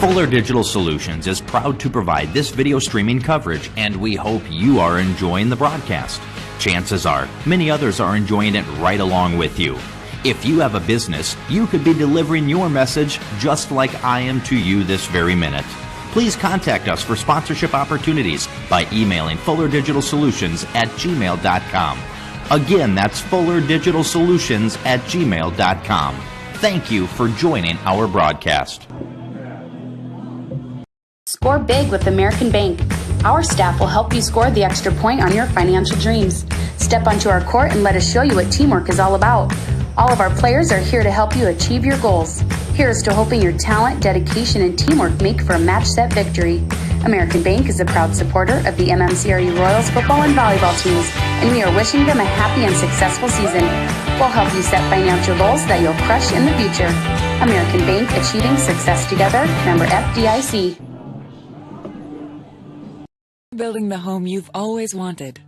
Fuller Digital Solutions is proud to provide this video streaming coverage, and we hope you are enjoying the broadcast. Chances are, many others are enjoying it right along with you. If you have a business, you could be delivering your message just like I am to you this very minute. Please contact us for sponsorship opportunities by emailing fullerdigitalsolutions@gmail.com. Again, that's fullerdigitalsolutions@gmail.com. Thank you for joining our broadcast. Score big with American Bank. Our staff will help you score the extra point on your financial dreams. Step onto our court and let us show you what teamwork is all about. All of our players are here to help you achieve your goals. Here's to hoping your talent, dedication, and teamwork make for a match set victory. American Bank is a proud supporter of the MMCRU Royals football and volleyball teams, and we are wishing them a happy and successful season. We'll help you set financial goals that you'll crush in the future. American Bank, achieving success together. Member FDIC. Building the home you've always wanted.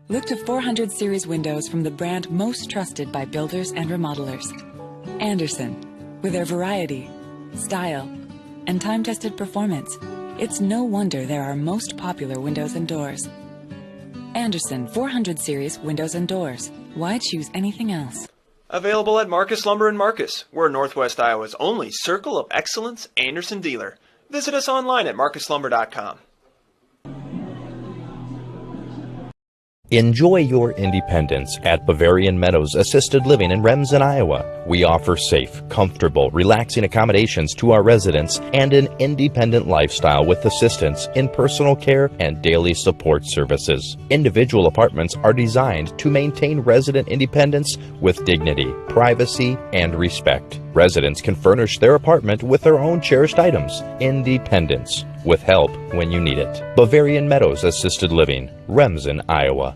Look to 400 series windows from the brand most trusted by builders and remodelers. Andersen. With their variety, style, and time-tested performance, it's no wonder they're our most popular windows and doors. Andersen 400 series windows and doors. Why choose anything else? Available at Marcus Lumber in Marcus. We're Northwest Iowa's only Circle of Excellence Andersen dealer. Visit us online at marcuslumber.com. Enjoy your independence at Bavarian Meadows Assisted Living in Remsen, Iowa. We offer safe, comfortable, relaxing accommodations to our residents and an independent lifestyle with assistance in personal care and daily support services. Individual apartments are designed to maintain resident independence with dignity, privacy, and respect. Residents can furnish their apartment with their own cherished items. Independence, with help when you need it. Bavarian Meadows Assisted Living, Remsen, Iowa.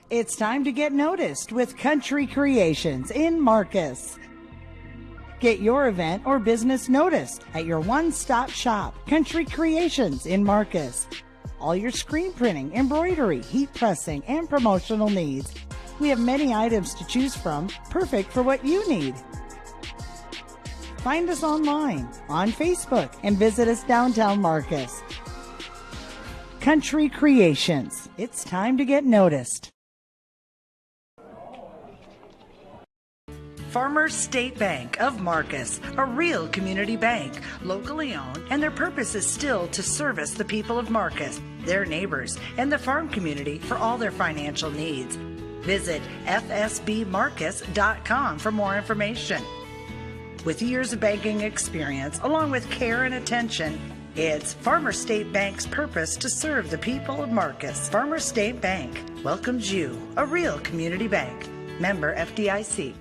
It's time to get noticed with Country Creations in Marcus. Get your event or business noticed at your one-stop shop, Country Creations in Marcus. All your screen printing, embroidery, heat pressing, and promotional needs. We have many items to choose from, perfect for what you need. Find us online, on Facebook, and visit us downtown Marcus. Country Creations. It's time to get noticed. Farmers State Bank of Marcus, a real community bank, locally owned, and their purpose is still to service the people of Marcus, their neighbors, and the farm community for all their financial needs. Visit fsbmarcus.com for more information. With years of banking experience, along with care and attention, it's Farmers State Bank's purpose to serve the people of Marcus. Farmers State Bank welcomes you, a real community bank. Member FDIC.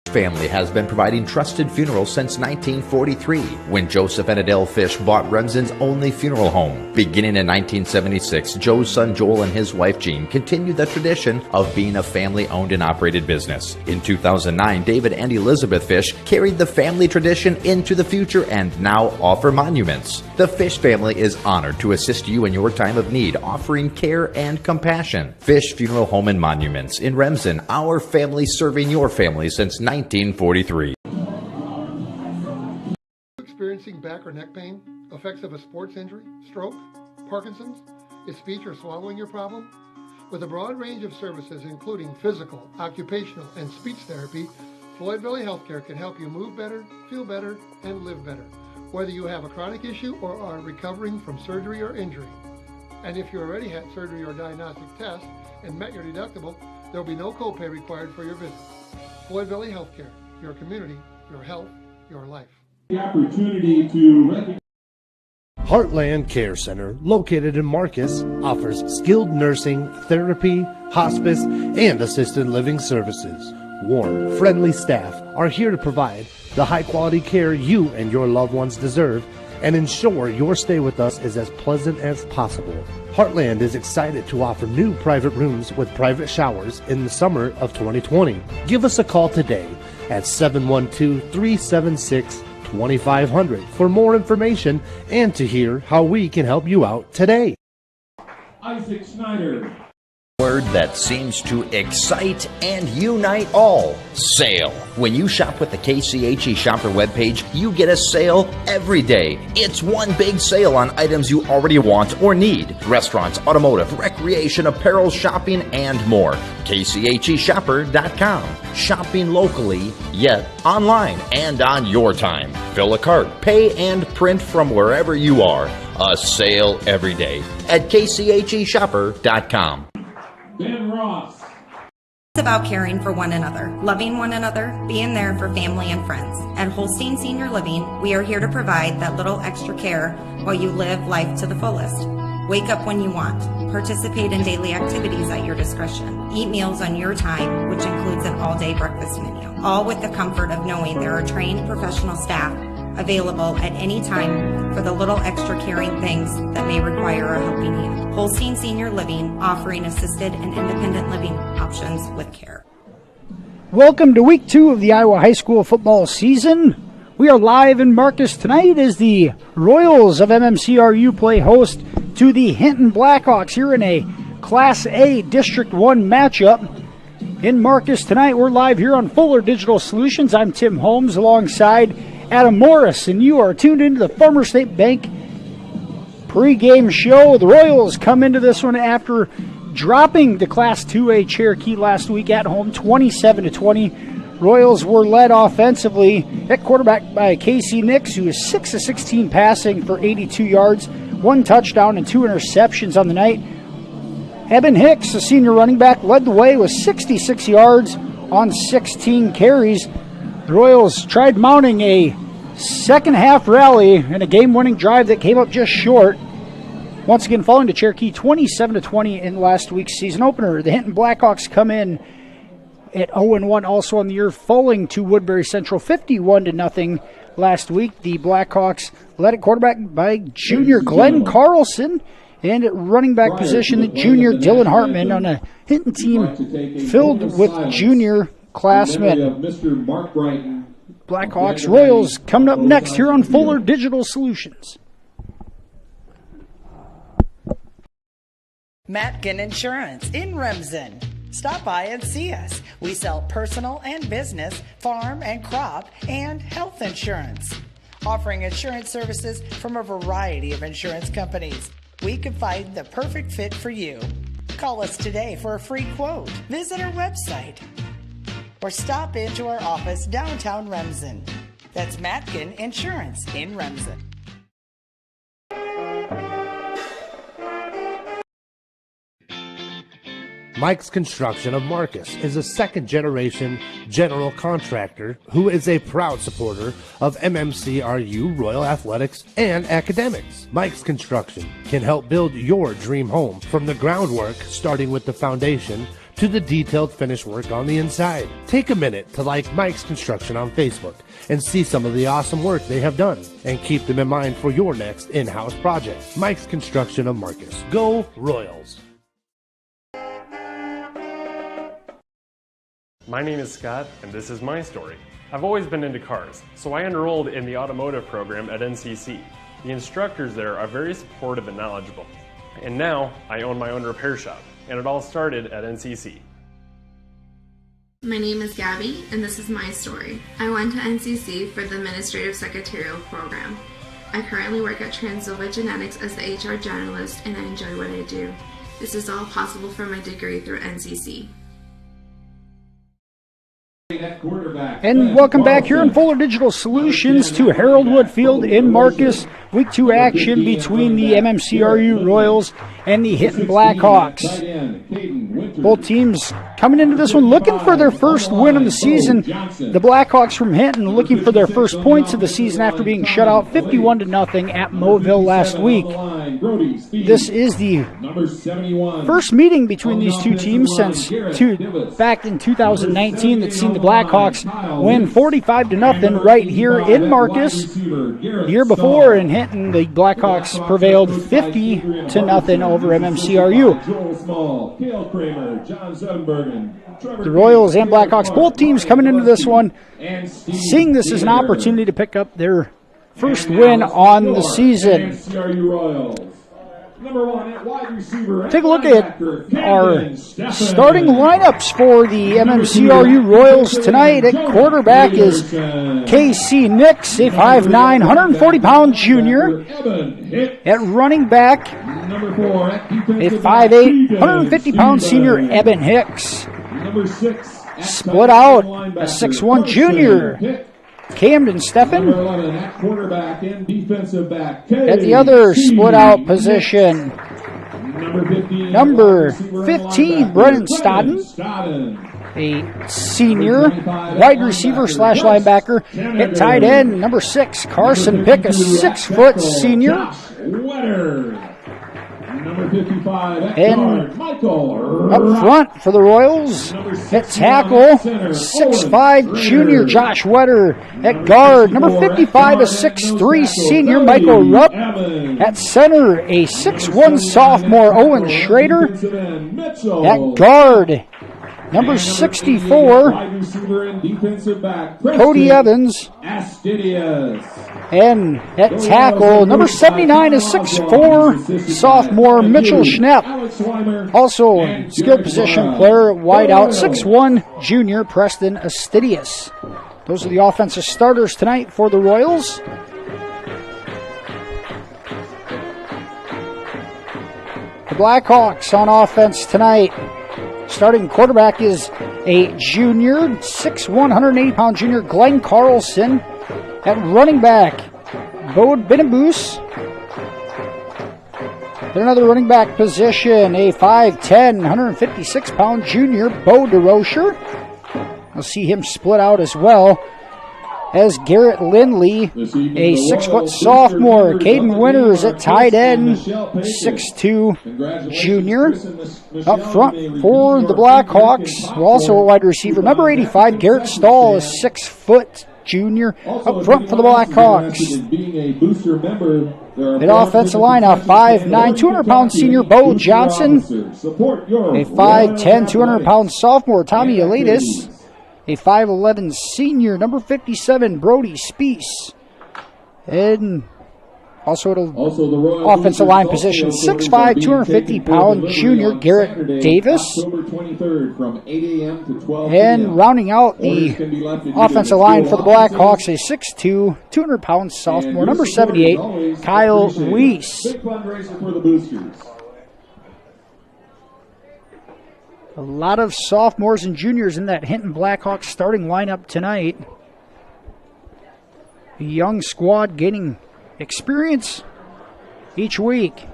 Family has been providing trusted funerals since 1943, when Joseph and Adele Fish bought Remsen's only funeral home. Beginning in 1976, Joe's son Joel and his wife Jean continued the tradition of being a family-owned and operated business. In 2009, David and Elizabeth Fish carried the family tradition into the future and now offer monuments. The Fish family is honored to assist you in your time of need, offering care and compassion. Fish Funeral Home and Monuments in Remsen, our family serving your family since 1943. Experiencing back or neck pain, effects of a sports injury, stroke, Parkinson's, is speech or swallowing your problem? With a broad range of services including physical, occupational, and speech therapy, Floyd Valley Healthcare can help you move better, feel better, and live better, whether you have a chronic issue or are recovering from surgery or injury. And if you already had surgery or diagnostic tests and met your deductible, there will be no copay required for your visit. Floyd Valley Healthcare, your community, your health, your life. The opportunity to recognize Heartland Care Center, located in Marcus, offers skilled nursing, therapy, hospice, and assisted living services. Warm, friendly staff are here to provide the high-quality care you and your loved ones deserve and ensure your stay with us is as pleasant as possible. Heartland is excited to offer new private rooms with private showers in the summer of 2020. Give us a call today at 712-376-2500 for more information and to hear how we can help you out today. Isaac Snyder. Word that seems to excite and unite all. Sale. When you shop with the KCHE Shopper webpage, you get a sale every day. It's one big sale on items you already want or need. Restaurants, automotive, recreation, apparel, shopping, and more. KCHEshopper.com. Shopping locally, yet online and on your time. Fill a cart, pay, and print from wherever you are. A sale every day at KCHEshopper.com. Ben Ross. It's about caring for one another, loving one another, being there for family and friends. At Holstein Senior Living, we are here to provide that little extra care while you live life to the fullest. Wake up when you want. Participate in daily activities at your discretion. Eat meals on your time, which includes an all-day breakfast menu. All with the comfort of knowing there are trained professional staff available at any time for the little extra caring things that may require a helping hand. Holstein Senior Living, offering assisted and independent living options with care. Welcome to week 2 of the Iowa High School football season. We are live in Marcus tonight as the Royals of MMCRU play host to the Hinton Blackhawks here in a Class A District 1 matchup. In Marcus tonight, we're live here on Fuller Digital Solutions. I'm Tim Holmes alongside Adam Morris, and you are tuned into the Farmer State Bank pregame show. The Royals come into this one after dropping to Class 2A Cherokee last week at home, 27-20. Royals were led offensively at quarterback by Casey Nix, who is 6 of 16 passing for 82 yards, 1 touchdown and 2 interceptions on the night. Eben Hicks, a senior running back, led the way with 66 yards on 16 carries. The Royals tried mounting a second-half rally and a game-winning drive that came up just short. Once again, falling to Cherokee 27-20 in last week's season opener. The Hinton Blackhawks come in at 0-1 also on the year, falling to Woodbury Central 51-0 last week. The Blackhawks led at quarterback by junior Glenn Carlson, and at running back position, the junior Dylan Hartman, on a Hinton team filled with junior classmen. Blackhawks Royals coming up next here on Fuller Digital Solutions. Matkin Insurance in Remsen. Stop by and see us. We sell personal and business, farm and crop, and health insurance. Offering insurance services from a variety of insurance companies. We can find the perfect fit for you. Call us today for a free quote. Visit our website or stop into our office downtown Remsen. That's Matkin Insurance in Remsen. Mike's Construction of Marcus is a second-generation general contractor who is a proud supporter of MMCRU Royal Athletics and academics. Mike's Construction can help build your dream home from the groundwork, starting with the foundation, to the detailed finish work on the inside. Take a minute to like Mike's Construction on Facebook and see some of the awesome work they have done, and keep them in mind for your next in-house project. Mike's Construction of Marcus. Go Royals! My name is Scott, and this is my story. I've always been into cars, so I enrolled in the automotive program at NCC. The instructors there are very supportive and knowledgeable. And now, I own my own repair shop, and it all started at NCC. My name is Gabby, and this is my story. I went to NCC for the Administrative Secretarial program. I currently work at Transnova Genetics as the HR generalist, and I enjoy what I do. This is all possible from my degree through NCC. And welcome back here in Fuller Digital Solutions to Harold Wood Field in Marcus. Week 2 action between the MMCRU Royals and the Hinton Blackhawks. Both teams coming into this one looking for their first win of the season. The Blackhawks from Hinton looking for their first points of the season after being shut out 51-0 at Mobile last week. This is the first meeting between these two teams since back in 2019 that's seen the Blackhawks win 45-0 right here in Marcus. The year before in Hinton, the Blackhawks prevailed 50-0 over MMCRU. The Royals and Blackhawks, both teams coming into this one, seeing this as an opportunity to pick up their first win on the season. Number 1 at wide receiver. Take a look at our starting lineups for the MMCRU Royals tonight. At quarterback is KC Nix, a 5'9", 140-pound junior. At running back, a 5'8", 150-pound senior, Eben Hicks. Number 6. Split out, a 6'1" junior, Camden Steffen. Number 11 at quarterback and defensive back. At the other split out position, number 15, Brennan Stodden, a senior wide receiver / linebacker. At tight end, number 6, Carson Pick, a 6-foot senior. Number 55 at and Michael up front for the Royals, at tackle, 6'5" junior Josh Wetter. At guard, number 55, a 6'3" senior Michael Rupp. At center, a 6'1" sophomore Owen Schrader. At guard, number 64, Cody Evans. And at tackle, number 79 is 6'4", sophomore Mitchell Schnepp. Also, skill position player, wideout, 6'1", junior Preston Astidius. Those are the offensive starters tonight for the Royals. The Blackhawks on offense tonight. Starting quarterback is a junior, 6'1", 180-pound junior Glenn Carlson. At running back, Bode Benaboos. At another running back position, a 5'10", 156-pound junior Bo DeRocher. I'll see him split out as well as Garrett Lindley, a 6-foot sophomore. Caden Winters at tight end, 6'2", junior. Up front for the Blackhawks, also a wide receiver, number 85, Garrett Stahl, a 6-foot junior. Up front for the Blackhawks. At offensive line, a 5'9", 200-pound senior Bo Johnson. A 5'10", 200-pound sophomore Tommy Elatis. A 5'11" senior, number 57, Brody Spees. And also at the offensive line position, 6'5", 250-pound junior Garrett Davis. And rounding out the offensive line for the Blackhawks, a 6'2", 200-pound sophomore, number 78, Kyle Weiss. A lot of sophomores and juniors in that Hinton Blackhawks starting lineup tonight. A young squad gaining experience each week.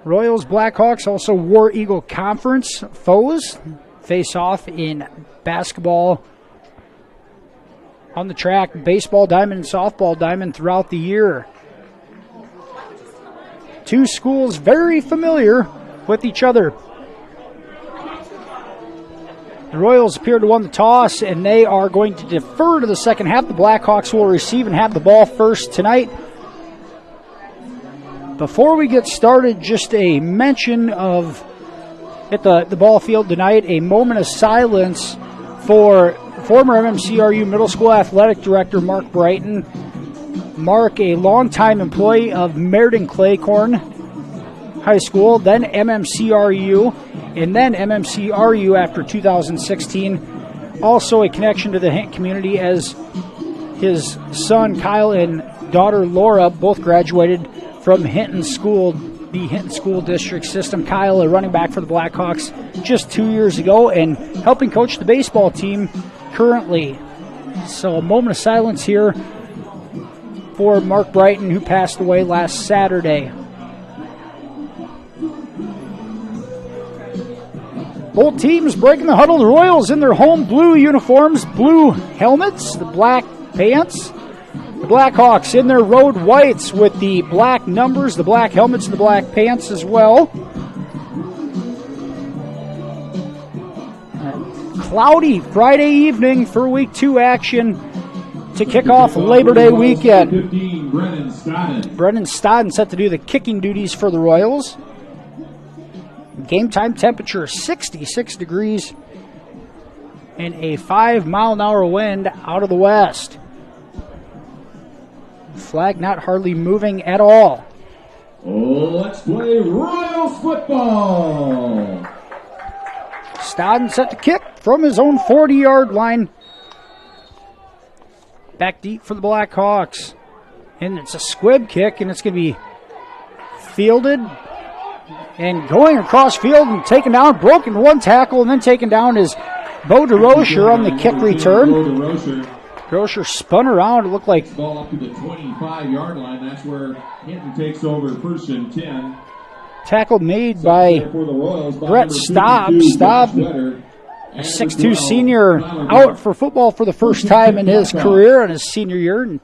Royals Blackhawks also War Eagle Conference foes face off in basketball, on the track, baseball diamond, and softball diamond throughout the year. Two schools very familiar with each other. The Royals appear to win the toss, and they are going to defer to the second half. The Blackhawks will receive and have the ball first tonight. Before we get started, just a mention of, at the ball field tonight, a moment of silence for former MMCRU Middle School Athletic Director Mark Brighton. Mark, a longtime employee of Meriden Claycorn High School, then MMCRU, and then MMCRU after 2016. Also a connection to the Hinton community, as his son Kyle and daughter Laura both graduated from Hinton School, the Hinton School District system. Kyle, a running back for the Blackhawks just 2 years ago, and helping coach the baseball team currently. So a moment of silence here for Mark Brighton, who passed away last Saturday. Both teams breaking the huddle. The Royals in their home blue uniforms, blue helmets, the black pants. The Blackhawks in their road whites with the black numbers, the black helmets, and the black pants as well. Cloudy Friday evening for Week 2 action to kick off Labor Day weekend. Brennan Stodden set to do the kicking duties for the Royals. Game time temperature 66 degrees and a 5-mile-an-hour wind out of the west. Flag not hardly moving at all. Let's play Royals football. Stodden set to kick from his own 40-yard line. Back deep for the Blackhawks. And it's a squib kick, and it's going to be fielded and going across field and taken down, broken one tackle, and then taken down is Bo DeRocher on the kick return. DeRocher spun around. It looked like ball up to the 25-yard line. That's where Hinton takes over first and 10. Tackle made by Brett Staub. Staub, a 6'2 senior, out for football for the first time in his career in his senior year, and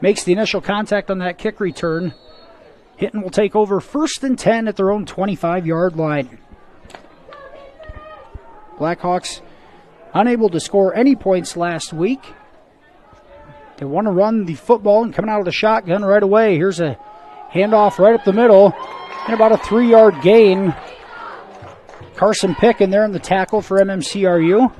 makes the initial contact on that kick return. Hinton will take over first and 10 at their own 25-yard line. Blackhawks unable to score any points last week. They want to run the football and coming out of the shotgun right away. Here's a handoff right up the middle and about a 3-yard gain. Carson Pick in there in the tackle for MMCRU.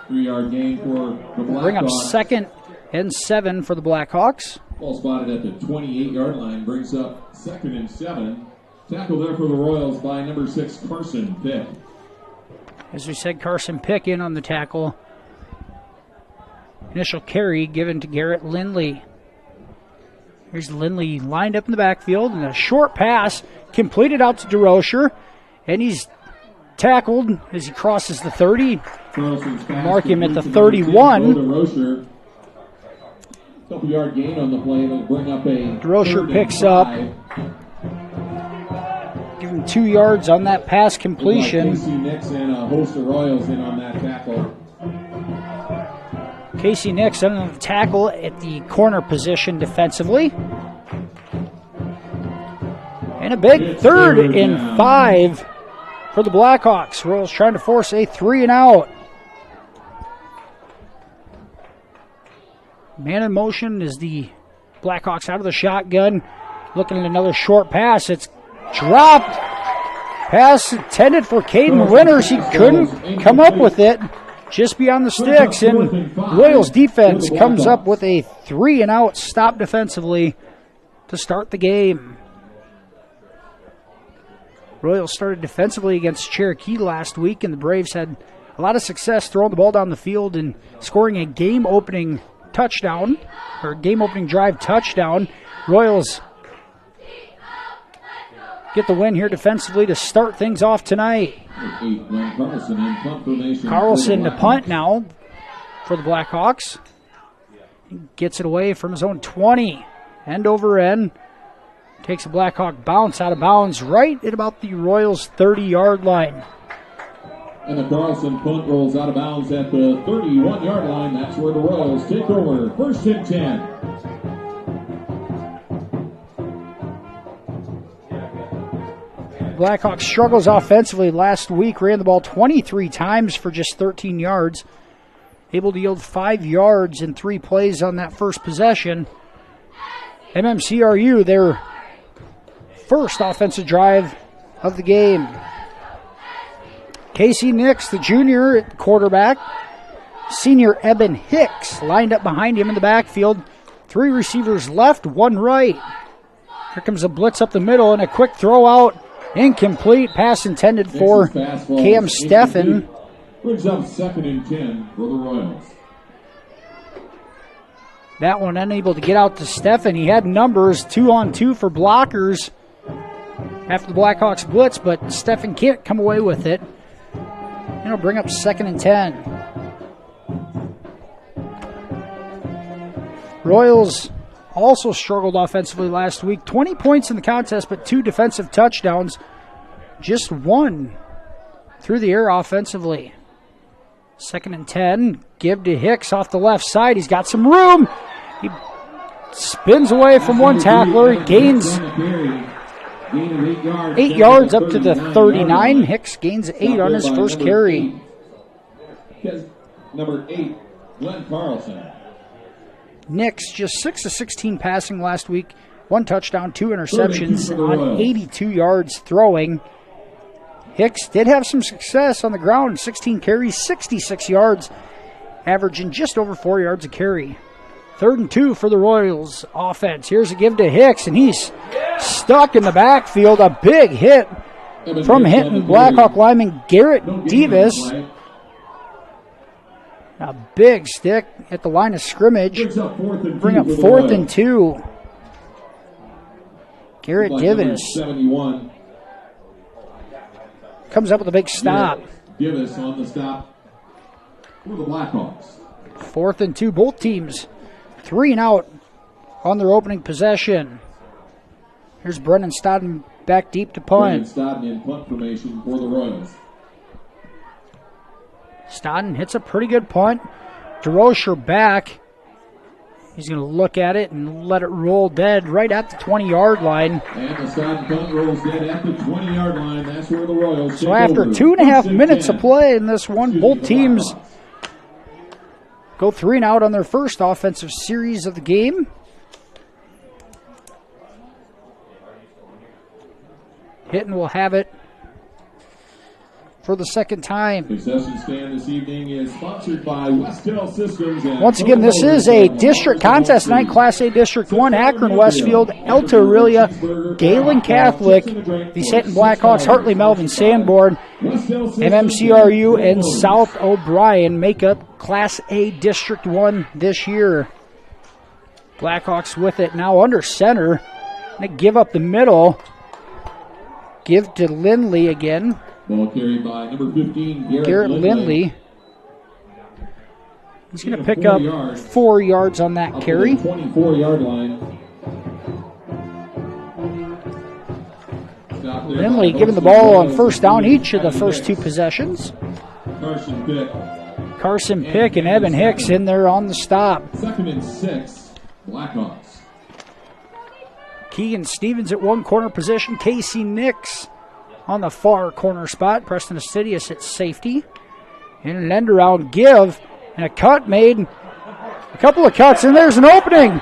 Three-yard gain for the Blackhawks. Bring up 2nd and 7 for the Blackhawks. Ball spotted at the 28-yard line. Brings up 2nd and 7. Tackle there for the Royals by number 6, Carson Pick. As we said, Carson Pick in on the tackle. Initial carry given to Garrett Lindley. Here's Lindley lined up in the backfield, and a short pass completed out to DeRocher, and he's tackled as he crosses the 30. Mark him at the 31. Couple-yard gain on the play. It'll bring up a DeRocher picks up. Give him 2 yards on that pass completion. Casey Nix and a host of Royals in on that tackle. Casey Nix on the tackle at the corner position defensively. And a big 3rd and 5 for the Blackhawks. Royals trying to force a 3-and-out. Man in motion is the Blackhawks out of the shotgun. Looking at another short pass. It's dropped. Pass intended for Caden Winters. He couldn't come up with it. Just beyond the sticks, and Royals defense comes up with a 3-and-out stop defensively to start the game. Royals started defensively against Cherokee last week, and the Braves had a lot of success throwing the ball down the field and scoring a game-opening touchdown, or game-opening drive touchdown. Royals get the win here defensively to start things off tonight. Carlson to punt now for the Blackhawks. He gets it away from his own 20. End over end. Takes a Blackhawk bounce out of bounds right at about the Royals' 30-yard line. And the Carlson punt rolls out of bounds at the 31-yard line. That's where the Royals take over. First and 10. Blackhawks struggles offensively last week. Ran the ball 23 times for just 13 yards. Able to yield 5 yards in 3 plays on that first possession. MMCRU, their first offensive drive of the game. Casey Nix, the junior at quarterback. Senior Eben Hicks lined up behind him in the backfield. 3 receivers left, 1 right. Here comes a blitz up the middle and a quick throw out. Incomplete. Pass intended for Cam Steffen. Brings up 2nd and 10 for the Royals. That one unable to get out to Steffen. He had numbers 2-on-2 for blockers after the Blackhawks blitz, but Steffen can't come away with it. And it'll bring up 2nd and 10. Royals also struggled offensively last week. 20 points in the contest, but 2 defensive touchdowns. Just 1 through the air offensively. 2nd and 10. Give to Hicks off the left side. He's got some room. He spins away from one tackler. He gains 8 yards up to the 39. Hicks gains 8 on his first carry. Number 8, Glenn Carlson. Nix just 6 of 16 passing last week. 1 touchdown, 2 interceptions on 82 yards throwing. Hicks did have some success on the ground. 16 carries, 66 yards, averaging just over 4 yards a carry. 3rd and 2 for the Royals offense. Here's a give to Hicks, and he's stuck in the backfield. A big hit from Hinton Blackhawk lineman Garrett Davis. A big stick at the line of scrimmage. Bring up 4th and 2. Garrett Davis comes up with a big stop. Davis on the stop for the Blackhawks. 4th and 2. Both teams 3 and out on their opening possession. Here's Brennan Stodden back deep to punt. Stodden in punt formation for the Royals. Stodden hits a pretty good punt. DeRocher back. He's going to look at it and let it roll dead right at the 20-yard line. And the Stodden punt rolls dead at the 20-yard line. That's where the Royals So after 2.5 minutes of play in this one, both teams go 3 and out on their first offensive series of the game. Hinton will have it for the second time. Concession stand this evening is sponsored by Westell Systems. Once again, this is a district contest tonight, Class A District 1, Akron Westfield, Alta Aurelia, Galen Catholic, the Hinton Blackhawks, Hartley Melvin Sanborn, MMCRU, and South O'Brien make up Class A District 1 this year. Blackhawks with it now under center. They give up the middle. Give to Lindley again. Ball carried by number 15, Garrett Lindley. He's going to pick up 4 yards on that carry. 24-yard line. Lindley giving the ball on first down each of the first 2 possessions. Carson Pick and Evan Hicks in there on the stop. 2nd and 6, Blackhawks. Keegan Stevens at one corner position. Casey Nix on the far corner spot. Preston Astidius at safety. And an end around give. And a cut made. A couple of cuts, and there's an opening.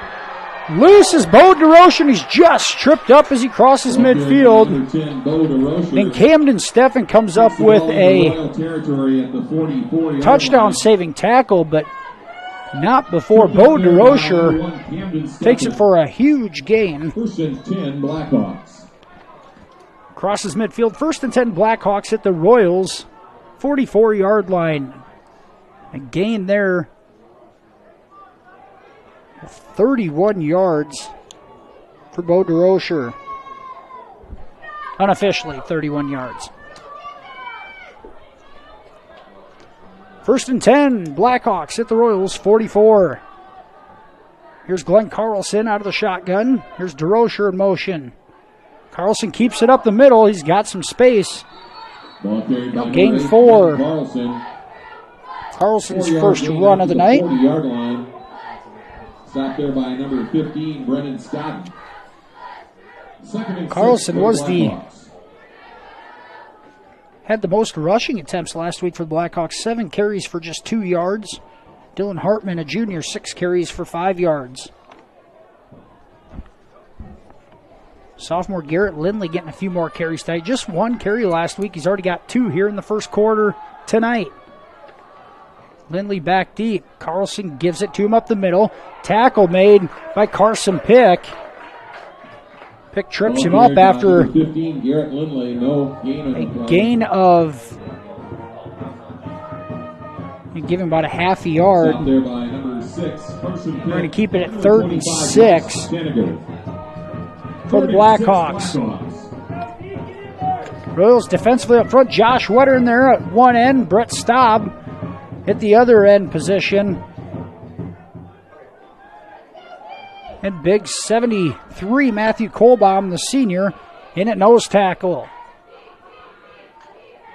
Loose is Bo DeRoche. He's just tripped up as he crosses midfield. Then Camden Steffen comes up with a touchdown saving tackle, but not before Bo DeRoche takes it for a huge gain. 1st and 10, Blackhawks. Crosses midfield. 1st and 10 Blackhawks at the Royals 44-yard line. A gain there of 31 yards for Bo DeRoche. Unofficially 31 yards. 1st and 10 Blackhawks at the Royals 44. Here's Glenn Carlson out of the shotgun. Here's DeRoche in motion. Carlson keeps it up the middle. He's got some space. Gain 4. Carlson's first run of the night. 40-yard line. Stopped there by number 15, Brennan Stodden. Carlson had the most rushing attempts last week for the Blackhawks. 7 carries for just 2 yards. Dylan Hartman, a junior, 6 carries for 5 yards. Sophomore Garrett Lindley getting a few more carries tonight. Just 1 carry last week. He's already got 2 here in the first quarter tonight. Lindley back deep. Carlson gives it to him up the middle. Tackle made by Carson Pick. Pick trips him up after a gain of, you give him about a half a yard. We're going to keep it at 3rd and 6 for the Blackhawks. Royals defensively up front. Josh Wetter in there at one end. Brett Staub at the other end position. And big 73 Matthew Kohlbaum, the senior, in at nose tackle.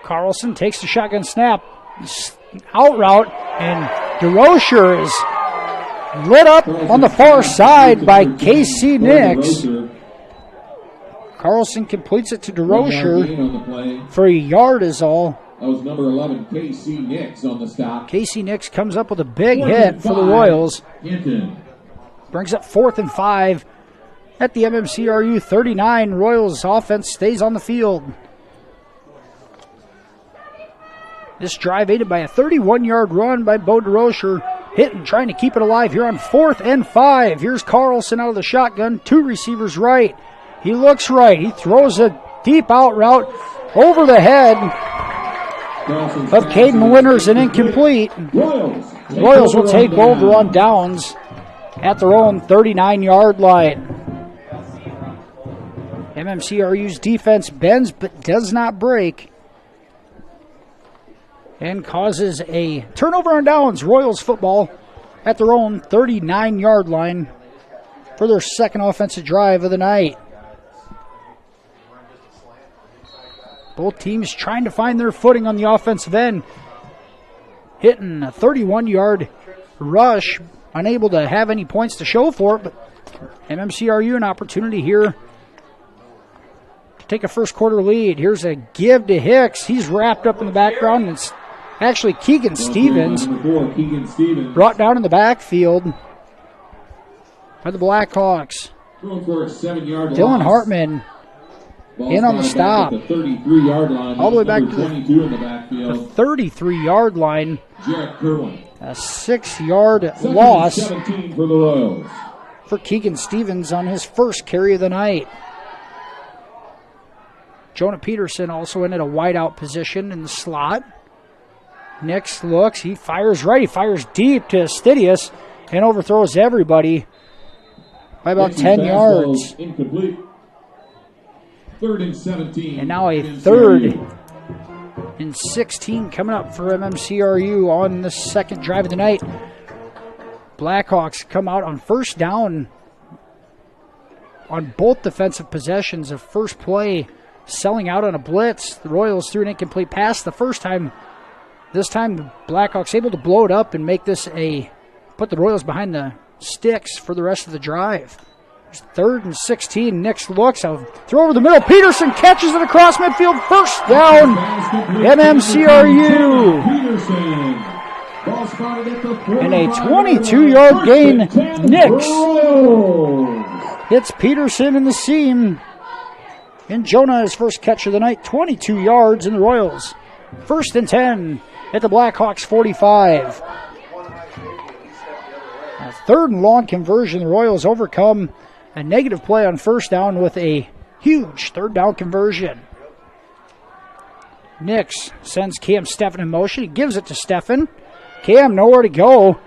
Carlson takes the shotgun snap. Out route, and DeRoche is lit up on the far side by Casey Nix. Carlson completes it to DeRoche for a yard is all. That was number 11, Casey Nix on the stop. Casey Nix comes up with a big hit for the Royals. Hinton. Brings up 4th and 5 at the MMCRU 39. Royals offense stays on the field. This drive aided by a 31-yard run by Bo DeRoche Hinton trying to keep it alive here on 4th and 5. Here's Carlson out of the shotgun. 2 receivers right. He looks right. He throws a deep out route over the head of Caden Winters and incomplete. Royals will take over on downs at their own 39-yard line. MMCRU's defense bends but does not break and causes a turnover on downs. Royals football at their own 39-yard line for their second offensive drive of the night. Both teams trying to find their footing on the offensive end. Hitting a 31-yard rush, unable to have any points to show for it, but MMCRU an opportunity here to take a first quarter lead. Here's a give to Hicks. He's wrapped up in the background. It's actually Keegan Stevens brought down in the backfield by the Blackhawks. Dylan Hartman in on the stop. All the way back to the 33-yard line. A 6-yard loss for Keegan Stevens on his first carry of the night. Jonah Peterson also in at a wideout position in the slot. Nix looks, he fires right, he fires deep to Astidius and overthrows everybody by about 10 yards. Incomplete. 3rd and 17. And now a 3rd and 16 coming up for MMCRU on the second drive of the night. Blackhawks come out on first down on both defensive possessions of first play, selling out on a blitz. The Royals threw an incomplete pass the first time. This time the Blackhawks able to blow it up and make this put the Royals behind the sticks for the rest of the drive. 3rd and 16. Nix looks. I'll throw over the middle. Peterson catches it across midfield. First down. MMCRU. And a 22-yard gain. Nix hits Peterson in the seam. And Jonah, his first catch of the night. 22 yards in the Royals. 1st and 10 at the Blackhawks 45. A 3rd and long conversion. The Royals overcome a negative play on first down with a huge 3rd down conversion. Nix sends Cam Steffen in motion. He gives it to Steffen. Cam nowhere to go.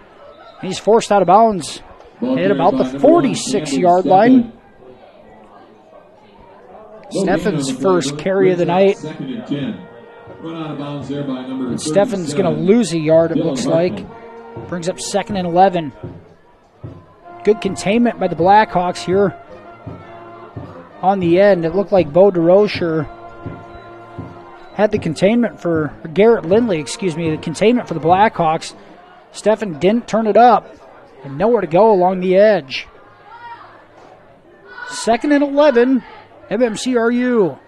He's forced out of bounds at about the 46-yard line. Steffen's first carry of the night. And Steffen's going to lose a yard, it looks like. Brings up 2nd and 11. Good containment by the Blackhawks here on the end. It looked like Bo DeRocher had the containment for Garrett Lindley, the containment for the Blackhawks. Steffen didn't turn it up and nowhere to go along the edge. 2nd and 11, MMCRU.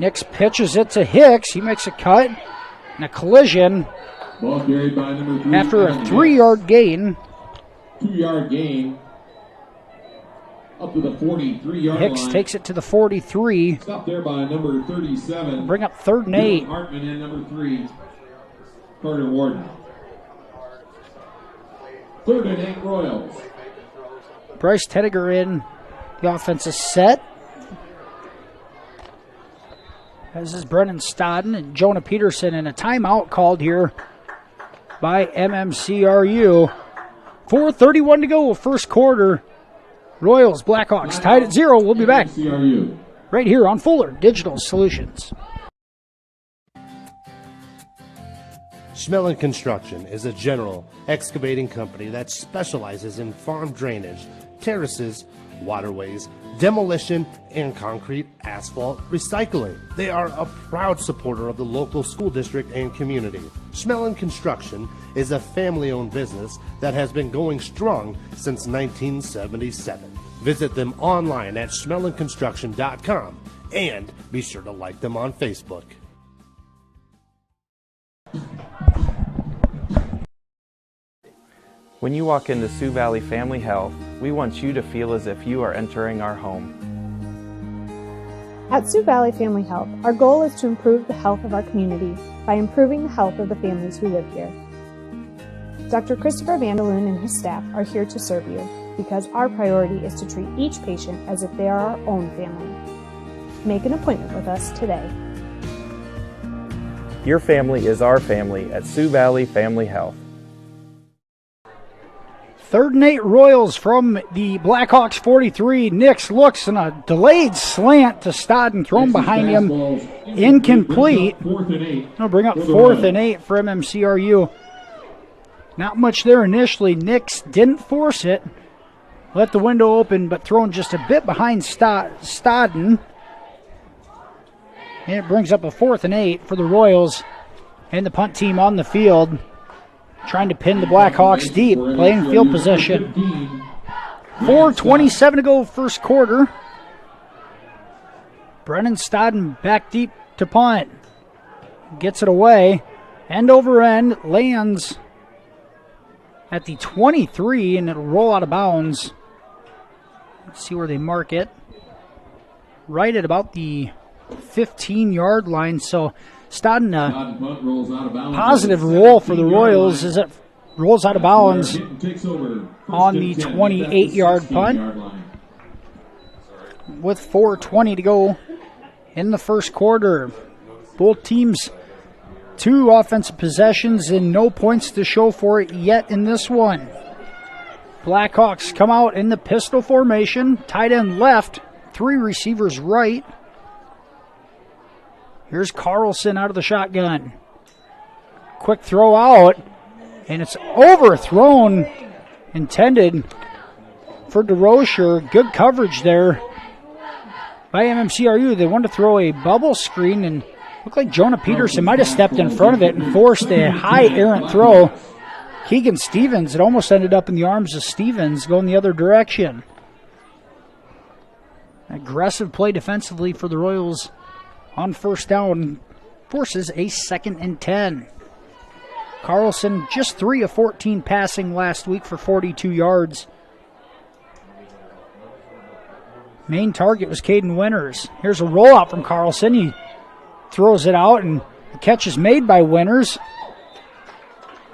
Nix pitches it to Hicks. He makes a cut and a collision after a 3-yard gain. 2-yard gain up to the 43-yard line. Hicks takes it to the 43. Stopped there by number 37. Bring up 3rd and 8. Hartman and number 3, Carter Warden. 3rd and 8 Royals. Bryce Tediger in. The offense is set. This is Brennan Stodden and Jonah Peterson, and a timeout called here by MMCRU. 4:31 to go, first quarter. Royals, Blackhawks tied at 0. We'll be back right here on Fuller Digital Solutions. Schmelling Construction is a general excavating company that specializes in farm drainage, terraces, waterways, demolition, and concrete asphalt recycling. They are a proud supporter of the local school district and community. Schmelling Construction is a family-owned business that has been going strong since 1977. Visit them online at schmellingconstruction.com and be sure to like them on Facebook. When you walk into Sioux Valley Family Health, we want you to feel as if you are entering our home. At Sioux Valley Family Health, our goal is to improve the health of our community by improving the health of the families who live here. Dr. Christopher Vandaloon and his staff are here to serve you because our priority is to treat each patient as if they are our own family. Make an appointment with us today. Your family is our family at Sioux Valley Family Health. 3rd and 8 Royals from the Blackhawks 43. Nix looks in a delayed slant to Stodden, thrown behind him. Incomplete. It'll bring up 4th and 8 for MMCRU. Not much there initially. Nix didn't force it. Let the window open, but thrown just a bit behind Stodden. And it brings up a 4th and 8 for the Royals and the punt team on the field, trying to pin the Blackhawks deep, playing field position. 4:27 to go first quarter. Brennan Stodden back deep to punt. Gets it away. End over end. Lands at the 23, and it'll roll out of bounds. Let's see where they mark it. Right at about the 15-yard line. So Stodden, a positive roll for the Royals as it rolls out of bounds on the 28-yard punt. With 4:20 to go in the first quarter. Both teams 2 offensive possessions and no points to show for it yet in this one. Blackhawks come out in the pistol formation. Tight end left, 3 receivers right. Here's Carlson out of the shotgun. Quick throw out, and it's overthrown, intended for DeRocher. Good coverage there by MMCRU. They wanted to throw a bubble screen, and looked like Jonah Peterson might have stepped in front of it and forced a high errant throw. Keegan Stevens, it almost ended up in the arms of Stevens, going the other direction. Aggressive play defensively for the Royals on first down, forces a 2nd and 10. Carlson just 3 of 14 passing last week for 42 yards. Main target was Caden Winters. Here's a rollout from Carlson. He throws it out, and the catch is made by Winters.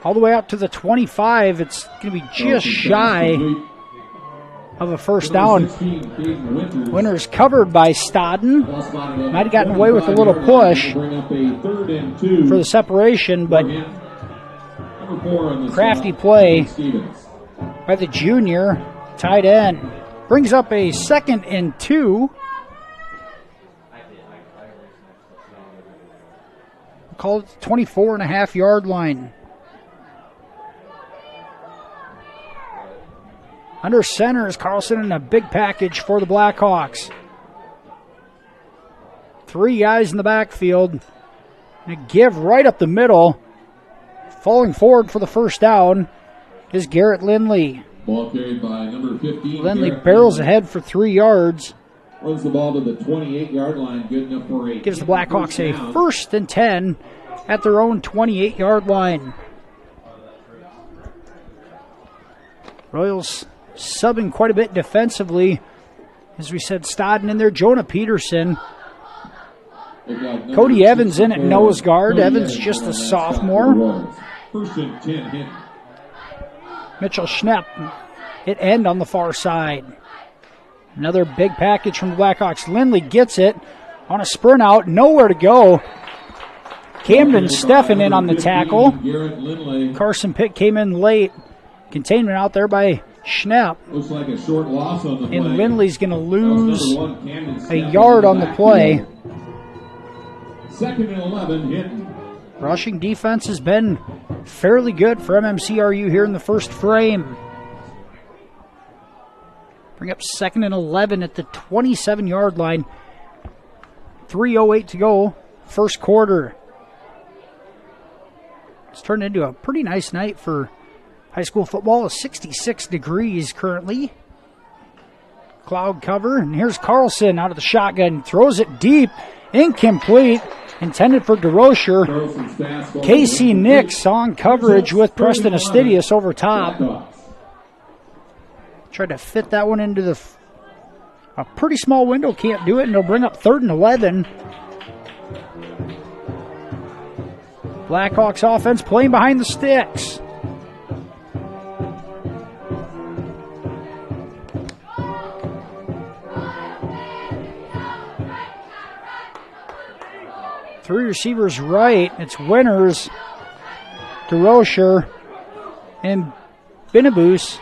All the way out to the 25. It's going to be just shy of a first down. Winters covered by Stodden. Might have gotten away with a little push for the separation, but crafty play by the junior tight end. Brings up a 2nd and 2. Call it the 24.5-yard line. Under center is Carlson in a big package for the Blackhawks. 3 guys in the backfield. And a give right up the middle. Falling forward for the first down is Garrett Lindley. Ball carried by number 15. Lindley barrels ahead for 3 yards. Runs the ball to the 28-yard line. Good enough for a gives the Blackhawks a 1st and 10 at their own 28-yard line. Royals subbing quite a bit defensively. As we said, Stodden in there, Jonah Peterson. Cody Evans in at nose guard. Evans just a sophomore. 1st and 10 hit. Mitchell Schnepp at end on the far side. Another big package from the Blackhawks. Lindley gets it on a sprint out. Nowhere to go. Camden Steffen in on the tackle. Carson Pitt came in late. Containment out there by Schnepp. Looks like a short loss on the play. And Lindley's going to lose a yard on the play. 2nd and 11, Hinton. Rushing defense has been fairly good for MMCRU here in the first frame. Bring up 2nd and 11 at the 27-yard line. 3:08 to go, first quarter. It's turned into a pretty nice night for high school football. It's 66 degrees currently. Cloud cover, and here's Carlson out of the shotgun. Throws it deep, incomplete. Intended for DeRocher. Casey Nix on coverage with Preston Astidius over top. Tried to fit that one into a pretty small window. Can't do it, and they'll bring up 3rd and 11. Blackhawks offense playing behind the sticks. Three receivers right. It's Winters, DeRocher, and Binabus.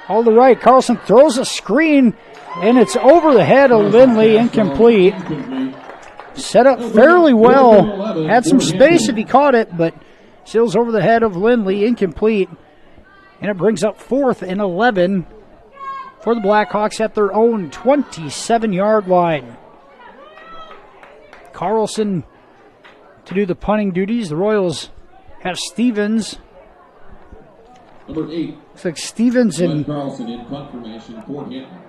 All to right. Carlson throws a screen, and it's over the head of Lindley, incomplete. Set up fairly well. Had some space if he caught it, but sails over the head of Lindley, incomplete. And it brings up 4th and 11 for the Blackhawks at their own 27-yard line. Carlson to do the punting duties. The Royals have Stevens. Number 8. Looks like Stevens and Carlson in punt formation for Hinton.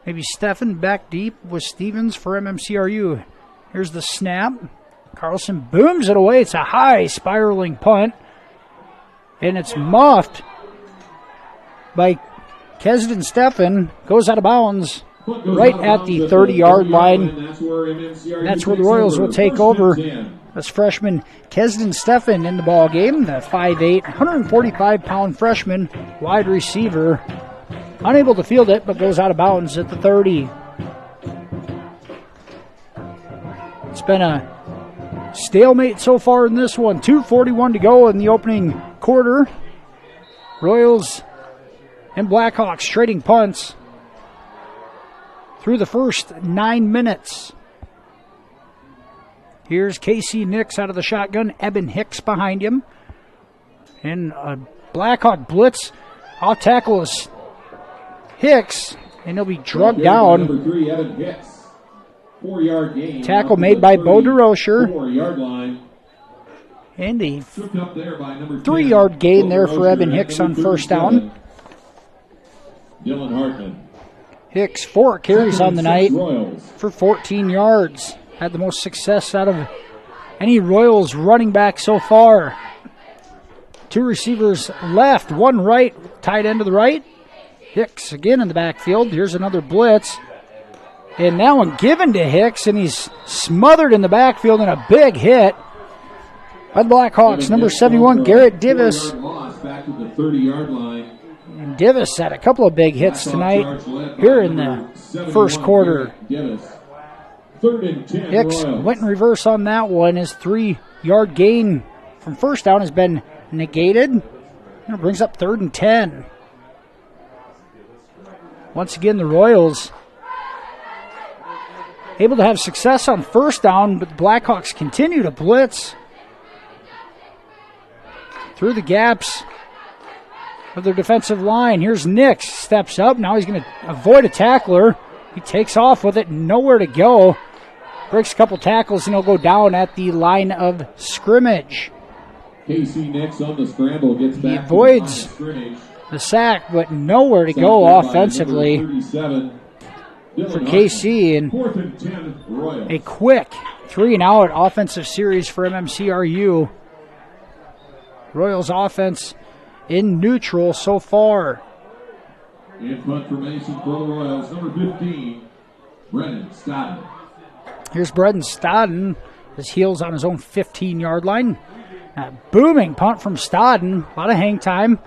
maybe Steffen back deep with Stevens for MMCRU. Here's the snap. Carlson booms it away. It's a high spiraling punt. And it's muffed by Kesden Steffen. Goes out of bounds right at the 30-yard line. That's where the Royals will take over. That's freshman Kesden Steffen in the ball game. The 5'8", 145-pound freshman wide receiver. Unable to field it, but goes out of bounds at the 30. It's been a stalemate so far in this one. 2:41 to go in the opening quarter. Royals and Blackhawks trading punts through the first 9 minutes. Here's Casey Nix out of the shotgun. Eben Hicks behind him. And a Blackhawk blitz. Off tackle is Hicks, and he'll be drugged down. Number 3, Evan Hicks. 4-yard gain. Tackle made by Bo DeRocher. 4-yard line. And a Up there by number 3-yard gain there for Eben Hicks on first down. Dylan Hartman. Hicks, 4 carries on the night Royals. for 14 yards. Had the most success out of any Royals running back so far. 2 receivers left, 1 right, tight end to the right. Hicks again in the backfield. Here's another blitz. And now one given to Hicks, and he's smothered in the backfield in a big hit by the Blackhawks. Number 71, Garrett Divis. Back to the 30-yard line. And Divis had a couple of big hits tonight here in the first quarter. Third and 10, Hicks Royals. went in reverse on that one. His 3-yard gain from first down has been negated. And it brings up 3rd and 10. Once again, the Royals able to have success on first down, but the Blackhawks continue to blitz through the gaps of their defensive line. Here's Nix, steps up. Now he's going to avoid a tackler. He takes off with it, nowhere to go. Breaks a couple tackles, and he'll go down at the line of scrimmage. Casey Nix on the scramble gets back. He avoids the sack, but nowhere to go offensively for KC. And 4th and 10, Royals. a quick 3-and-out offensive series for MMCRU. Royals offense in neutral so far. In punt formation for the Royals, number 15, Brennan Stodden. Here's Brennan Stodden. His heels on his own 15-yard line. A booming punt from Stodden. A lot of hang time.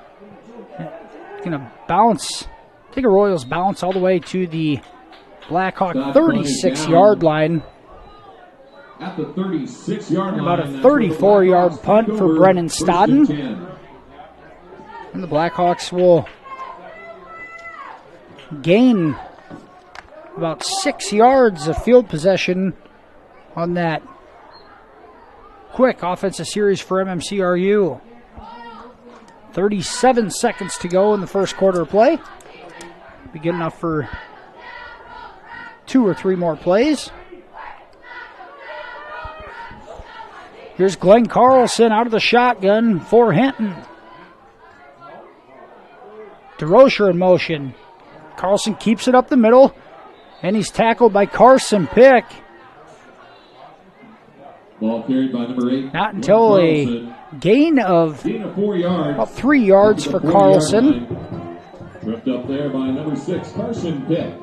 Going to bounce, take a Royals bounce all the way to the Blackhawk 36-yard line. At the 36-yard line. About a 34-yard punt for Brennan Stodden. And the Blackhawks will gain about 6 yards of field possession on that quick offensive series for MMCRU. 37 seconds to go in the first quarter of play. Be good enough for 2 or 3 more plays. Here's Glenn Carlson out of the shotgun for Hinton. DeRocher in motion. Carlson keeps it up the middle, and he's tackled by Carson Pick. Ball carried by number 8. Not until a gain of 4 yards. about 3 yards for Carlson. Tripped up there by number 6, Carson Pick.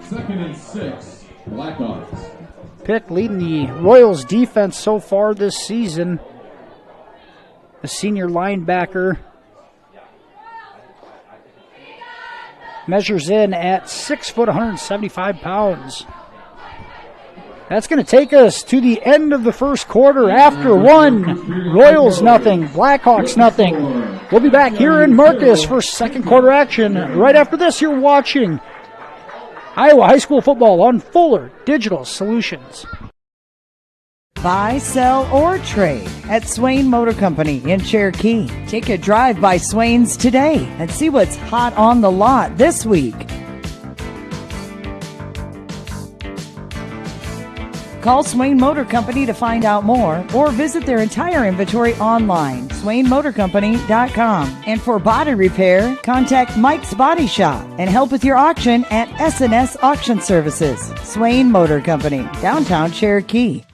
2nd and 6, Blackhawks. Pick leading the Royals defense so far this season. The senior linebacker. measures in at 6 foot, 175 pounds. That's going to take us to the end of the first quarter. After 1, Royals nothing, Blackhawks nothing. We'll be back here in Marcus for second quarter action. Right after this, you're watching Iowa High School football on Fuller Digital Solutions. Buy, sell, or trade at Swain Motor Company in Cherokee. Take a drive by Swain's today and see what's hot on the lot this week. Call Swain Motor Company to find out more or visit their entire inventory online, SwainMotorCompany.com. And for body repair, contact Mike's Body Shop and help with your auction at S&S Auction Services. Swain Motor Company, downtown Cherokee.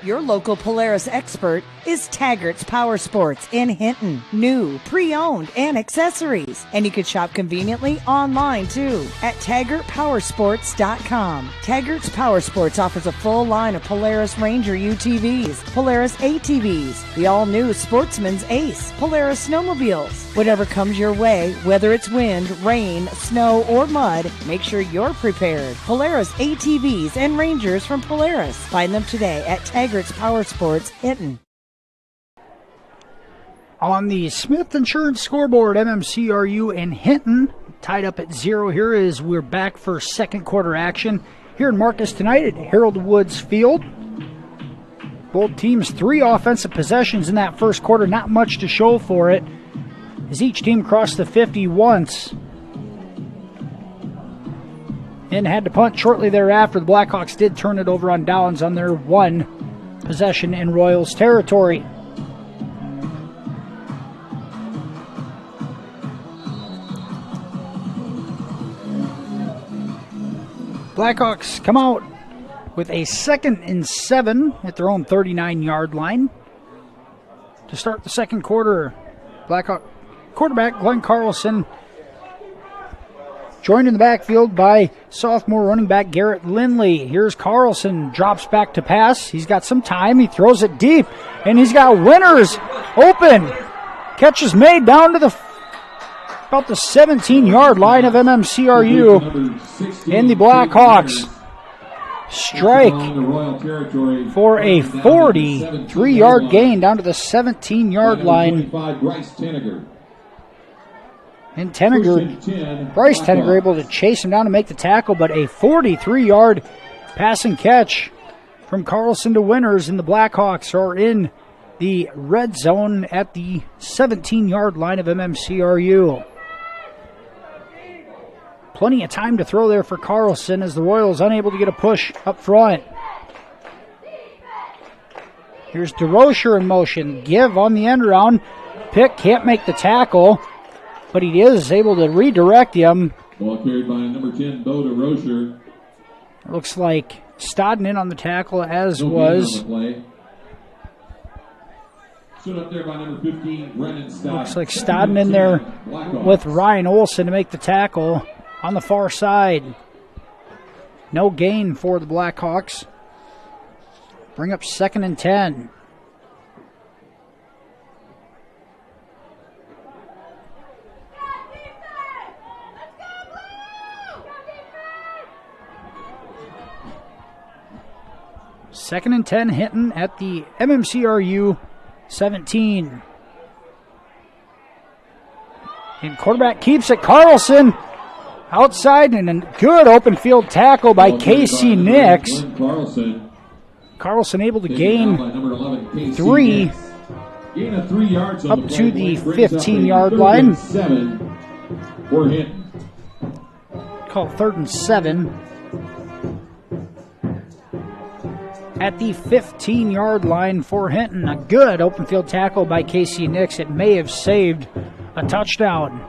Your local Polaris expert is Taggart's Power Sports in Hinton. New, pre-owned, and accessories. And you can shop conveniently online too at TaggartPowersports.com. Taggart's Power Sports offers a full line of Polaris Ranger UTVs, Polaris ATVs, the all-new Sportsman's Ace, Polaris snowmobiles. Whatever comes your way, whether it's wind, rain, snow, or mud, make sure you're prepared. Polaris ATVs and Rangers from Polaris. Find them today at Taggart's Power Sports, Hinton. On the Smith Insurance scoreboard, MMCRU and Hinton tied up at 0 here as we're back for second quarter action here in Marcus tonight at Harold Woods Field. Both teams 3 offensive possessions in that first quarter, not much to show for it as each team crossed the 50 once and had to punt shortly thereafter. The Blackhawks did turn it over on downs on their 1 possession in Royals territory. Blackhawks come out with a 2nd and 7 at their own 39-yard line to start the second quarter. Blackhawk quarterback Glenn Carlson joined in the backfield by sophomore running back Garrett Lindley. Here's Carlson, drops back to pass. He's got some time. He throws it deep, and he's got Winters open. Catch is made down to about the 17-yard line of MMCRU. And the Blackhawks strike for a 43-yard gain down to the 17-yard line. And Bryce Tenneger able to chase him down to make the tackle, but a 43-yard passing catch from Carlson to Winters, and the Blackhawks are in the red zone at the 17-yard line of MMCRU. Plenty of time to throw there for Carlson as the Royals unable to get a push up front. Here's DeRocher in motion. Give on the end around. Pick can't make the tackle, but he is able to redirect him. Ball carried by number 10, Bo DeRocher. Looks like Stodden in on the tackle, as was. Stood up there by number 15, Brennan Stodden. Looks like Stodden in there with Ryan Olson to make the tackle on the far side. No gain for the Blackhawks. Bring up 2nd and 10. Second and 10, Hinton at the MMCRU 17. And quarterback keeps it. Carlson outside, and a good open field tackle by Casey Nix. Carlson able to gain 3 up to the 15-yard line. Called 3rd and 7. At the 15-yard line for Hinton. A good open field tackle by Casey Nix. It may have saved a touchdown.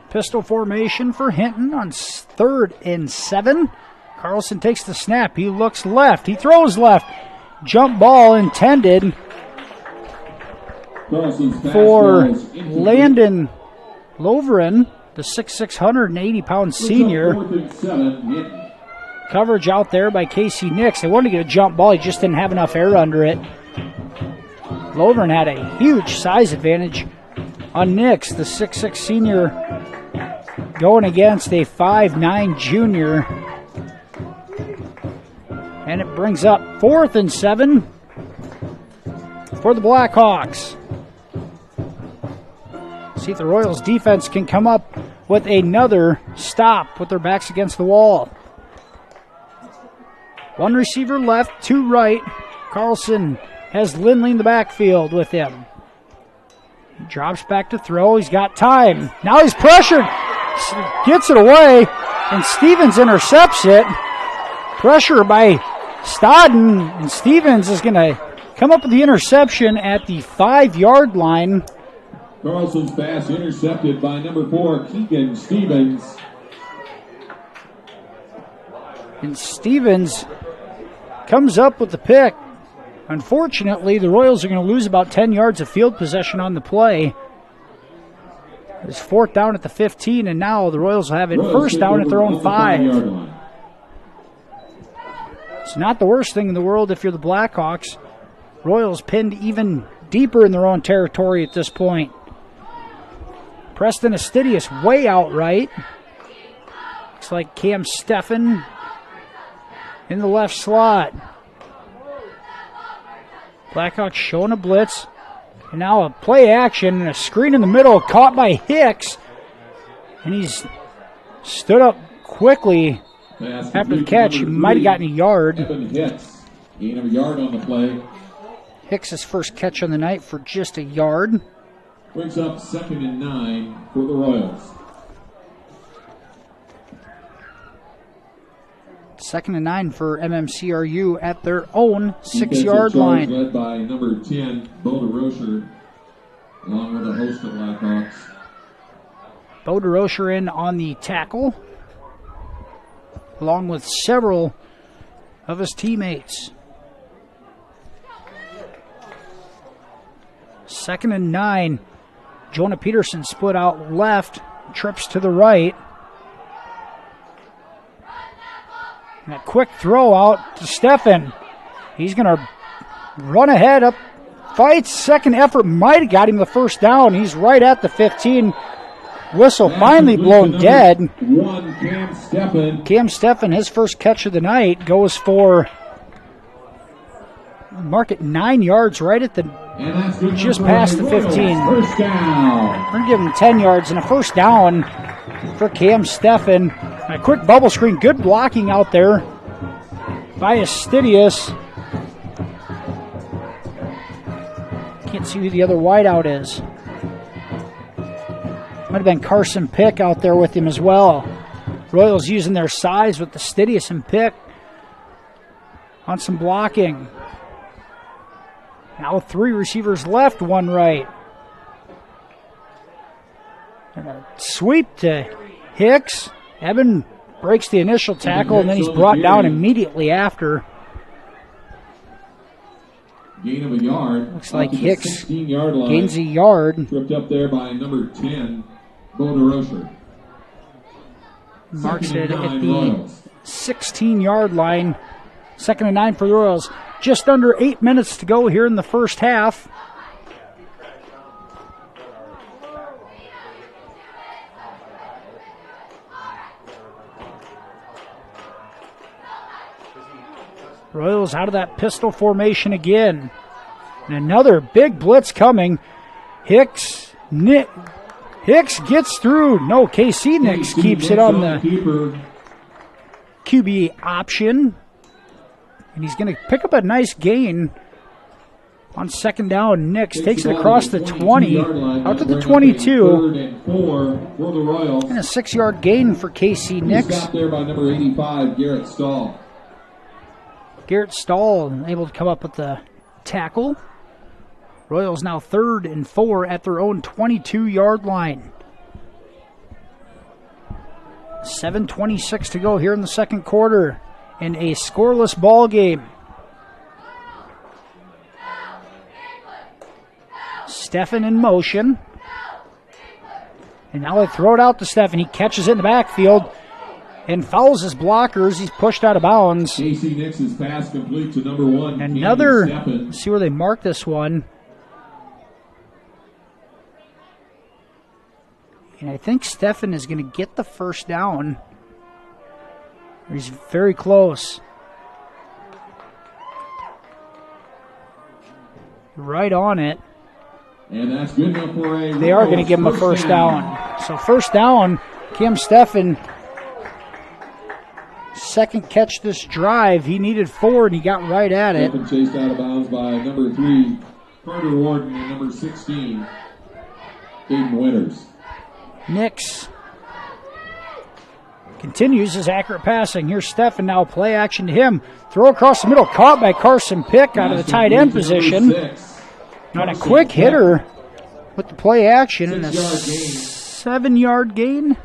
Pistol formation for Hinton on 3rd and 7. Carlson takes the snap. He looks left. He throws left. Jump ball intended for Landon Loveren, the 6'6", 180-pound senior. Coverage out there by Casey Nix. They wanted to get a jump ball. He just didn't have enough air under it. Lovern had a huge size advantage on Nix, the 6'6" senior, going against a 5'9" junior. And it brings up 4th and 7 for the Blackhawks. See if the Royals defense can come up with another stop with their backs against the wall. One receiver left, 2 right. Carlson has Lindley in the backfield with him. He drops back to throw. He's got time. Now he's pressured. Gets it away, and Stevens intercepts it. Pressure by Stodden, and Stevens is going to come up with the interception at the 5-yard line. Carlson's pass intercepted by number 4, Keegan Stevens. And Stevens comes up with the pick. Unfortunately, the Royals are going to lose about 10 yards of field possession on the play. It's 4th down at the 15, and now the Royals will have it first down at their own 5. It's not the worst thing in the world if you're the Blackhawks. Royals pinned even deeper in their own territory at this point. Preston Astidius way out right. Looks like Cam Steffen in the left slot. Blackhawks showing a blitz. And now a play action and a screen in the middle caught by Hicks. And he's stood up quickly after the catch. He might have gotten a yard. Evan Hicks, gain of a yard on the play. Hicks' first catch on the night for just a yard. Brings up 2nd and 9 for the Royals. 2nd and 9 for MMCRU at their own 6-yard line. Led by number 10, Bo DeRocher, along with a host of Blackhawks. Bo DeRocher in on the tackle, along with several of his teammates. 2nd and 9. Jonah Peterson split out left, trips to the right. And a quick throw out to Steffen. He's going to run ahead, up, fights. Second effort might have got him the first down. He's right at the 15. Whistle finally blown dead. Cam Steffen, his first catch of the night, goes for, mark it, 9 yards right at the, just past the 15. First down. We're going to give him 10 yards and a first down for Cam Steffen. A quick bubble screen, good blocking out there by Astidius. Can't see who the other wideout is. Might have been Carson Pick out there with him as well. Royals using their size with Astidius and Pick on some blocking. Now 3 receivers left, 1 right. And a sweep to Hicks. Eben breaks the initial tackle, and then he's brought down immediately after. Gain of a yard. Looks like Hicks 16-yard line. gains a yard. Tripped up there by number 10, Bo DeRocher. Marks it at the 16-yard line. 2nd and 9 for the Royals. Just under 8 minutes to go here in the first half. Royals out of that pistol formation again. And another big blitz coming. Hicks gets through. No, KC Nix keeps it on the QB option. And he's going to pick up a nice gain on 2nd down. Nix takes it across the 20, out to the 22. And a 6-yard gain for KC Nix. Stopped there by number 85, Garrett Stahl. Garrett Stahl able to come up with the tackle. Royals now 3rd and 4 at their own 22-yard line. 7:26 to go here in the second quarter in a scoreless ball game. Steffen in motion. And now they throw it out to Steffen. He catches it in the backfield and fouls his blockers. He's pushed out of bounds. Casey Nix's pass complete to number 1. Another, let's see where they mark this one. And I think Steffen is going to get the first down. He's very close. Right on it. And that's good enough for a... They are going to give him a first down. So first down, Cam Steffen. Second catch this drive. He needed 4, and he got right at it. Steffen chased out of bounds by number 3, Carter Warden, and number 16, Aiden Winters. Nix continues his accurate passing. Here's Steffen now. Play action to him. Throw across the middle. Caught by Carson Pick out of the tight end position. On a quick hitter with the play action and a 7-yard gain.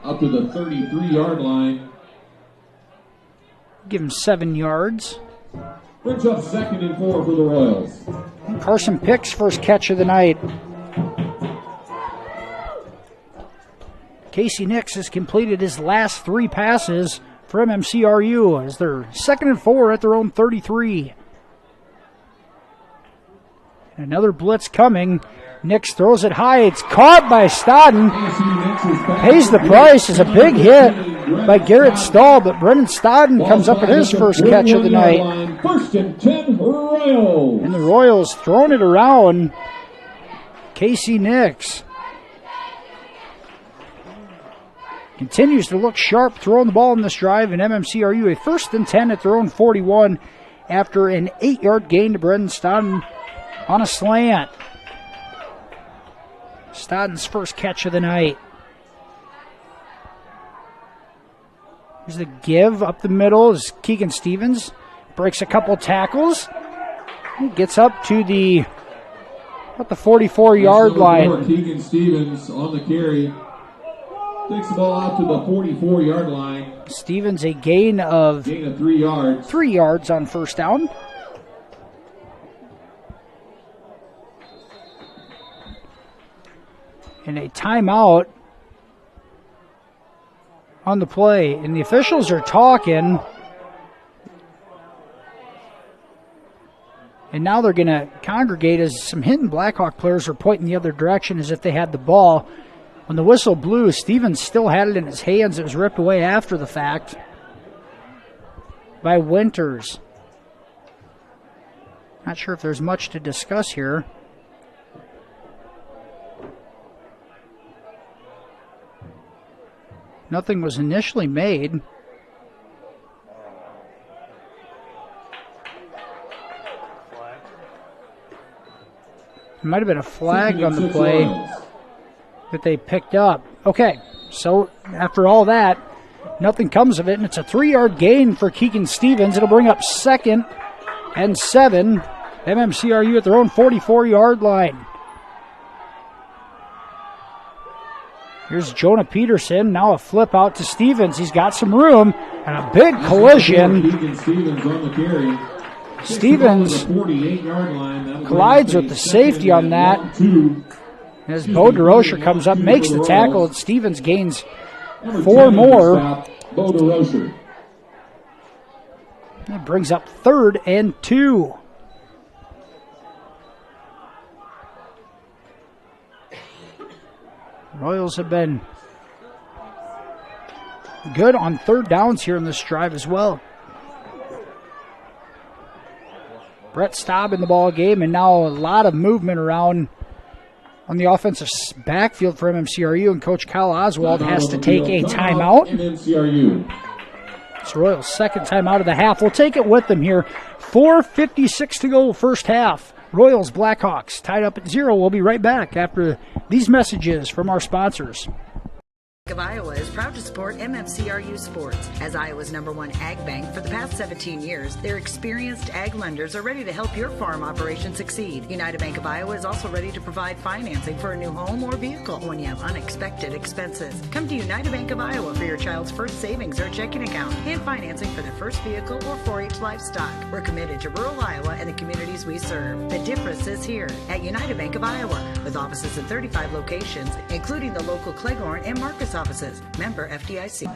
Up to the 33-yard line. Give him 7 yards. Brings up 2nd and 4 for the Royals. And Carson Pick's first catch of the night. Casey Nix has completed his last 3 passes for MMCRU as they're 2nd and 4 at their own 33. Another blitz coming. Nix throws it high. It's caught by Stodden. Pays the price. Is a big hit by Garrett Stahl, but Brennan Stodden comes up with his first catch of the night. 1st and 10 Royals. And the Royals throwing it around. Casey Nix continues to look sharp throwing the ball in this drive, and MMCRU a 1st and 10 at their own 41 after an 8-yard gain to Brendan Stodden on a slant. Stodden's first catch of the night. Here's the give up the middle is Keegan Stevens. Breaks a couple tackles. He gets up to the 44-yard line. Keegan Stevens on the carry. Takes the ball out to the 44-yard line. Stevens a gain of 3 yards. 3 yards on first down. And a timeout on the play. And the officials are talking. And now they're going to congregate as some Hinton Blackhawk players are pointing the other direction as if they had the ball. When the whistle blew, Stevens still had it in his hands. It was ripped away after the fact by Winters. Not sure if there's much to discuss here. Nothing was initially made. There might have been a flag on the play that they picked up. Okay, so after all that, nothing comes of it, and it's a 3-yard gain for Keegan Stevens. It'll bring up 2nd and 7. MMCRU at their own 44-yard line. Here's Jonah Peterson. Now a flip out to Stevens. He's got some room, and a big collision. Keegan Stevens on the carry. Stevens collides with the safety on that. As Bo DeRocher comes up, makes the tackle, and Stevens gains 4 more. Bo DeRocher. That brings up 3rd and 2. Royals have been good on 3rd downs here in this drive as well. Brett Staub in the ball game, and now a lot of movement around on the offensive backfield for MMCRU, and Coach Kyle Oswald has to take a timeout. It's Royals' 2nd timeout of the half. We'll take it with them here. 4:56 to go first half. Royals Blackhawks tied up at 0. We'll be right back after these messages from our sponsors. of Iowa is proud to support MMCRU sports. As Iowa's #1 ag bank for the past 17 years, their experienced ag lenders are ready to help your farm operation succeed. United Bank of Iowa is also ready to provide financing for a new home or vehicle when you have unexpected expenses. Come to United Bank of Iowa for your child's first savings or checking account and financing for their first vehicle or 4-H livestock. We're committed to rural Iowa and the communities we serve. The difference is here at United Bank of Iowa, with offices in 35 locations, including the local Cleghorn and Marcus offices. Member FDIC.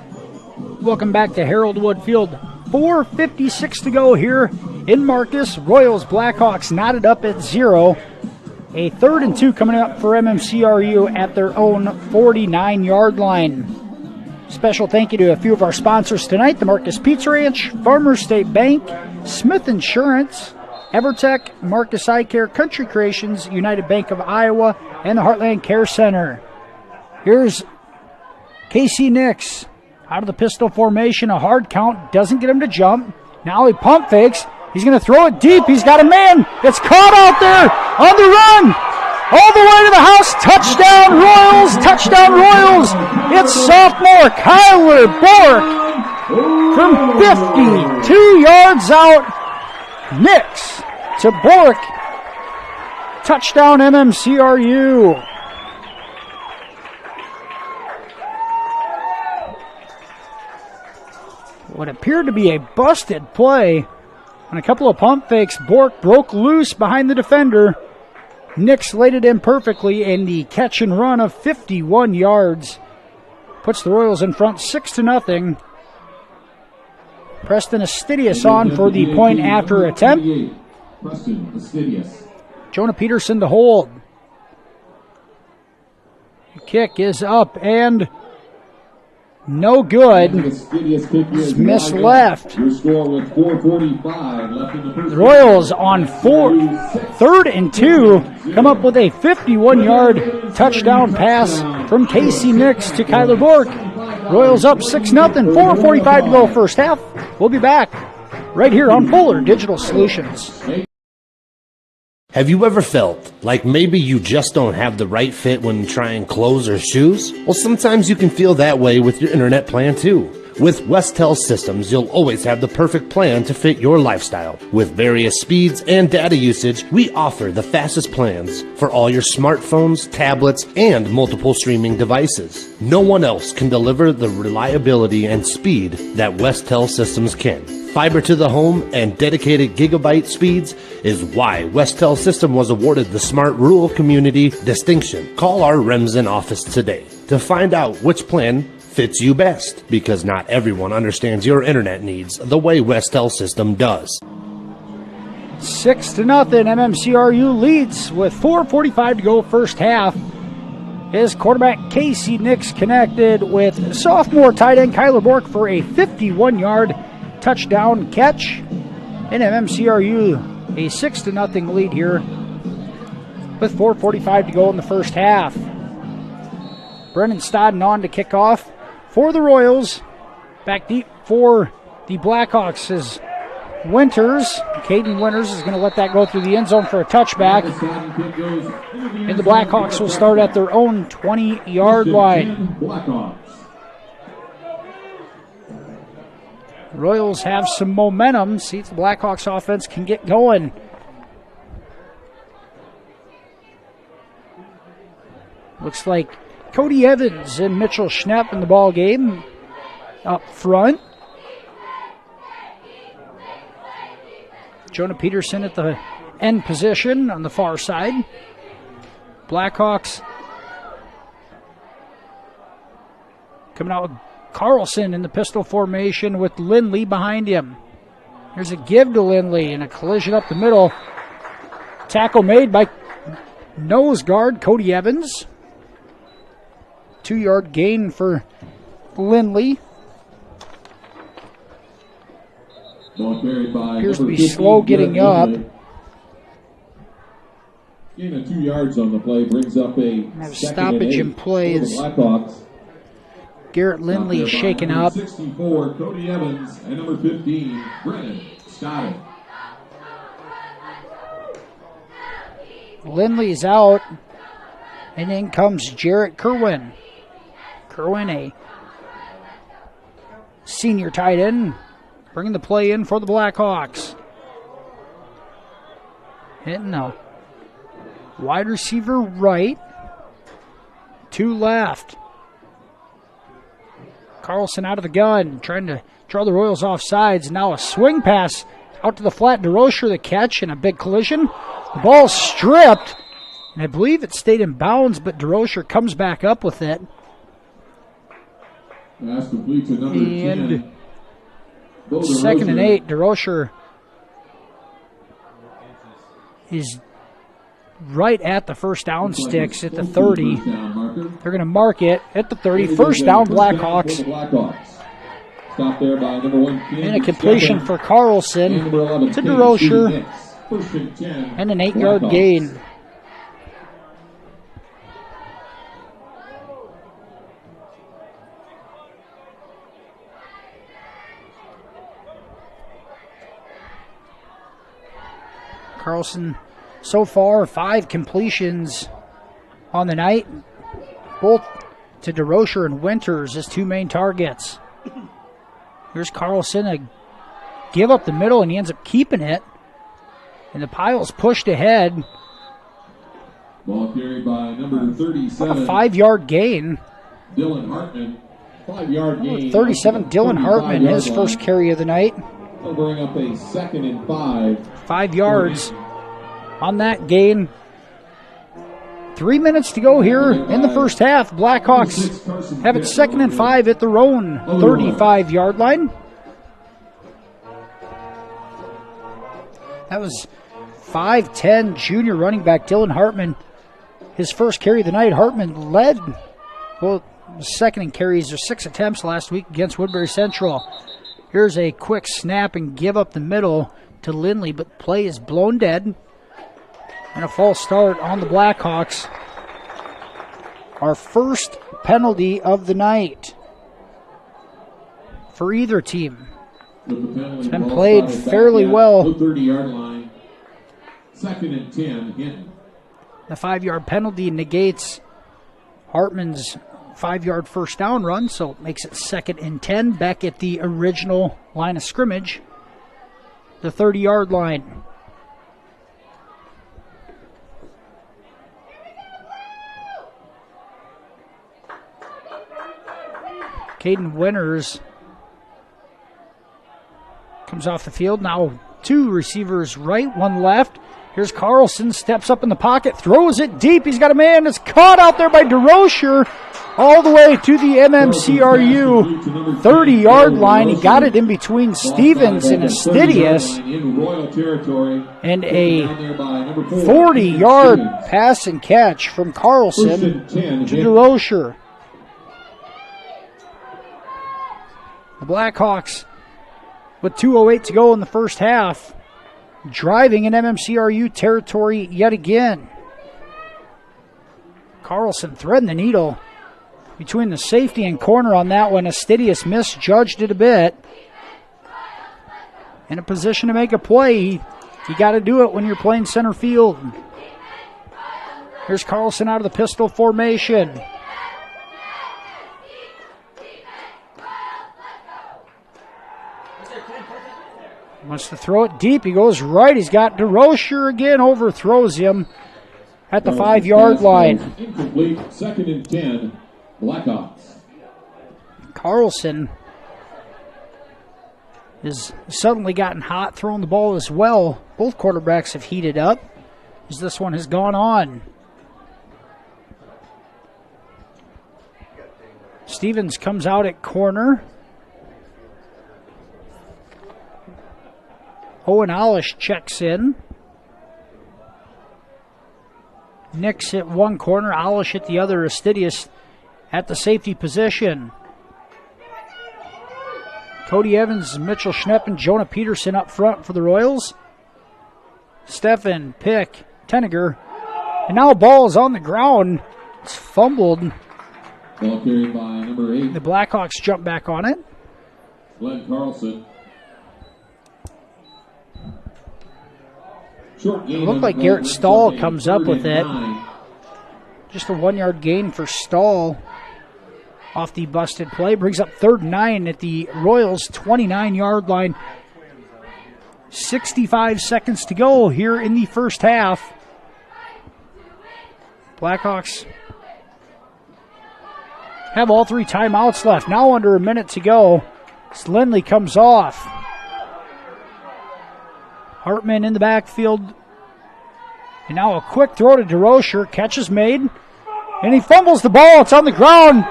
Welcome back to Harold Wood Field. 4:56 to go here in Marcus. Royals Blackhawks knotted up at 0. A 3rd and 2 coming up for MMCRU at their own 49-yard line. Special thank you to a few of our sponsors tonight: the Marcus Pizza Ranch, Farmers State Bank, Smith Insurance, Evertech, Marcus Eye Care, Country Creations, United Bank of Iowa, and the Heartland Care Center. Here's Casey Nix out of the pistol formation. A hard count doesn't get him to jump. Now he pump fakes. He's going to throw it deep. He's got a man. It's caught out there on the run. All the way to the house. Touchdown Royals. Touchdown Royals. It's sophomore Kyler Bork from 52 yards out. Nix to Bork. Touchdown MMCRU. What appeared to be a busted play on a couple of pump fakes. Bork broke loose behind the defender. Nix laid it in perfectly, and the catch and run of 51 yards puts the Royals in front 6-0. Preston Astidius on for the point after attempt. Jonah Peterson to hold. The kick is up and no good. Miss left. The Royals on 3rd and 2 come up with a 51-yard touchdown pass from Casey Nix to Kyler Bork. Royals up 6-0. 4:45 to go first half. We'll be back right here on Fuller Digital Solutions. Have you ever felt like maybe you just don't have the right fit when trying clothes or shoes? Well, sometimes you can feel that way with your internet plan too. With Westel Systems, you'll always have the perfect plan to fit your lifestyle. With various speeds and data usage, we offer the fastest plans for all your smartphones, tablets, and multiple streaming devices. No one else can deliver the reliability and speed that Westel Systems can. Fiber to the home and dedicated gigabyte speeds is why Westel System was awarded the Smart Rural Community distinction. Call our Remsen office today to find out which plan fits you best, because not everyone understands your internet needs the way Westel System does. 6-0. MMCRU leads with 4:45 to go first half. His quarterback Casey Nix connected with sophomore tight end Kyler Bork for a 51-yard touchdown catch. And MMCRU a 6-0 lead here with 4:45 to go in the first half. Brennan Stodden on to kick off for the Royals. Back deep for the Blackhawks is Winters. Caden Winters is going to let that go through the end zone for a touchback. And the Blackhawks will start at their own 20-yard line. Royals have some momentum. See if the Blackhawks offense can get going. Looks like Cody Evans and Mitchell Schnepp in the ball game up front. Jonah Peterson at the end position on the far side. Blackhawks coming out with Carlson in the pistol formation with Lindley behind him. Here's a give to Lindley and a collision up the middle. Tackle made by nose guard Cody Evans. 2-yard gain for Lindley. Appears to be slow getting up. Gain of 2 yards on the play brings up a stoppage in play as Garrett Lindley is shaken up. 64, Cody Evans, and number 15, Brennan Scott. Lindley's out, and in comes Jarrett Kerwin. Kerwin, a senior tight end, bringing the play in for the Blackhawks. Hitting a wide receiver right, 2 left. Carlson out of the gun, trying to draw the Royals off sides. Now a swing pass out to the flat. DeRocher the catch and a big collision. The ball stripped, and I believe it stayed in bounds, but DeRocher comes back up with it. Pass complete to number 10. 2nd and 8. DeRocher is right at the first down sticks at the 30. They're going to mark it at the 30. First down, Blackhawks. Stop there by number 1. And a completion for Carlson to DeRocher. And an 8-yard gain. Carlson, so far, 5 completions on the night, both to DeRocher and Winters as 2 main targets. Here's Carlson, a give up the middle, and he ends up keeping it. And the Piles pushed ahead. Ball carried by number 37. A 5-yard gain. Dylan Hartman, 5-yard gain. 37, Dylan Hartman, his first carry of the night. They'll bring up a 2nd and 5. 5 yards on that gain. 3 minutes to go here in the first half. Blackhawks have it 2nd and 5 at their own 35-yard line. That was 5'10" junior running back Dylan Hartman. His first carry of the night. Hartman led, well, second in carries, or 6 attempts last week against Woodbury Central. Here's a quick snap and give up the middle to Lindley, but play is blown dead. And a false start on the Blackhawks. Our first penalty of the night for either team. It's been played fairly well. 30-yard line. 2nd and 10, Hinton. The 5-yard penalty negates Hartman's 5-yard first down run, so it makes it 2nd and 10 back at the original line of scrimmage, the 30-yard line. Caden Winters comes off the field. Now 2 receivers right, 1 left. Here's Carlson, steps up in the pocket, throws it deep. He's got a man that's caught out there by DeRocher all the way to the MMCRU 30-yard line. He got it in between Stevens and Astidius. And a 40-yard pass and catch from Carlson to DeRocher. The Blackhawks, with 2:08 to go in the first half, driving in MMCRU territory yet again. Carlson threading the needle between the safety and corner on that one. Astidius misjudged it a bit. In a position to make a play, you got to do it when you're playing center field. Here's Carlson out of the pistol formation. Wants to throw it deep. He goes right. He's got DeRocher again. Overthrows him at the 5-yard line. Incomplete. 2nd and 10. Blackhawks. Carlson has suddenly gotten hot throwing the ball as well. Both quarterbacks have heated up as this one has gone on. Stevens comes out at corner. Owen Alish checks in. Nix at one corner, Alish at the other. Astidius at the safety position. Cody Evans, Mitchell Schnepp, and Jonah Peterson up front for the Royals. Steffen, Pick, Tenniger. And now ball is on the ground. It's fumbled. Ball carried by number 8. The Blackhawks jump back on it. Glenn Carlson. It looked like Garrett Stahl comes up with it. Just a 1-yard gain for Stahl. off the busted play. Brings up 3rd and 9 at the Royals' 29-yard line. 65 seconds to go here in the first half. Blackhawks have all 3 timeouts left. Now under a minute to go. Lindley comes off. Hartman in the backfield. And now a quick throw to DeRocher. Catch is made. And he fumbles the ball. It's on the ground.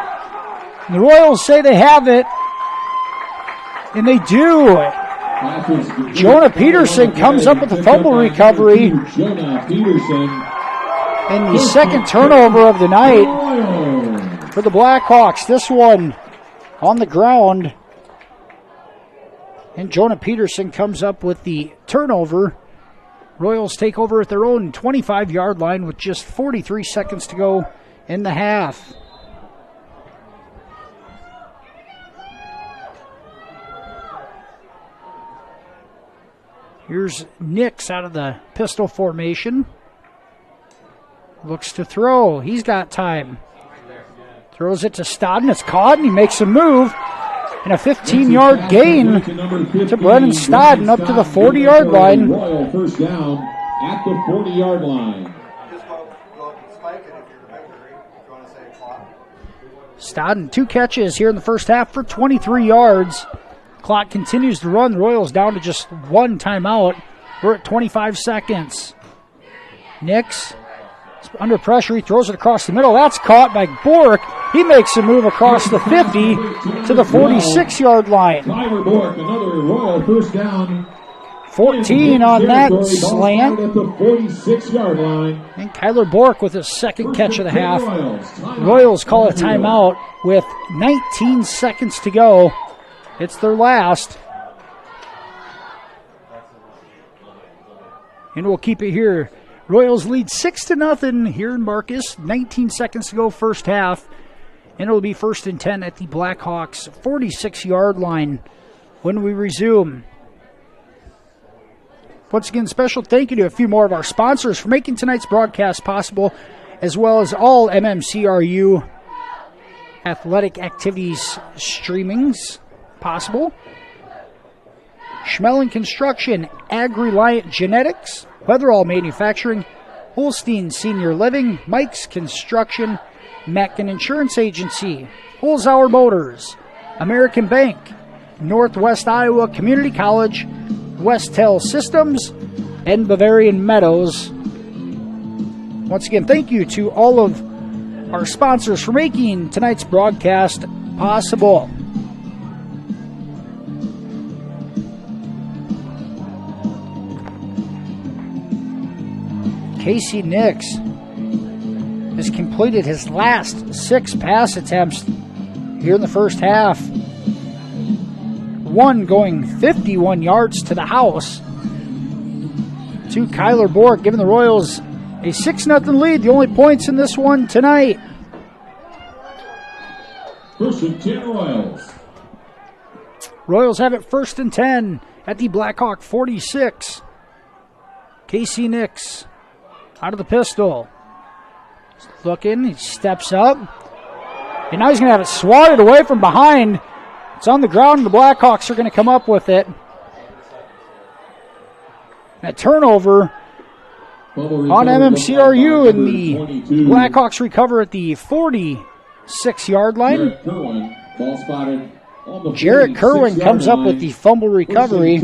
And the Royals say they have it. And they do. Jonah Peterson comes up with the fumble recovery. Jonah Peterson. And the second turnover of the night for the Blackhawks. This one on the ground. And Jonah Peterson comes up with the turnover. Royals take over at their own 25-yard line with just 43 seconds to go in the half. Here's Nix out of the pistol formation. Looks to throw. He's got time. Throws it to Stodden. It's caught, and he makes a move. And a 15-yard gain to Brennan Stodden up to the 40-yard line. Royal first down at the 40-yard line. Stodden, 2 catches here in the first half for 23 yards. Clock continues to run. The Royals down to just 1 timeout. We're at 25 seconds. Nix under pressure. He throws it across the middle. That's caught by Bork. He makes a move across the 50 to the 46-yard line. Tyler Bork, another Royal first down. 14 on that slant. At the 46-yard line. And Kyler Bork with his second catch of the half. Royals call a timeout with 19 seconds to go. It's their last. And we'll keep it here. Royals lead 6-0 here in Marcus. 19 seconds to go first half. And it'll be 1st and 10 at the Blackhawks' 46-yard line when we resume. Once again, special thank you to a few more of our sponsors for making tonight's broadcast possible, as well as all MMCRU athletic activities streamings possible. Schmeling Construction, Ag-Reliant Genetics, Weatherall Manufacturing, Holstein Senior Living, Mike's Construction, Mackin Insurance Agency, Holzhauer Motors, American Bank, Northwest Iowa Community College, Westel Systems, and Bavarian Meadows. Once again, thank you to all of our sponsors for making tonight's broadcast possible. Casey Nix has completed his last 6 pass attempts here in the first half. One going 51 yards to the house. To Kyler Bork, giving the Royals a 6-0 lead. The only points in this one tonight. 1st and 10 Royals. Royals have it 1st and 10 at the Blackhawk 46. Casey Nix out of the pistol. He's looking, he steps up. And now he's going to have it swatted away from behind. It's on the ground, and the Blackhawks are going to come up with it. That turnover on MMCRU, and the Blackhawks recover at the 46-yard line. Jarrett Kerwin comes up with the fumble recovery.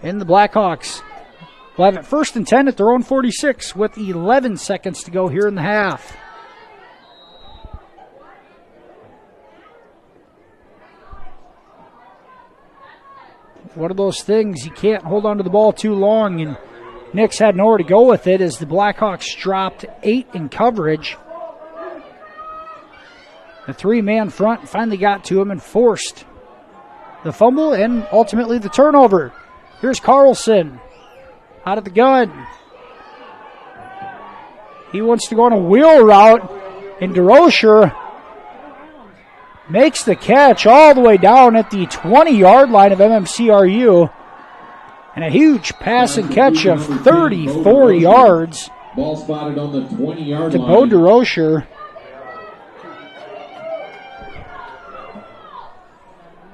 And the Blackhawks will have it 1st and 10 at their own 46 with 11 seconds to go here in the half. One of those things, you can't hold on to the ball too long, and Nix had nowhere to go with it as the Blackhawks dropped 8 in coverage. The 3-man front finally got to him and forced the fumble and ultimately the turnover. Here's Carlson out of the gun. He wants to go on a wheel route, and DeRocher makes the catch all the way down at the 20-yard line of MMCRU. And a huge pass and catch of 34 yards. Ball spotted on the 20-yard to line. Bo DeRocher.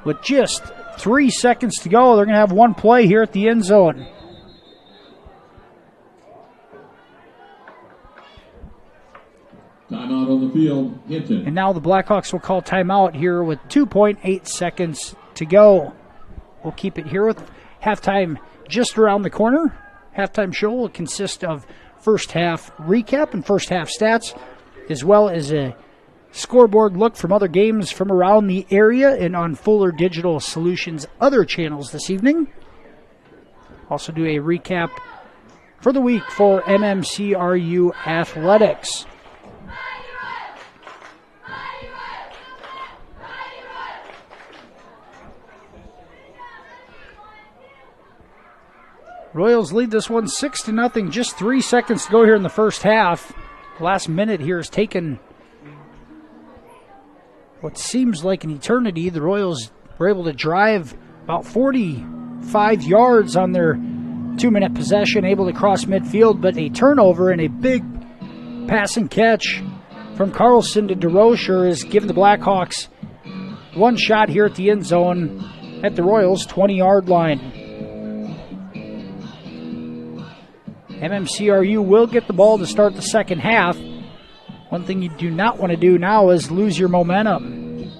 With just 3 seconds to go, they're going to have one play here at the end zone. Timeout on the field, Hinton. And now the Blackhawks will call timeout here with 2.8 seconds to go. We'll keep it here with halftime just around the corner. Halftime show will consist of first half recap and first half stats, as well as a scoreboard look from other games from around the area and on Fuller Digital Solutions' other channels this evening. Also do a recap for the week for MMCRU Athletics. Royals lead this one 6-0. Just 3 seconds to go here in the first half. Last minute here is taken what seems like an eternity. The Royals were able to drive about 45 yards on their 2-minute possession, able to cross midfield, but a turnover and a big pass and catch from Carlson to DeRocher has given the Blackhawks one shot here at the end zone at the Royals' 20-yard line. MMCRU will get the ball to start the second half. One thing you do not want to do now is lose your momentum.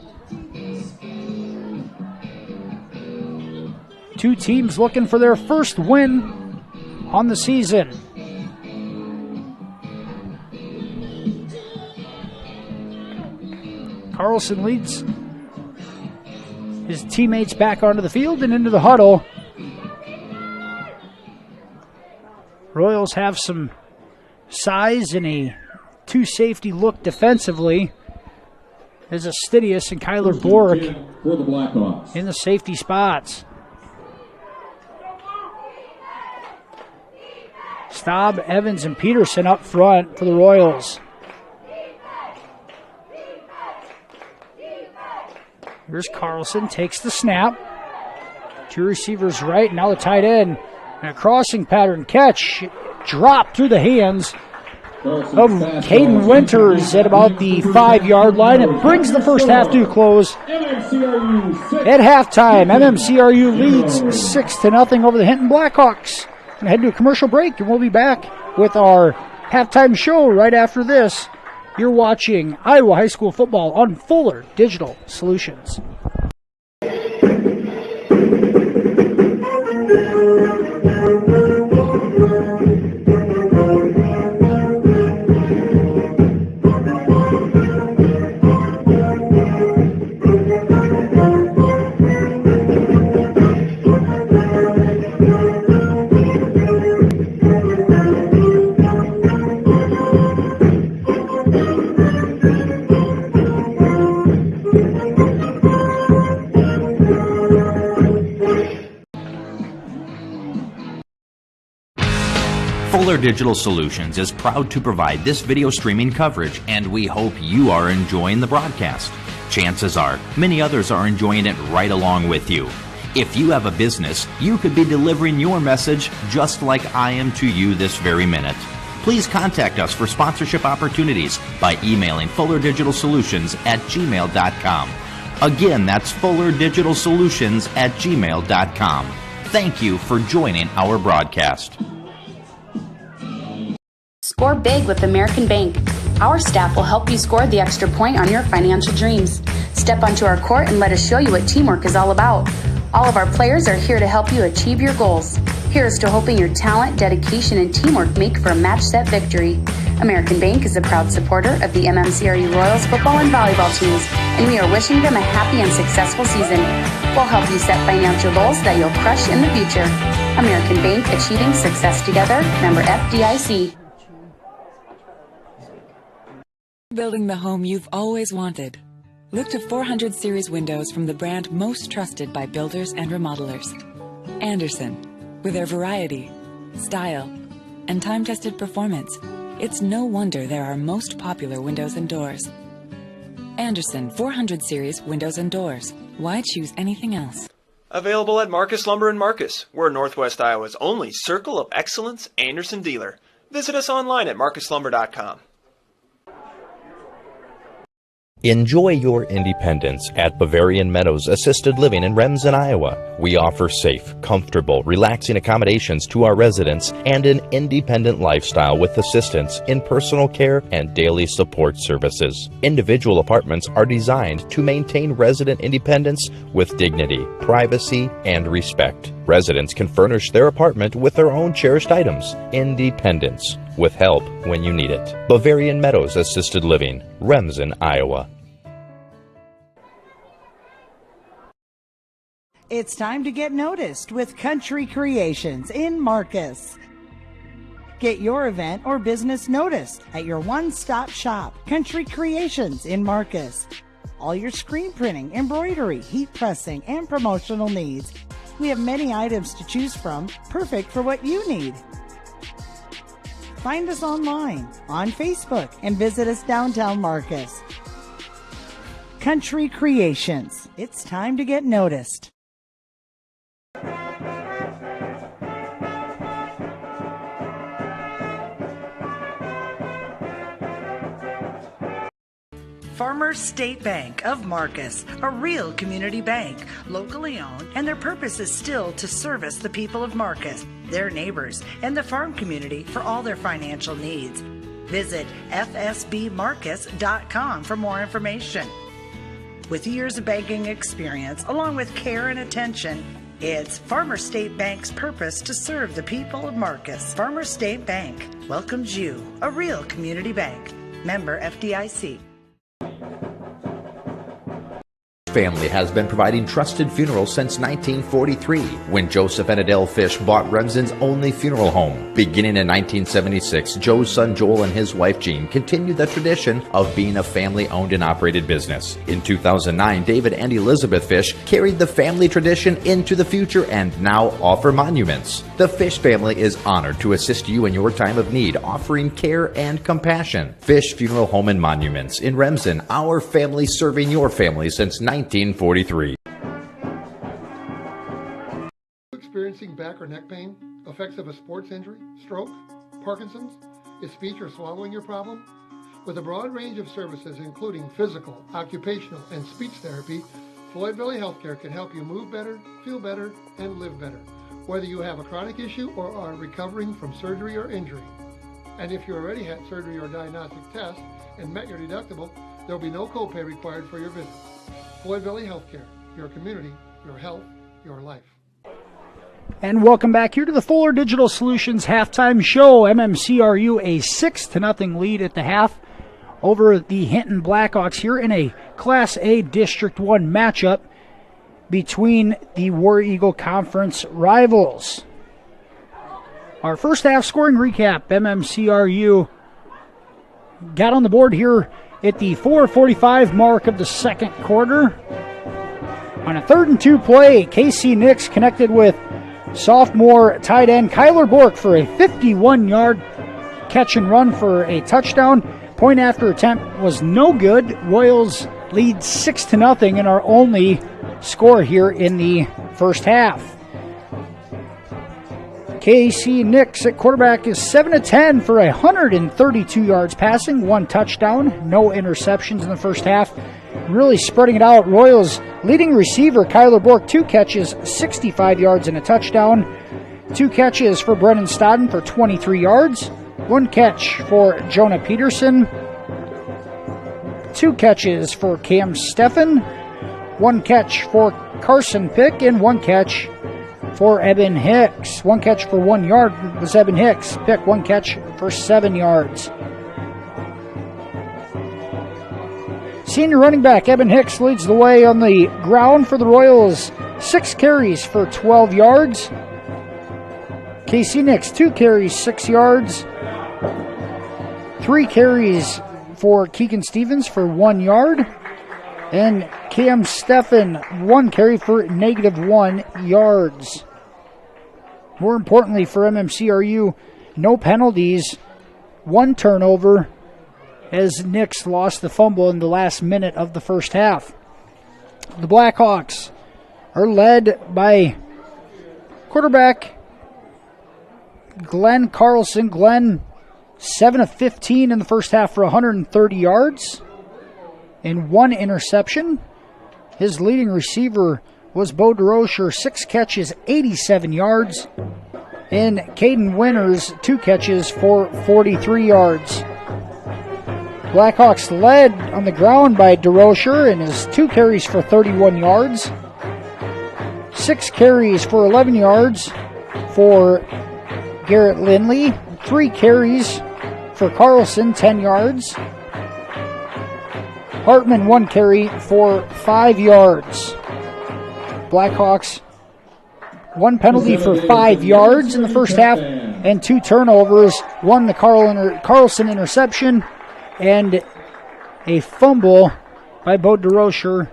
Two teams looking for their first win on the season. Carlson leads his teammates back onto the field and into the huddle. Royals have some size and a two-safety look defensively. There's Astidius and Kyler Bork for the Blackhawks in the safety spots. Staub, Evans, and Peterson up front for the Royals. Here's Carlson, takes the snap. Two receivers right, now the tight end. And a crossing pattern catch dropped through the hands of Caden Winters at about the 5-yard line. It brings the first half to a close. At halftime, MMCRU leads 6-0 over the Hinton Blackhawks. We're going to head to a commercial break, and we'll be back with our halftime show right after this. You're watching Iowa High School football on Fuller Digital Solutions. Fuller Digital Solutions is proud to provide this video streaming coverage, and we hope you are enjoying the broadcast. Chances are, many others are enjoying it right along with you. If you have a business, you could be delivering your message just like I am to you this very minute. Please contact us for sponsorship opportunities by emailing fullerdigitalsolutions@gmail.com. Again, that's fullerdigitalsolutions@gmail.com. Thank you for joining our broadcast. Score big with American Bank. Our staff will help you score the extra point on your financial dreams. Step onto our court and let us show you what teamwork is all about. All of our players are here to help you achieve your goals. Here's to hoping your talent, dedication, and teamwork make for a match set victory. American Bank is a proud supporter of the MMCRU Royals football and volleyball teams, and we are wishing them a happy and successful season. We'll help you set financial goals that you'll crush in the future. American Bank, achieving success together. Member FDIC. Building the home you've always wanted. Look to 400 series windows from the brand most trusted by builders and remodelers. Andersen. With their variety, style, and time-tested performance, it's no wonder they're our most popular windows and doors. Andersen 400 series windows and doors. Why choose anything else? Available at Marcus Lumber in Marcus. We're Northwest Iowa's only Circle of Excellence Andersen dealer. Visit us online at marcuslumber.com. Enjoy your independence at Bavarian Meadows Assisted Living in Remsen, Iowa. We offer safe, comfortable, relaxing accommodations to our residents and an independent lifestyle with assistance in personal care and daily support services. Individual apartments are designed to maintain resident independence with dignity, privacy, and respect. Residents can furnish their apartment with their own cherished items. Independence, with help when you need it. Bavarian Meadows Assisted Living, Remsen, Iowa. It's time to get noticed with Country Creations in Marcus. Get your event or business noticed at your one-stop shop, Country Creations in Marcus. All your screen printing, embroidery, heat pressing, and promotional needs. We have many items to choose from, perfect for what you need. Find us online, on Facebook, and visit us downtown Marcus. Country Creations. It's time to get noticed. Farmers State Bank of Marcus, a real community bank, locally owned, and their purpose is still to service the people of Marcus, their neighbors, and the farm community for all their financial needs. Visit fsbmarcus.com for more information. With years of banking experience, along with care and attention, it's Farmers State Bank's purpose to serve the people of Marcus. Farmers State Bank welcomes you, a real community bank. Member FDIC. Family has been providing trusted funerals since 1943, when Joseph and Adele Fish bought Remsen's only funeral home. Beginning in 1976, Joe's son Joel and his wife Jean continued the tradition of being a family-owned and operated business. In 2009, David and Elizabeth Fish carried the family tradition into the future and now offer monuments. The Fish family is honored to assist you in your time of need, offering care and compassion. Fish Funeral Home and Monuments in Remsen, our family serving your family since 1943. Experiencing back or neck pain, effects of a sports injury, stroke, Parkinson's, is speech or swallowing your problem? With a broad range of services including physical, occupational, and speech therapy, Floyd Valley Healthcare can help you move better, feel better, and live better, whether you have a chronic issue or are recovering from surgery or injury. And if you already had surgery or diagnostic tests and met your deductible, there will be no copay required for your visit. Floyd Valley Healthcare, your community, your health, your life. And welcome back here to the Fuller Digital Solutions halftime show. MMCRU a 6-0 lead at the half over the Hinton Blackhawks here in a Class A District 1 matchup between the War Eagle Conference rivals. Our first half scoring recap, MMCRU got on the board here at the 4:45 mark of the second quarter. On a 3rd and 2 play, Casey Nix connected with sophomore tight end Kyler Bork for a 51-yard catch and run for a touchdown. Point after attempt was no good. Royals lead 6-0 and our only score here in the first half. Casey Nix at quarterback is 7-10 for 132 yards passing, 1 touchdown, no interceptions in the first half. Really spreading it out. Royals leading receiver Kyler Bork, 2 catches, 65 yards and a touchdown. 2 catches for Brennan Stodden for 23 yards. 1 catch for Jonah Peterson. 2 catches for Cam Steffen. 1 catch for Carson Pick and 1 catch for Eben Hicks. 1 catch for 1 yard was Eben Hicks. Pick 1 catch for 7 yards. Senior running back Eben Hicks leads the way on the ground for the Royals. 6 carries for 12 yards. Casey Nix, 2 carries, 6 yards. 3 carries for Keegan Stevens for 1 yard. And Cam Steffen, 1 carry for -1 yards. More importantly for MMCRU, no penalties, 1 turnover, as Nix lost the fumble in the last minute of the first half. The Blackhawks are led by quarterback Glenn Carlson. Glenn 7 of 15 in the first half for 130 yards and 1 interception. His leading receiver was Bo DeRocher, 6 catches, 87 yards. And Caden Winters, 2 catches for 43 yards. Blackhawks led on the ground by DeRocher and his 2 carries for 31 yards. 6 carries for 11 yards for Garrett Lindley. 3 carries for Carlson, 10 yards. Hartman, 1 carry for 5 yards. Blackhawks, 1 penalty for 5 yards in the first half and 2 turnovers. 1 the Carlson interception and a fumble by Bo DeRocher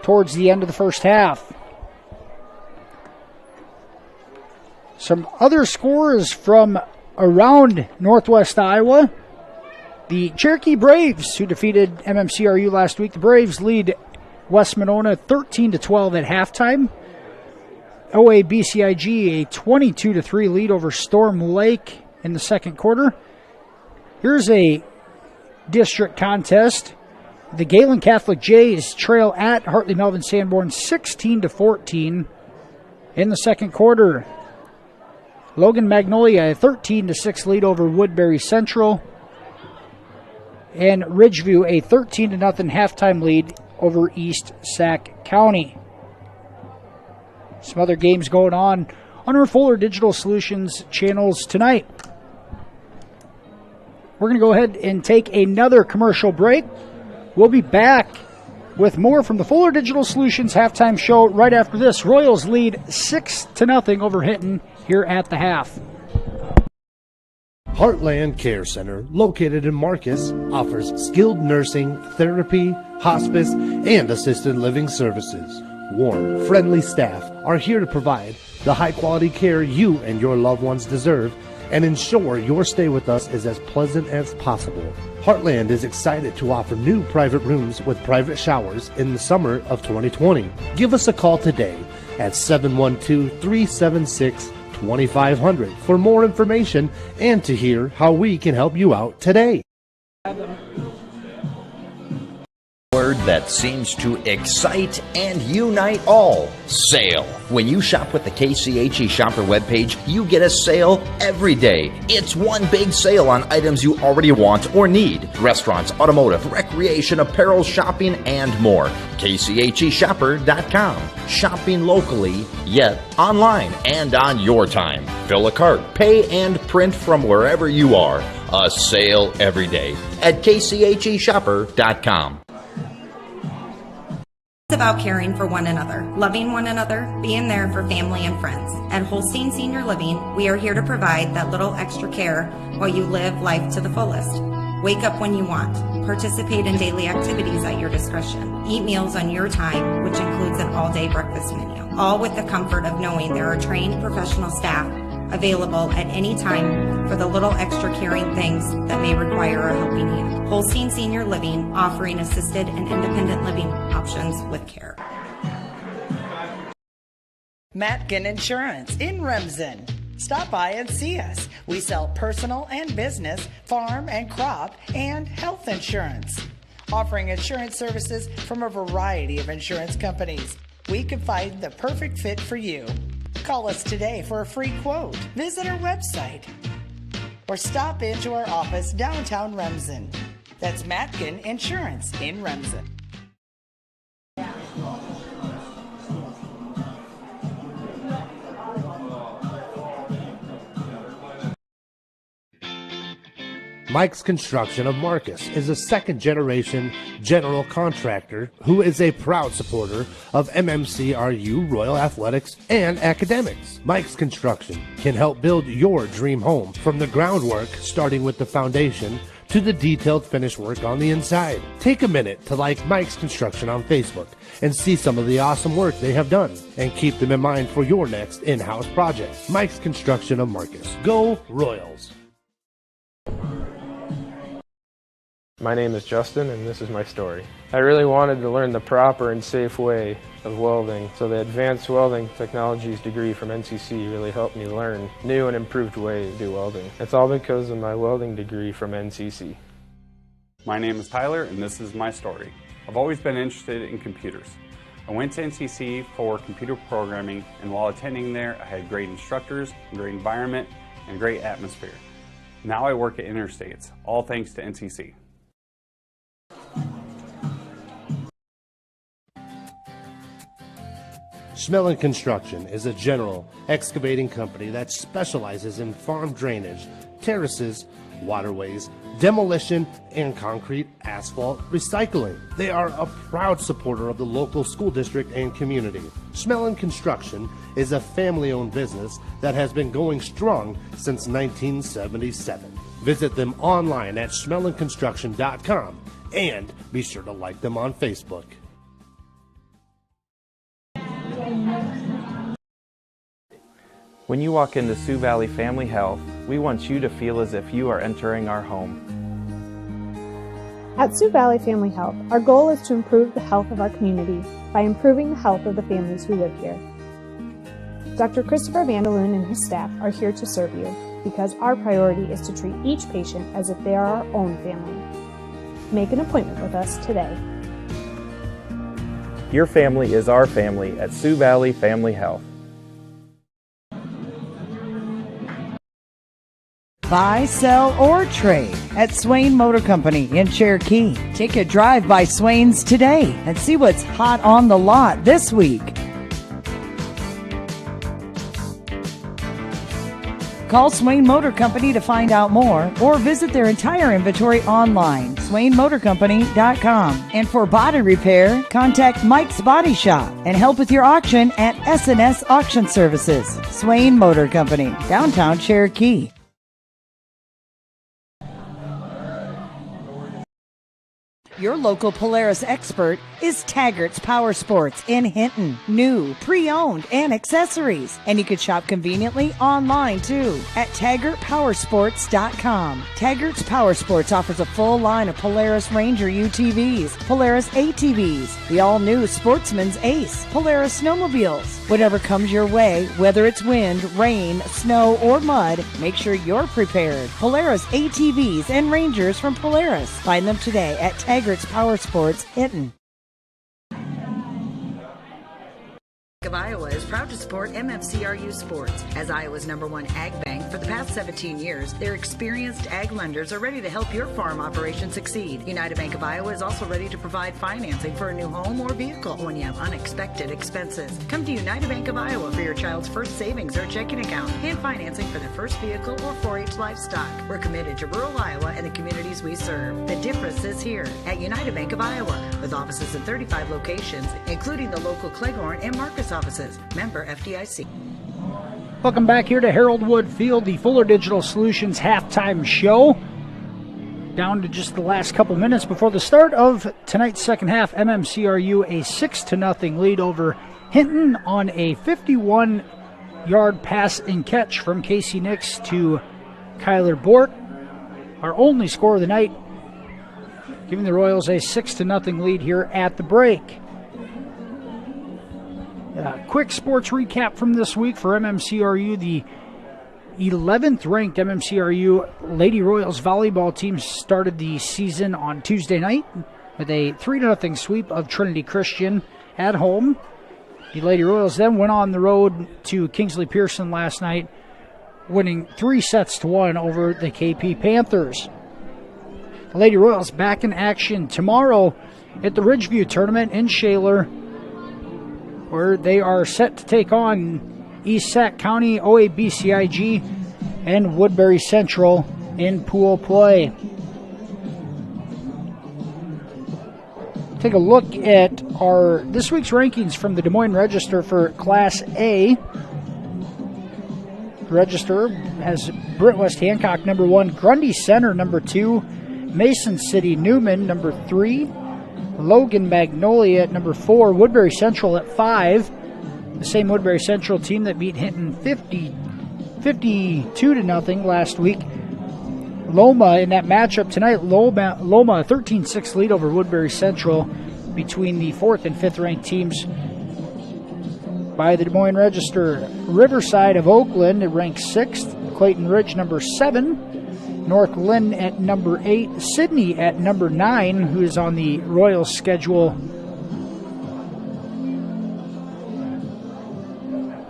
towards the end of the first half. Some other scores from around Northwest Iowa. The Cherokee Braves, who defeated MMCRU last week, the Braves lead West Monona 13-12 at halftime. OA-BCIG a 22-3 lead over Storm Lake in the second quarter. Here's a district contest. The Galen Catholic Jays trail at Hartley Melvin Sanborn 16-14 in the second quarter. Logan Magnolia a 13-6 lead over Woodbury Central. And Ridgeview a 13-0 halftime lead over East Sac County. Some other games going on our Fuller Digital Solutions channels tonight. We're going to go ahead and take another commercial break. We'll be back with more from the Fuller Digital Solutions halftime show right after this. Royals lead 6-0 over Hinton here at the half. Heartland Care Center, located in Marcus, offers skilled nursing, therapy, hospice, and assisted living services. Warm, friendly staff are here to provide the high-quality care you and your loved ones deserve and ensure your stay with us is as pleasant as possible. Heartland is excited to offer new private rooms with private showers in the summer of 2020. Give us a call today at 712-376-2500 for more information and to hear how we can help you out today. Word that seems to excite and unite all. Sale. When you shop with the KCHE Shopper webpage, you get a sale every day. It's one big sale on items you already want or need. Restaurants, automotive, recreation, apparel, shopping, and more. KCHEshopper.com. Shopping locally, yet online and on your time. Fill a cart, pay, and print from wherever you are. A sale every day at KCHEshopper.com. It's about caring for one another, loving one another, being there for family and friends. At Holstein Senior Living, we are here to provide that little extra care while you live life to the fullest. Wake up when you want. Participate in daily activities at your discretion. Eat meals on your time, which includes an all-day breakfast menu. All with the comfort of knowing there are trained professional staff available at any time for the little extra caring things that may require a helping hand. Holstein Senior Living, offering assisted and independent living options with care. Matkin Insurance in Remsen. Stop by and see us. We sell personal and business, farm and crop, and health insurance. Offering insurance services from a variety of insurance companies. We can find the perfect fit for you. Call us today for a free quote. Visit our website or stop into our office downtown Remsen. That's Matkin Insurance in Remsen. Mike's Construction of Marcus is a second-generation general contractor who is a proud supporter of MMCRU Royal Athletics and academics. Mike's Construction can help build your dream home from the groundwork, starting with the foundation, to the detailed finish work on the inside. Take a minute to like Mike's Construction on Facebook and see some of the awesome work they have done, and keep them in mind for your next in-house project. Mike's Construction of Marcus. Go Royals! My name is Justin, and this is my story. I really wanted to learn the proper and safe way of welding, so the Advanced Welding Technologies degree from NCC really helped me learn new and improved ways to do welding. It's all because of my welding degree from NCC. My name is Tyler, and this is my story. I've always been interested in computers. I went to NCC for computer programming, and while attending there, I had great instructors, a great environment, and a great atmosphere. Now I work at Interstates, all thanks to NCC. Schmelling Construction is a general excavating company that specializes in farm drainage, terraces, waterways, demolition, and concrete asphalt recycling. They are a proud supporter of the local school district and community. Schmelling Construction is a family-owned business that has been going strong since 1977. Visit them online at schmellingconstruction.com and be sure to like them on Facebook. When you walk into Sioux Valley Family Health, we want you to feel as if you are entering our home. At Sioux Valley Family Health, our goal is to improve the health of our community by improving the health of the families who live here. Dr. Christopher Vandaloon and his staff are here to serve you because our priority is to treat each patient as if they are our own family. Make an appointment with us today. Your family is our family at Sioux Valley Family Health. Buy, sell, or trade at Swain Motor Company in Cherokee. Take a drive by Swain's today and see what's hot on the lot this week. Call Swain Motor Company to find out more or visit their entire inventory online, SwainMotorCompany.com. And for body repair, contact Mike's Body Shop and help with your auction at S&S Auction Services. Swain Motor Company, downtown Cherokee. Your local Polaris expert is Taggart's Power Sports in Hinton. New, pre-owned, and accessories. And you can shop conveniently online too at TaggartPowersports.com. Taggart's Power Sports offers a full line of Polaris Ranger UTVs, Polaris ATVs, the all-new Sportsman's Ace, Polaris snowmobiles. Whatever comes your way, whether it's wind, rain, snow, or mud, make sure you're prepared. Polaris ATVs and Rangers from Polaris. Find them today at Taggart's Power Sports, Hinton. of Iowa is proud to support MMCRU Sports. As Iowa's #1 ag bank for the past 17 years, their experienced ag lenders are ready to help your farm operation succeed. United Bank of Iowa is also ready to provide financing for a new home or vehicle when you have unexpected expenses. Come to United Bank of Iowa for your child's first savings or checking account and financing for their first vehicle or 4-H livestock. We're committed to rural Iowa and the communities we serve. The difference is here at United Bank of Iowa, with offices in 35 locations, including the local Cleghorn and Marcus offices. Member FDIC. Welcome back here to Harold Wood Field, the Fuller Digital Solutions halftime show. Down to just the last couple minutes before the start of tonight's second half. MMCRU a 6-0 lead over Hinton on a 51-yard pass and catch from Casey Nix to Kyler Bort. Our only score of the night, giving the Royals a 6-0 lead here at the break. Quick sports recap from this week for MMCRU. The 11th ranked MMCRU Lady Royals volleyball team started the season on Tuesday night with a 3-0 sweep of Trinity Christian at home. The Lady Royals then went on the road to Kingsley Pearson last night, winning 3-1 over the KP Panthers. The Lady Royals back in action tomorrow at the Ridgeview tournament in Shaler, where they are set to take on East Sac County, OABCIG, and Woodbury Central in pool play. Take a look at our this week's rankings from the Des Moines Register for Class A. The Register has Brent West Hancock number 1, Grundy Center number 2, Mason City Newman number 3, Logan Magnolia at number 4, Woodbury Central at 5. The same Woodbury Central team that beat Hinton 52-0 last week Loma in that matchup tonight. Loma a 13-6 lead over Woodbury Central between the 4th and 5th ranked teams by the Des Moines Register. Riverside of Oakland ranks 6th. Clayton Ridge number 7. North Lynn at number 8. Sydney at number 9, who is on the Royals schedule.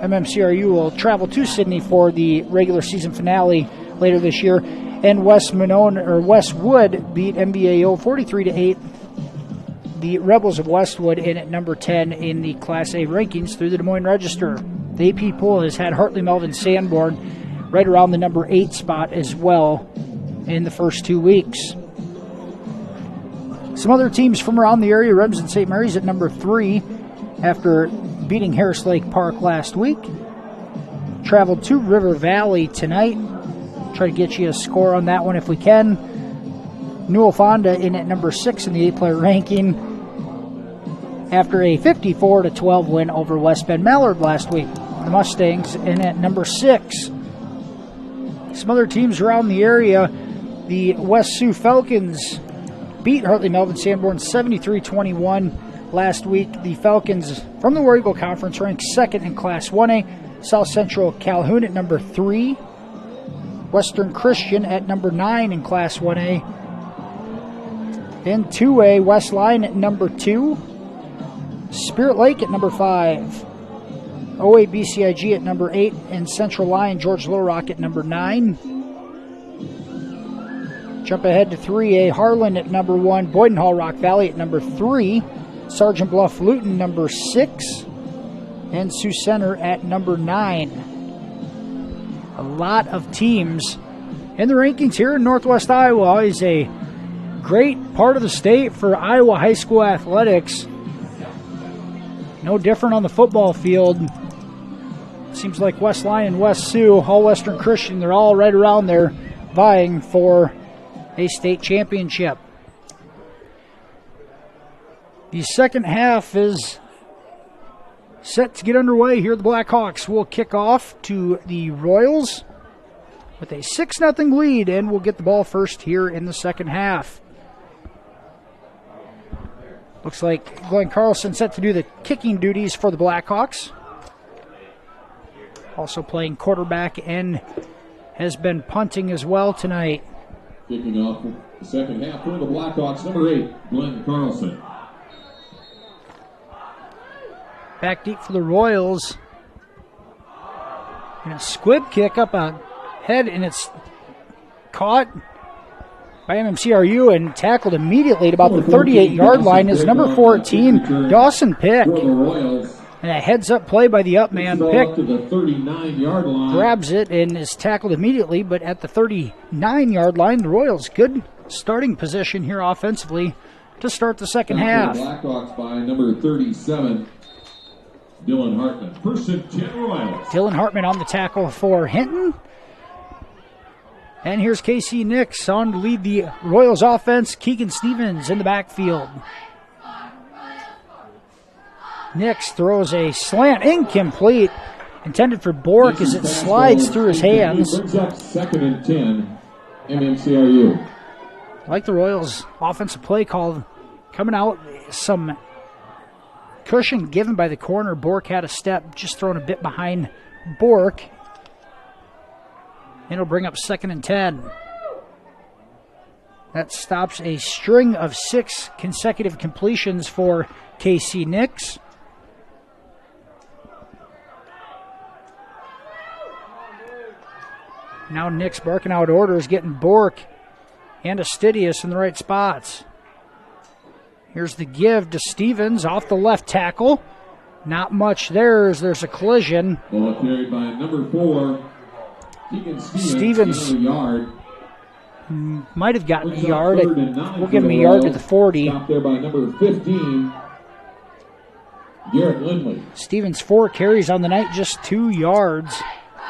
MMCRU will travel to Sydney for the regular season finale later this year. And Westwood beat MVAO 43-8. The Rebels of Westwood in at number 10 in the Class A rankings through the Des Moines Register. The AP poll has had Hartley Melvin Sanborn right around the number 8 spot as well in the first 2 weeks. Some other teams from around the area. Remsen St. Mary's at number 3 after beating Harris Lake Park last week. Traveled to River Valley tonight. Try to get you a score on that one if we can. Newell Fonda in at number 6 in the 8-player ranking after a 54-12 win over West Bend Mallard last week. The Mustangs in at number 6. Some other teams around the area. The West Sioux Falcons beat Hartley Melvin Sanborn 73-21 last week. The Falcons from the War Eagle Conference ranked 2nd in Class 1A. South Central Calhoun at number 3. Western Christian at number 9 in Class 1A. In 2A, West Line at number 2. Spirit Lake at number 5. OABCIG at number 8. And Central Line, George Little Rock at number 9. Jump ahead to 3A, Harlan at number 1. Boyden Hall Rock Valley at number 3. Sergeant Bluff Luton number 6. And Sioux Center at number 9. A lot of teams in the rankings here in Northwest Iowa. Is a great part of the state for Iowa high school athletics. No different on the football field. Seems like West Lyon, West Sioux, all Western Christian, they're all right around there vying for a state championship. The second half is set to get underway here. The Blackhawks will kick off to the Royals with a 6-0 lead, and we'll get the ball first here in the second half. Looks like Glenn Carlson set to do the kicking duties for the Blackhawks. Also playing quarterback and has been punting as well tonight. Kicking off the second half for the Blackhawks, number 8, Glenn Carlson. Back deep for the Royals. And a squib kick up ahead, and it's caught by MMCRU and tackled immediately at about the 38-yard line is number 14, Dawson Pick. And a heads-up play by the up-man. Pick to the 39-yard line. Grabs it and is tackled immediately, but at the 39-yard line, the Royals, good starting position here offensively to start the second half. Blackhawks by number 37, Dylan Hartman. First and 10 Royals. Dylan Hartman on the tackle for Hinton. And here's Casey Nix on to lead the Royals offense. Keegan Stevens in the backfield. Nix throws a slant, incomplete, intended for Bork as it slides through his hands. Brings up 2nd and 10, MMCRU. I like the Royals' offensive play call coming out. Some cushion given by the corner. Bork had a step, just thrown a bit behind Bork. And it'll bring up 2nd and 10. That stops a string of 6 consecutive completions for KC Nix. Now Nix barking out orders, getting Bork and Astidius in the right spots. Here's the give to Stevens off the left tackle. Not much there as there's a collision. Ball carried by number 4, Keegan Stevens a yard. Might have gotten a yard. We'll give him a yard to the 40. Stopped there by number 15, Garrett Lindley. Stevens 4 carries on the night, just 2 yards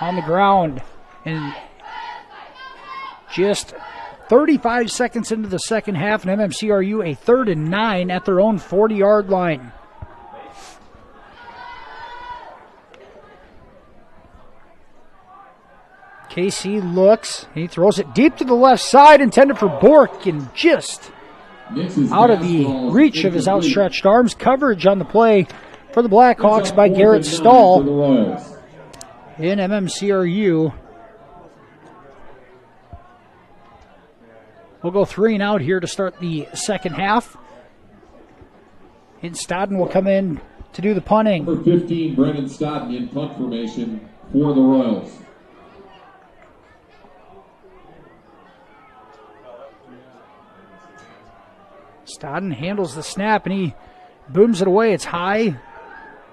on the ground. And just 35 seconds into the second half, and MMCRU a 3rd and 9 at their own 40-yard line. Casey looks. He throws it deep to the left side, intended for Bork, and just out of the reach of his outstretched arms. Coverage on the play for the Blackhawks by Garrett Stahl in MMCRU. We'll go 3 and out here to start the second half. And Stodden will come in to do the punting. Number 15, Brennan Stodden in punt formation for the Royals. Stodden handles the snap and he booms it away. It's high,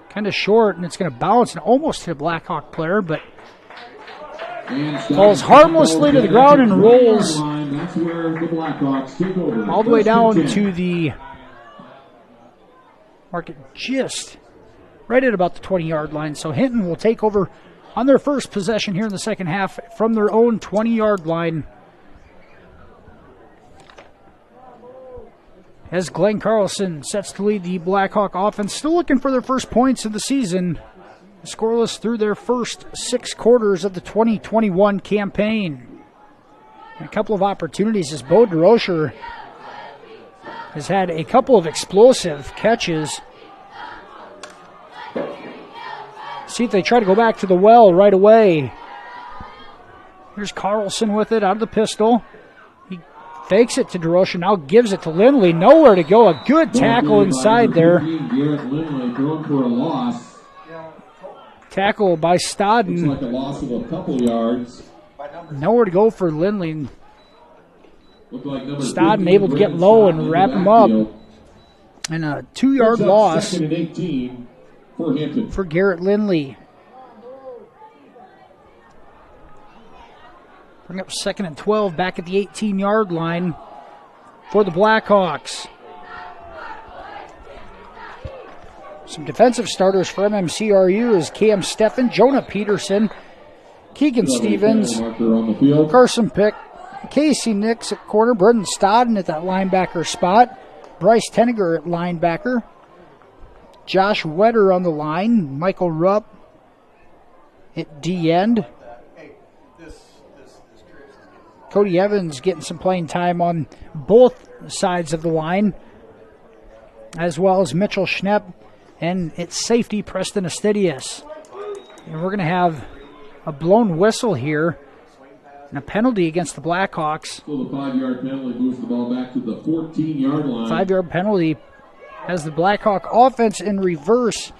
kind of short, and it's going to bounce and almost hit a Blackhawk player, but falls harmlessly to the ground and rolls all the way down to the market, just right at about the 20-yard line. So Hinton will take over on their first possession here in the second half from their own 20-yard line, as Glenn Carlson sets to lead the Blackhawk offense, still looking for their first points of the season, scoreless through their first 6 quarters of the 2021 campaign. And a couple of opportunities as Bo DeRocher has had a couple of explosive catches. See if they try to go back to the well right away. Here's Carlson with it out of the pistol. Fakes it to DeRocher, now gives it to Lindley. Nowhere to go. A good tackle inside there. Tackle by Stodden. Looks like a loss of a couple yards. Nowhere to go for Lindley. Stodden able to get low and wrap him up. And a 2-yard loss Second and 18 for Hinton. for Garrett Lindley. Bring up 2nd and 12 back at the 18-yard line for the Blackhawks. Some defensive starters for MMCRU is Cam Steffen, Jonah Peterson, Keegan Stevens, Carson Pick, Casey Nix at corner, Brendan Stodden at that linebacker spot, Bryce Tenniger at linebacker, Josh Wetter on the line, Michael Rupp at D-end. Cody Evans getting some playing time on both sides of the line, as well as Mitchell Schnepp and its safety Preston Astidius. And we're going to have a blown whistle here and a penalty against the Blackhawks. So the 5-yard penalty moves the ball back to the 14-yard line. 5-yard penalty has the Blackhawk offense in reverse.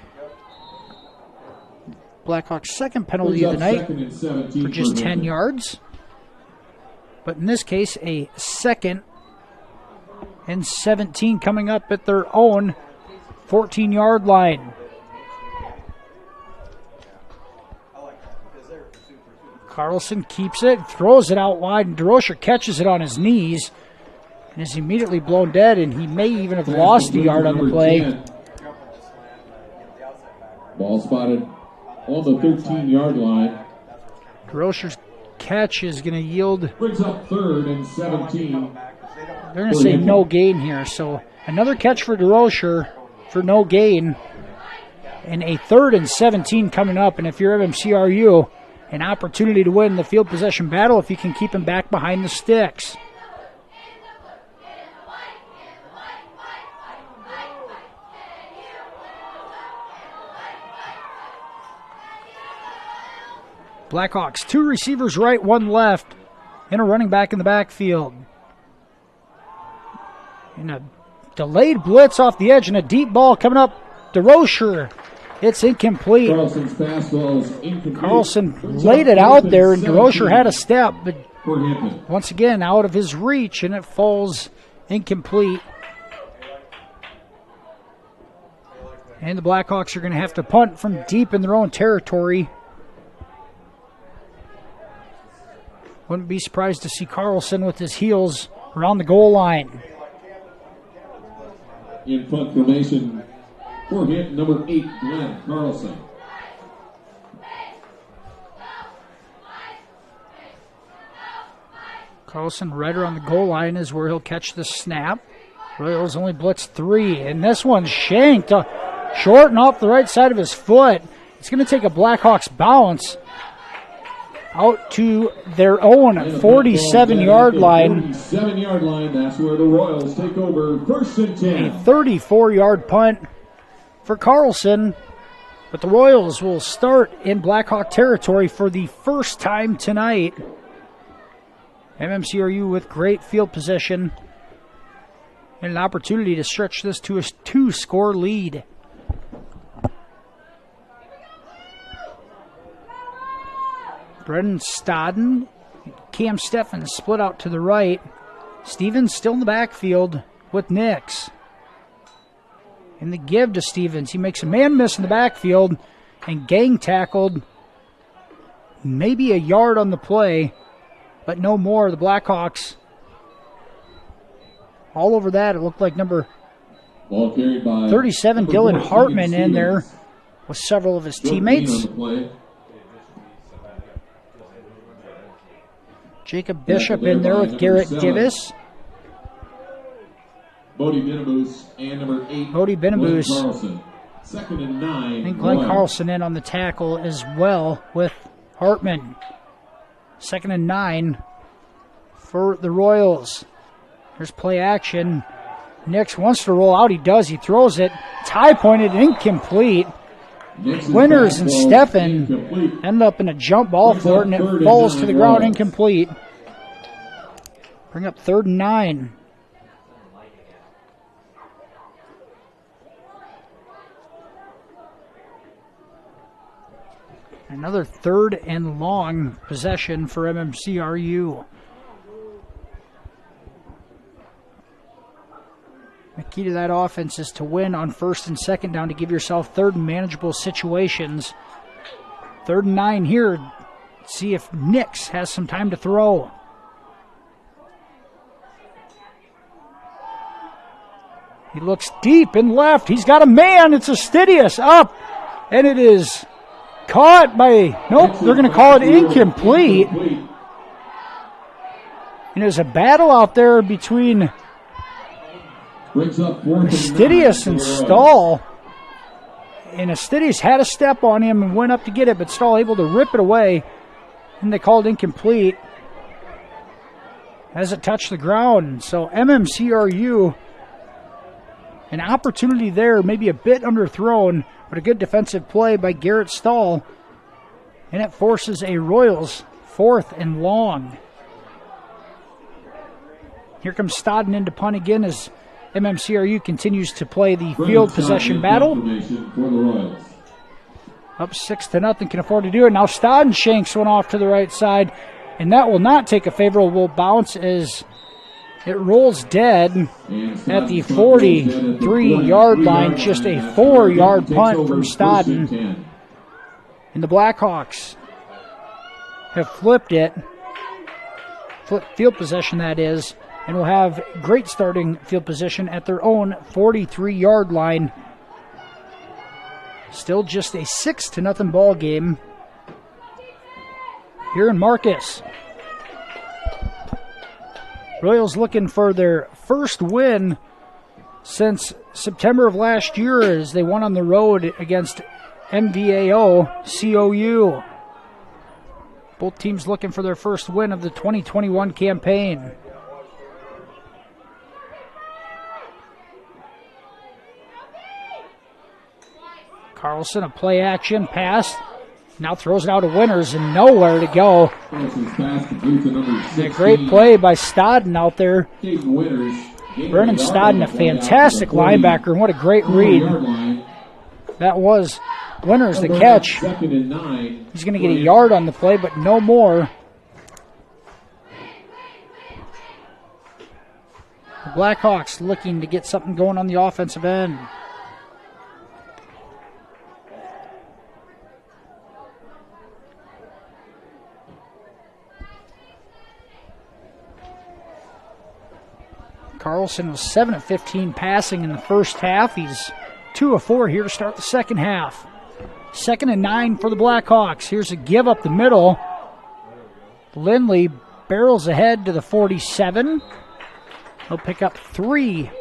Blackhawks' second penalty of the night for just 10 yards. But in this case, a 2nd and 17 coming up at their own 14-yard line. Carlson keeps it, throws it out wide, and DeRocher catches it on his knees and is immediately blown dead, and he may even have lost a yard on the play. 10. Ball spotted on the 13-yard line. DeRocher's catch is going to yield. Brings up 3rd and 17. They're going to say no gain here. So another catch for DeRocher for no gain. And a 3rd and 17 coming up. And if you're MMCRU, an opportunity to win the field possession battle if you can keep him back behind the sticks. Blackhawks, 2 receivers right, 1 left, and a running back in the backfield. And a delayed blitz off the edge and a deep ball coming up. DeRocher, it's incomplete. Carlson's pass ball is incomplete. Carlson laid it out there, and DeRocher had a step, but once again out of his reach, and it falls incomplete. And the Blackhawks are going to have to punt from deep in their own territory. Wouldn't be surprised to see Carlson with his heels around the goal line. In punt formation for hit number 8, Glenn Carlson. Carlson right around the goal line is where he'll catch the snap. Royals only blitzed 3, and this one's shanked short and off the right side of his foot. It's going to take a Blackhawks bounce out to their own 47-yard line. 47-yard line, that's where the Royals take over. First and 10. A 34-yard punt for Carlson. But the Royals will start in Blackhawk territory for the first time tonight. MMCRU with great field position and an opportunity to stretch this to a 2-score lead. Brendan Stodden, Cam Steffens split out to the right. Stevens still in the backfield with Nix. In the give to Stevens, he makes a man miss in the backfield and gang tackled. Maybe a yard on the play, but no more. The Blackhawks all over that. It looked like number 37, Dylan Hartman, in there with several of his teammates. Jacob Bishop in there with Garrett Gibis. Bodie Benabus and number 8. Bodie Benabus. Carlson. Second and 9. And Glenn Carlson in on the tackle as well with Hartman. Second and 9 for the Royals. Here's play action. Nix wants to roll out. He does. He throws it. Tie pointed, incomplete. Winters and Steffen end up in a jump ball for it, and it falls to the ground incomplete. Bring up 3rd and 9. Another 3rd and long possession for MMCRU. The key to that offense is to win on 1st and 2nd down to give yourself 3rd and manageable situations. 3rd and 9 here. See if Nix has some time to throw. He looks deep and left. He's got a man. It's Astidius up. And it is caught by, nope, they're going to call it incomplete. And there's a battle out there between Astidius and Stahl. And Astidius had a step on him and went up to get it, but Stahl able to rip it away. And they called incomplete as it touched the ground. So MMCRU, an opportunity there, maybe a bit underthrown, but a good defensive play by Garrett Stahl. And it forces a Royals 4th and long. Here comes Stodden into punt again as MMCRU continues to play the field possession battle. Up 6-0, can afford to do it. Now Stodden shanks one off to the right side, and that will not take a favorable bounce as it rolls dead at the 43-yard line. Just a 4-yard punt from Stodden. And the Blackhawks have flipped it. Flipped field possession, that is. And will have great starting field position at their own 43-yard line. Still just a 6-0 ball game here in Marcus. Royals looking for their first win since September of last year as they won on the road against MVAO COU. Both teams looking for their first win of the 2021 campaign. Carlson, a play action pass. Now throws it out to Winters and nowhere to go. A great play by Stodden out there. Brennan Stodden, a fantastic linebacker, and what a great read. That was Winters the catch. He's going to get a yard on the play, but no more. The Blackhawks looking to get something going on the offensive end. Carlson was 7 of 15 passing in the first half. He's 2 of 4 here to start the second half. 2nd and 9 for the Blackhawks. Here's a give up the middle. Lindley barrels ahead to the 47. He'll pick up 3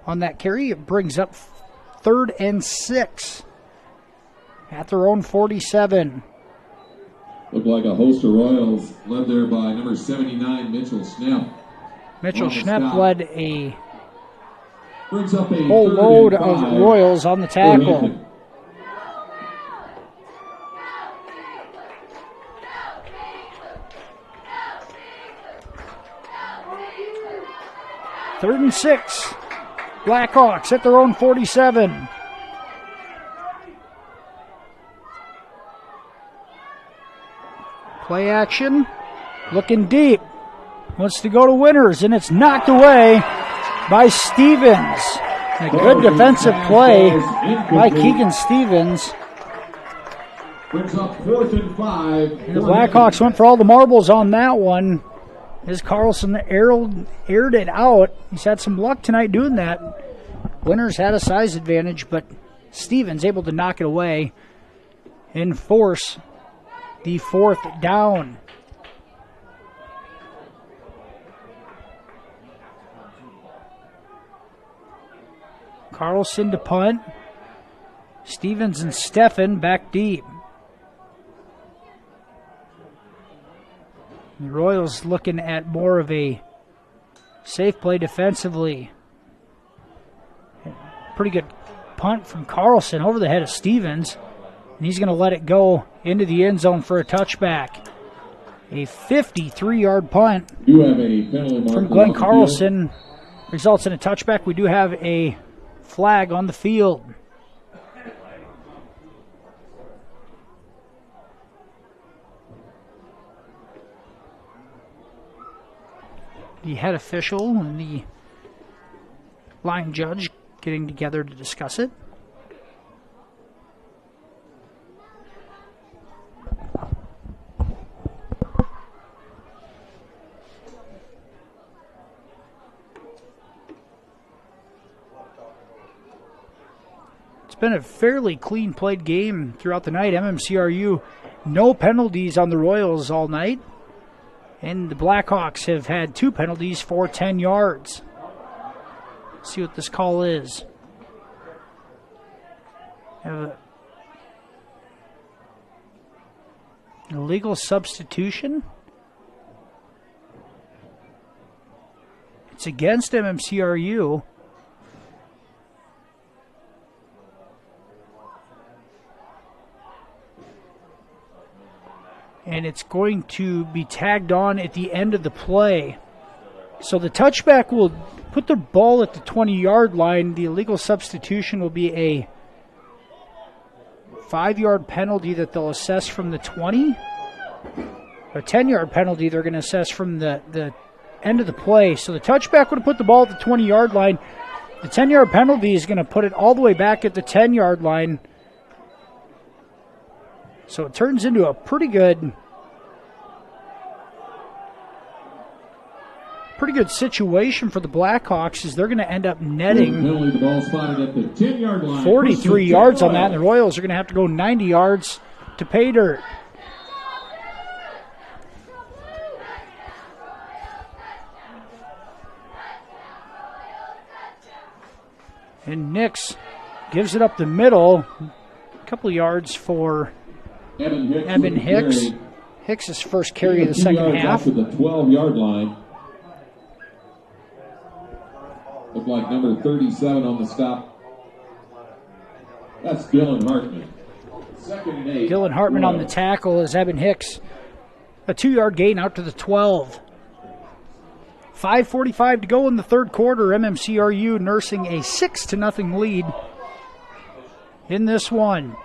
on that carry. It brings up 3rd and 6. at their own 47. Looked like a host of Royals led there by number 79, Mitchell Schnepp. Mitchell Schnepp led a Brings up a whole load of Royals on the tackle. Third and 6. Blackhawks at their own 47. Play action. Looking deep. Wants to go to Winters, and it's knocked away by Stevens. A good defensive play by Keegan Stevens. Brings up 4th and 5. The Blackhawks went for all the marbles on that one. As Carlson aired it out. He's had some luck tonight doing that. Winters had a size advantage, but Stevens able to knock it away and force the 4th down. Carlson to punt. Stevens and Steffen back deep. The Royals looking at more of a safe play defensively. Pretty good punt from Carlson over the head of Stevens. And he's going to let it go into the end zone for a touchback. A 53-yard punt You have a penalty mark from Glenn Carlson results in a touchback. We do have a flag on the field. The head official and the line judge getting together to discuss it. It's been a fairly clean played game throughout the night. MMCRU, no penalties on the Royals all night. And the Blackhawks have had 2 penalties for 10 yards. Let's see what this call is. Have an illegal substitution. It's against MMCRU. And it's going to be tagged on at the end of the play. So the touchback will put the ball at the 20-yard line. The illegal substitution will be a 5-yard penalty that they'll assess from the 20. A 10-yard penalty they're going to assess from the end of the play. So the touchback would have put the ball at the 20-yard line. The 10-yard penalty is going to put it all the way back at the 10-yard line. So it turns into a pretty good situation for the Blackhawks, as they're going to end up netting 43 yards on that, and the Royals are going to have to go 90 yards to pay dirt. And Nix gives it up the middle, a couple of yards for Evan Hicks. Hicks' first carry of the second half. To the 12-yard line. Looked like number 37 on the stop. That's Dylan Hartman. 2nd and 8. Dylan Hartman on the tackle as Evan Hicks. A 2-yard gain out to the 12. 5:45 to go in the third quarter. MMCRU nursing a 6-0 lead in this one.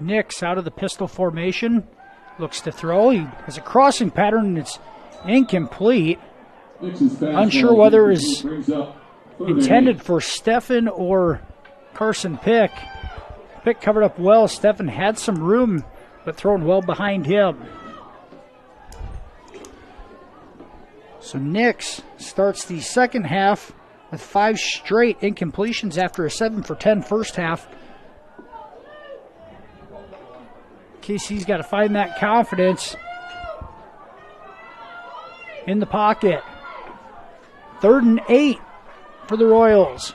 Nix out of the pistol formation. Looks to throw. He has a crossing pattern and it's incomplete. Unsure whether it is intended for Steffen or Carson Pick. Pick covered up well. Steffen had some room, but thrown well behind him. So Nix starts the second half with 5 straight incompletions after a 7-for-10 first half. KC's got to find that confidence in the pocket. 3rd and 8 for the Royals.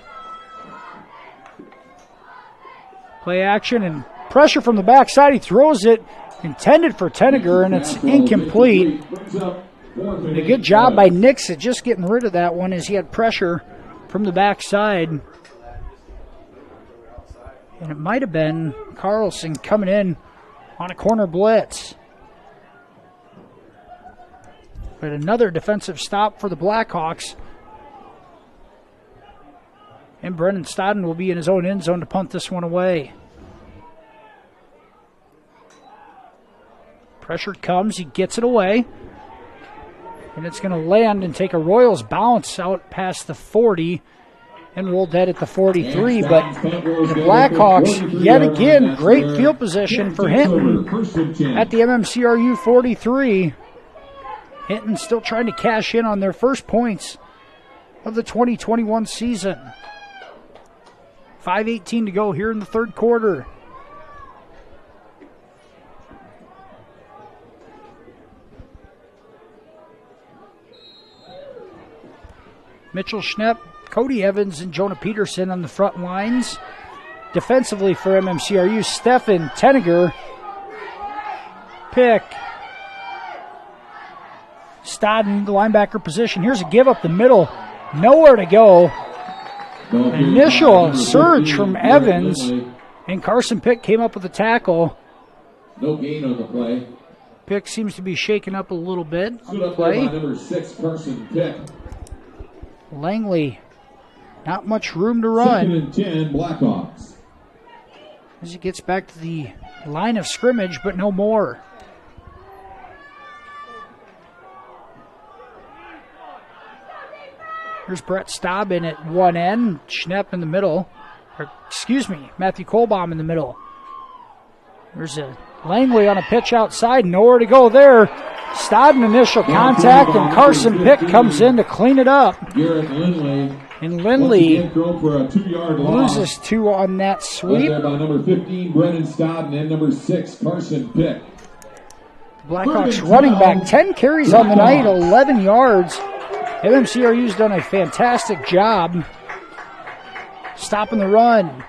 Play action and pressure from the backside. He throws it, intended for Tenniger, and it's incomplete. And a good job by Nix at just getting rid of that one as he had pressure from the backside. And it might have been Carlson coming in on a corner blitz. But another defensive stop for the Blackhawks. And Brennan Stodden will be in his own end zone to punt this one away. Pressure comes, he gets it away. And it's going to land and take a Royals bounce out past the 40 and roll dead at the 43. But the Blackhawks, yet again, great field position for Hinton at the MMCRU 43. Hinton still trying to cash in on their first points of the 2021 season. 5:18 to go here in the third quarter. Mitchell Schnepp, Cody Evans, and Jonah Peterson on the front lines. Defensively for MMCRU, Stefan Tenniger. Pick. Stodden, the linebacker position. Here's a give up the middle. Nowhere to go. Initial surge from Evans, and Carson Pick came up with a tackle. No gain on the play. Pick seems to be shaken up a little bit on Stood the up there play. by number 6, Carson Pick. Langley, not much room to run. 2nd and 10, Blackhawks. As he gets back to the line of scrimmage, but no more. Here's Brett Staubin at one end, Schnepp in the middle. Matthew Kohlbaum in the middle. There's a Langley on a pitch outside, nowhere to go there. Staubin initial contact, and Carson Pick comes in to clean it up. Garrett Lindley. And Lindley for a 2-yard loss. loses 2 on that sweep. Led there by number 15, Brennan Stodden, and number 6, Carson Pick. Blackhawks running back, 10 carries on the night, 11 yards. MMCRU's done a fantastic job stopping the run.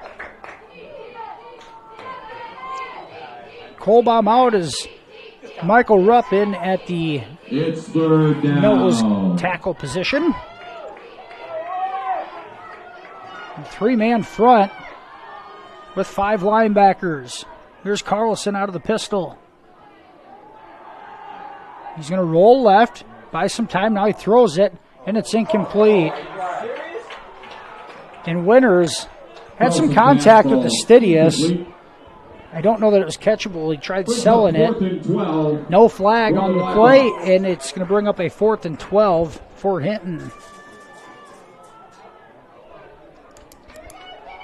Kohlbaum out as Michael Rupp in at the It's third down. nose tackle position. 3-man front with 5 linebackers. Here's Carlson out of the pistol. He's going to roll left. Buy some time, now he throws it, and it's incomplete. And Winters had some contact with the Stidius. I don't know that it was catchable. He tried selling it. No flag on the play, and it's going to bring up a 4th and 12 for Hinton.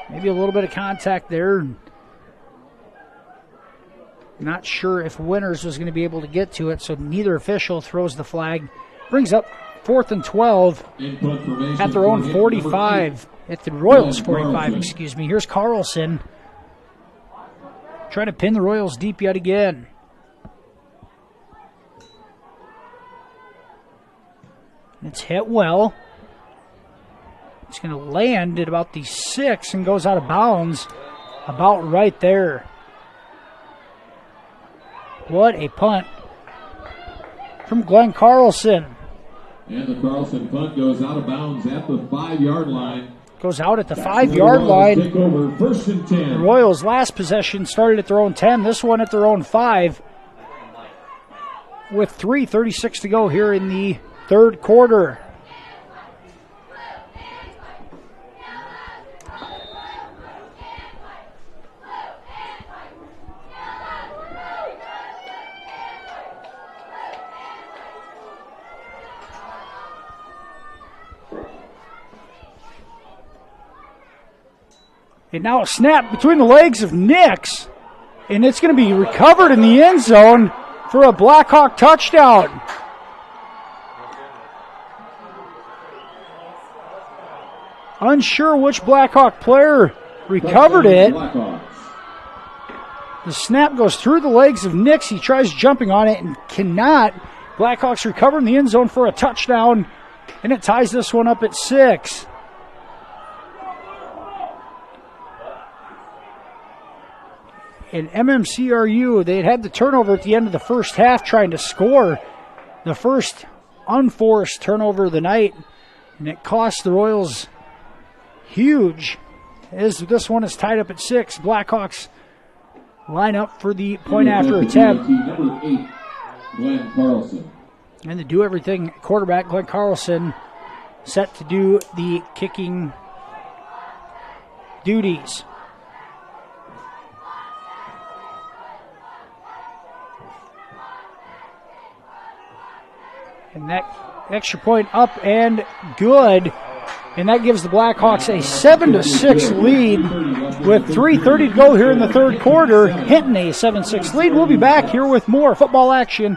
Maybe a little bit of contact there. Not sure if Winters was going to be able to get to it, so neither official throws the flag. Brings up 4th and 12 at their own 45, at the Royals 45, excuse me. Here's Carlson trying to pin the Royals deep yet again. It's hit well. It's going to land at about the 6 and goes out of bounds about right there. What a punt from Glenn Carlson. And the Carlson punt goes out of bounds at the 5-yard line. Goes out at the 5-yard line. Take over 1st and 10. The Royals' last possession started at their own 10. This one at their own 5. With 3:36 to go here in the third quarter. And now a snap between the legs of Nix. And it's going to be recovered in the end zone for a Blackhawk touchdown. Unsure which Blackhawk player recovered it. The snap goes through the legs of Nix. He tries jumping on it and cannot. Blackhawks recover in the end zone for a touchdown. And it ties this one up at 6. and MMCRU, they had the turnover at the end of the first half trying to score the first unforced turnover of the night, and it cost the Royals huge. As this one is tied up at 6, Blackhawks line up for the point after attempt. Number 8, Glenn Carlson. And the do-everything quarterback, Glenn Carlson, set to do the kicking duties. And that extra point up and good. And that gives the Blackhawks a 7-6 lead with 3:30 to go here in the third quarter. Hinton a 7-6 lead. We'll be back here with more football action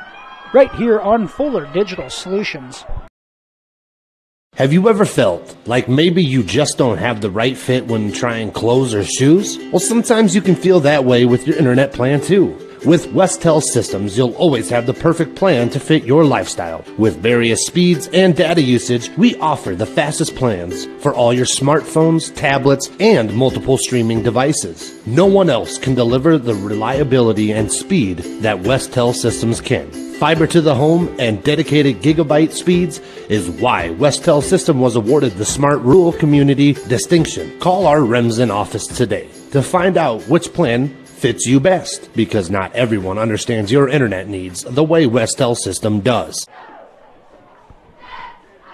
right here on Fuller Digital Solutions. Have you ever felt like maybe you just don't have the right fit when trying clothes or shoes? Well, sometimes you can feel that way with your internet plan too. With Westel Systems, you'll always have the perfect plan to fit your lifestyle. With various speeds and data usage, we offer the fastest plans for all your smartphones, tablets, and multiple streaming devices. No one else can deliver the reliability and speed that Westel Systems can. Fiber to the home and dedicated gigabyte speeds is why Westel System was awarded the Smart Rural Community distinction. Call our Remsen office today to find out which plan fits you best, because not everyone understands your internet needs the way Westel System does.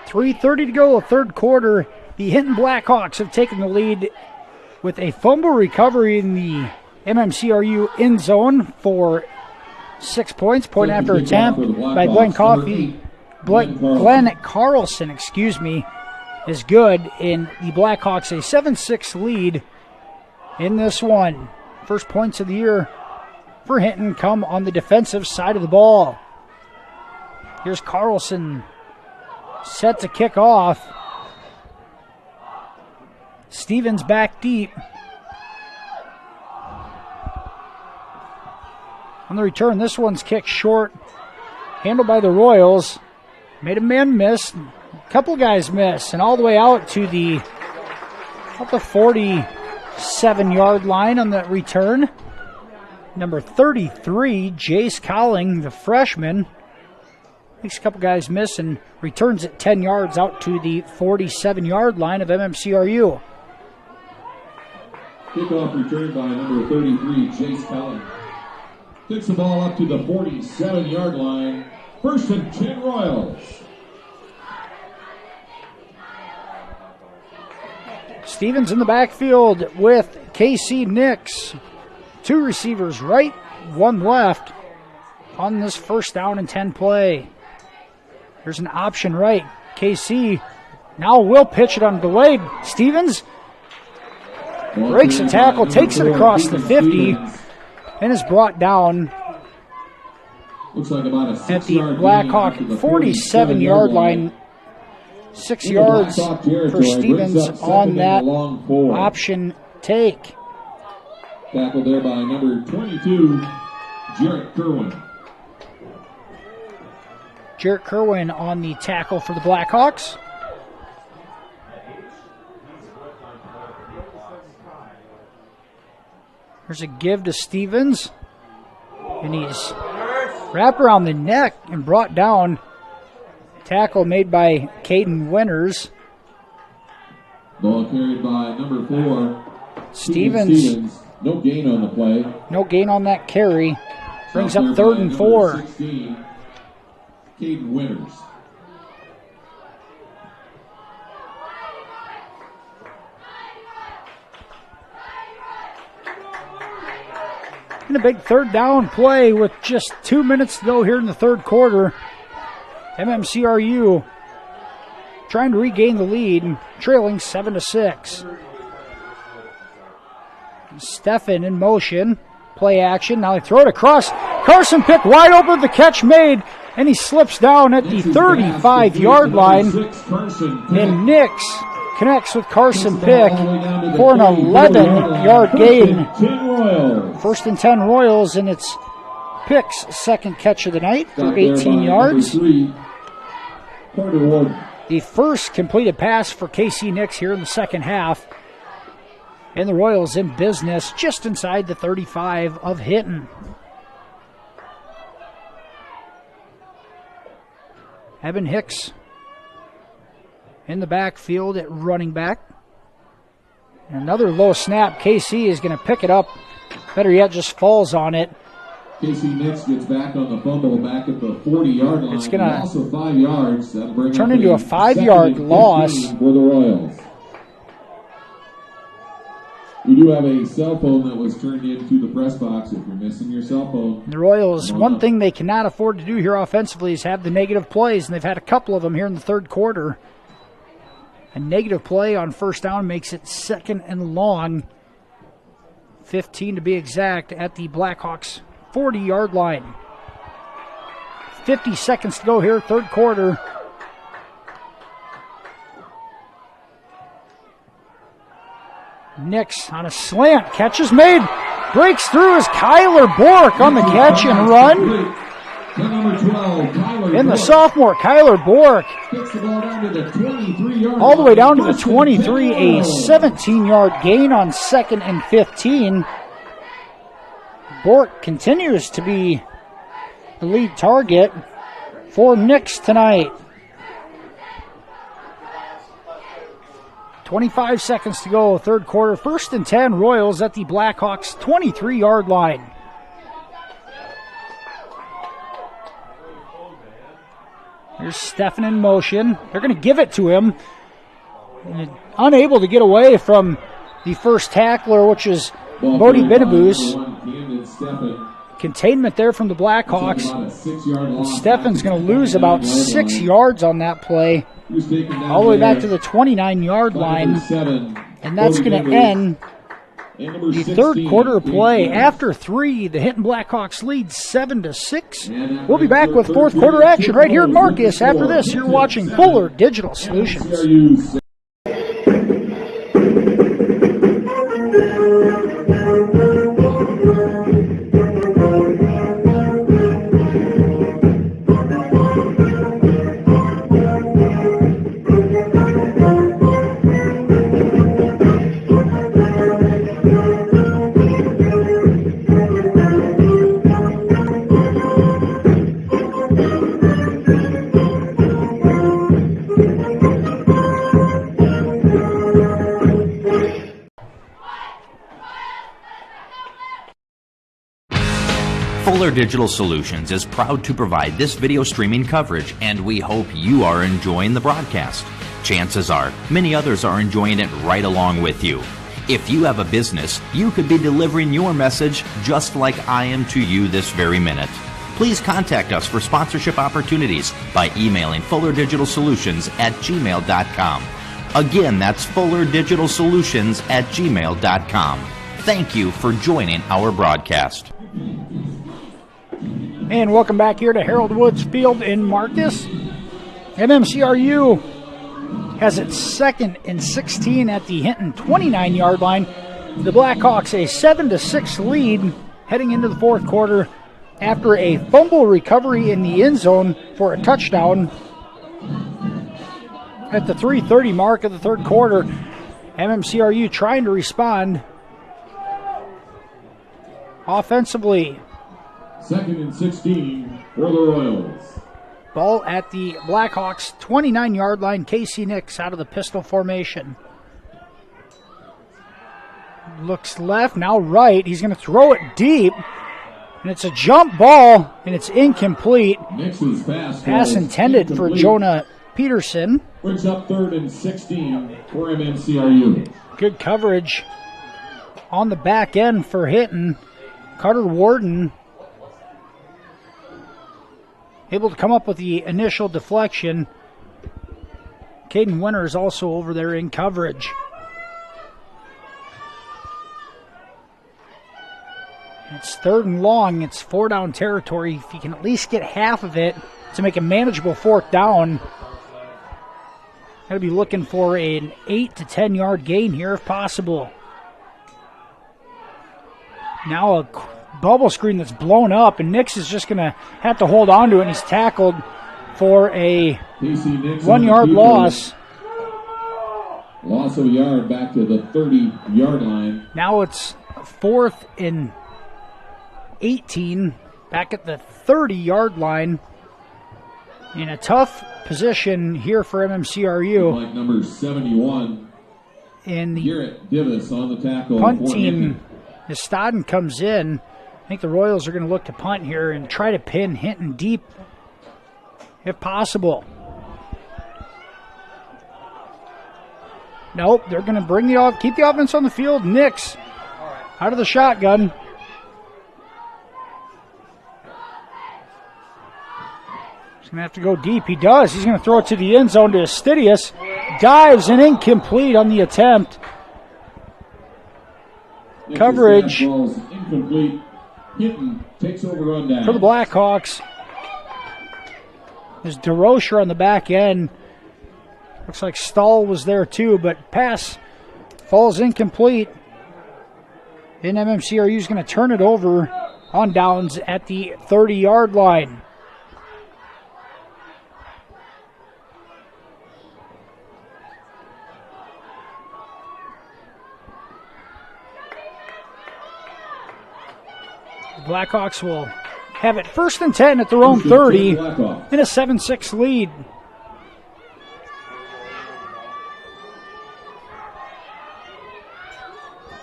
3:30 to go, third quarter. The Hinton Blackhawks have taken the lead with a fumble recovery in the MMCRU end zone for 6 points. Point after attempt by Glenn Carlson, is good, in the Blackhawks a 7-6 lead in this one. First points of the year for Hinton come on the defensive side of the ball. Here's Carlson set to kick off. Stevens back deep. On the return, this one's kicked short. Handled by the Royals. Made a man miss. A couple guys miss. And all the way out to the 47-yard line on the return. Number 33, Jace Colling, the freshman. Makes a couple guys miss and returns it 10 yards out to the 47-yard line of MMCRU. Kickoff return by number 33, Jace Colling. Kicks the ball up to the 47-yard line. First and 10 Royals. Stevens in the backfield with KC Nix. 2 receivers right, 1 left on this first down and 10 play. There's an option right. KC now will pitch it on delayed. Stevens breaks a tackle, takes it across the 50, and is brought down Looks like about a at the Blackhawk 47-yard line. 6 yards for Stevens on that option take. Tackled there by number 22, Jarrett Kerwin. Jarrett Kerwin on the tackle for the Blackhawks. There's a give to Stevens. And he's wrapped around the neck and brought down. Tackle made by Caden Winters. Ball carried by number 4, Stevens. No gain on the play. No gain on that carry. Brings up 3rd and 4. 16, Caden Winters. And a big third down play with just 2 minutes to go here in the third quarter. MMCRU trying to regain the lead, trailing 7-6. Stefan in motion, play action. Now they throw it across. Carson Pick wide open, the catch made, and he slips down at the 35-yard line. And Nix connects with Carson Pick for an 11-yard gain. 1st and 10 Royals, and it's Pick's second catch of the night for 18 yards. The first completed pass for KC Nix here in the second half. And the Royals in business just inside the 35 of Hinton. Evan Hicks in the backfield at running back. Another low snap. KC is going to pick it up. Better yet, just falls on it. Casey Nix gets back on the fumble back at the 40-yard line. It's going to also 5 yards. turn into a 5-yard loss. For the Royals. We do have a cell phone that was turned into the press box. If you're missing your cell phone. The Royals, one thing they cannot afford to do here offensively is have the negative plays, and they've had a couple of them here in the third quarter. A negative play on first down makes it 2nd and long. 15 to be exact at the Blackhawks 40-yard line. 50 seconds to go here, third quarter. Nix on a slant. Catch is made. Breaks through is Kyler Bork on the catch and run. And the sophomore, Kyler Bork, all the way down to the 23, a 17-yard gain on 2nd and 15. Bork continues to be the lead target for Nix tonight. 25 seconds to go, third quarter. 1st and 10, Royals at the Blackhawks 23-yard line. Here's Stefan in motion. They're going to give it to him. And unable to get away from the first tackler, which is Bodie Binabus. Containment there from the Blackhawks. Stefan's going to lose about 6 yards on that play. All the way back to the 29-yard line. And that's going to end the third quarter play. After 3, the Hinton Blackhawks lead 7-6. We'll be back with fourth quarter action right here in Marcus. After this, you're watching Fuller Digital Solutions. Fuller Digital Solutions is proud to provide this video streaming coverage, and we hope you are enjoying the broadcast. Chances are, many others are enjoying it right along with you. If you have a business, you could be delivering your message just like I am to you this very minute. Please contact us for sponsorship opportunities by emailing fullerdigitalsolutions@gmail.com. Again, that's fullerdigitalsolutions@gmail.com. Thank you for joining our broadcast. And welcome back here to Harold Woods Field in Marcus. MMCRU has its 2nd and 16 at the Hinton 29-yard line. The Blackhawks a 7-6 lead heading into the fourth quarter after a fumble recovery in the end zone for a touchdown at the 3:30 mark of the third quarter. MMCRU trying to respond offensively. 2nd and 16 for the Royals. Ball at the Blackhawks 29-yard line. Casey Nix out of the pistol formation. Looks left, now right. He's going to throw it deep. And it's a jump ball, and it's incomplete. Nix's pass intended for Jonah Peterson. Brings up 3rd and 16 for MMCRU. Good coverage on the back end for Hinton. Carter Warden able to come up with the initial deflection. Caden Winter is also over there in coverage. It's 3rd and long. It's 4-down territory. If you can at least get half of it to make a manageable 4th down, got to be looking for an 8 to 10 yard gain here if possible. Now a bubble screen that's blown up, and Nix is just going to have to hold on to it, and he's tackled for a 1 yard loss. Loss of a yard back to the 30-yard line. Now it's 4th and 18, back at the 30-yard line. In a tough position here for MMCRU. Like number 71. And the Garrett Divis on the tackle. punt team, Estaden comes in. I think the Royals are going to look to punt here and try to pin Hinton deep if possible. Nope, they're going to keep the offense on the field. Nix out of the shotgun. He's going to have to go deep. He does. He's going to throw it to the end zone to Estidius. Dives and incomplete on the attempt. Coverage incomplete. Hinton takes over on down. for the Blackhawks. There's DeRocher on the back end. Looks like Stahl was there too, but pass falls incomplete. And MMCRU is going to turn it over on downs at the 30-yard line. Blackhawks will have it 1st and 10 at their own 30 in a 7-6 lead.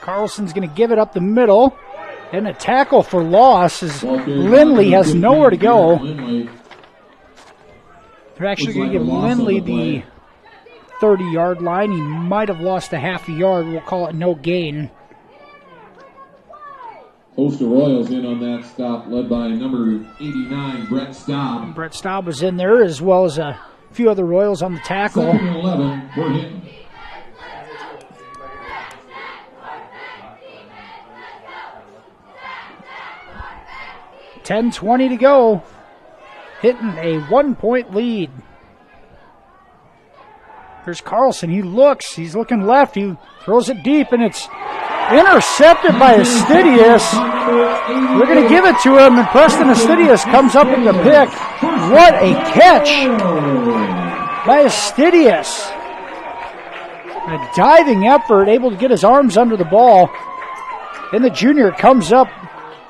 Carlson's going to give it up the middle. And a tackle for loss as Lindley has nowhere to go. They're actually going to give Lindley the 30-yard line. He might have lost a half a yard. We'll call it no gain. Host of Royals in on that stop, led by number 89, Brett Staub. Brett Staub was in there, as well as a few other Royals on the tackle. 2nd and 11 for Hinton. $10:20 to go. Hitting a 1-point lead. Here's Carlson. He looks. He's looking left. He throws it deep, and it's intercepted by Estidius. We're going to give it to him, and Preston Estidius comes up with the pick. What a catch by Estidius. A diving effort, able to get his arms under the ball. And the junior comes up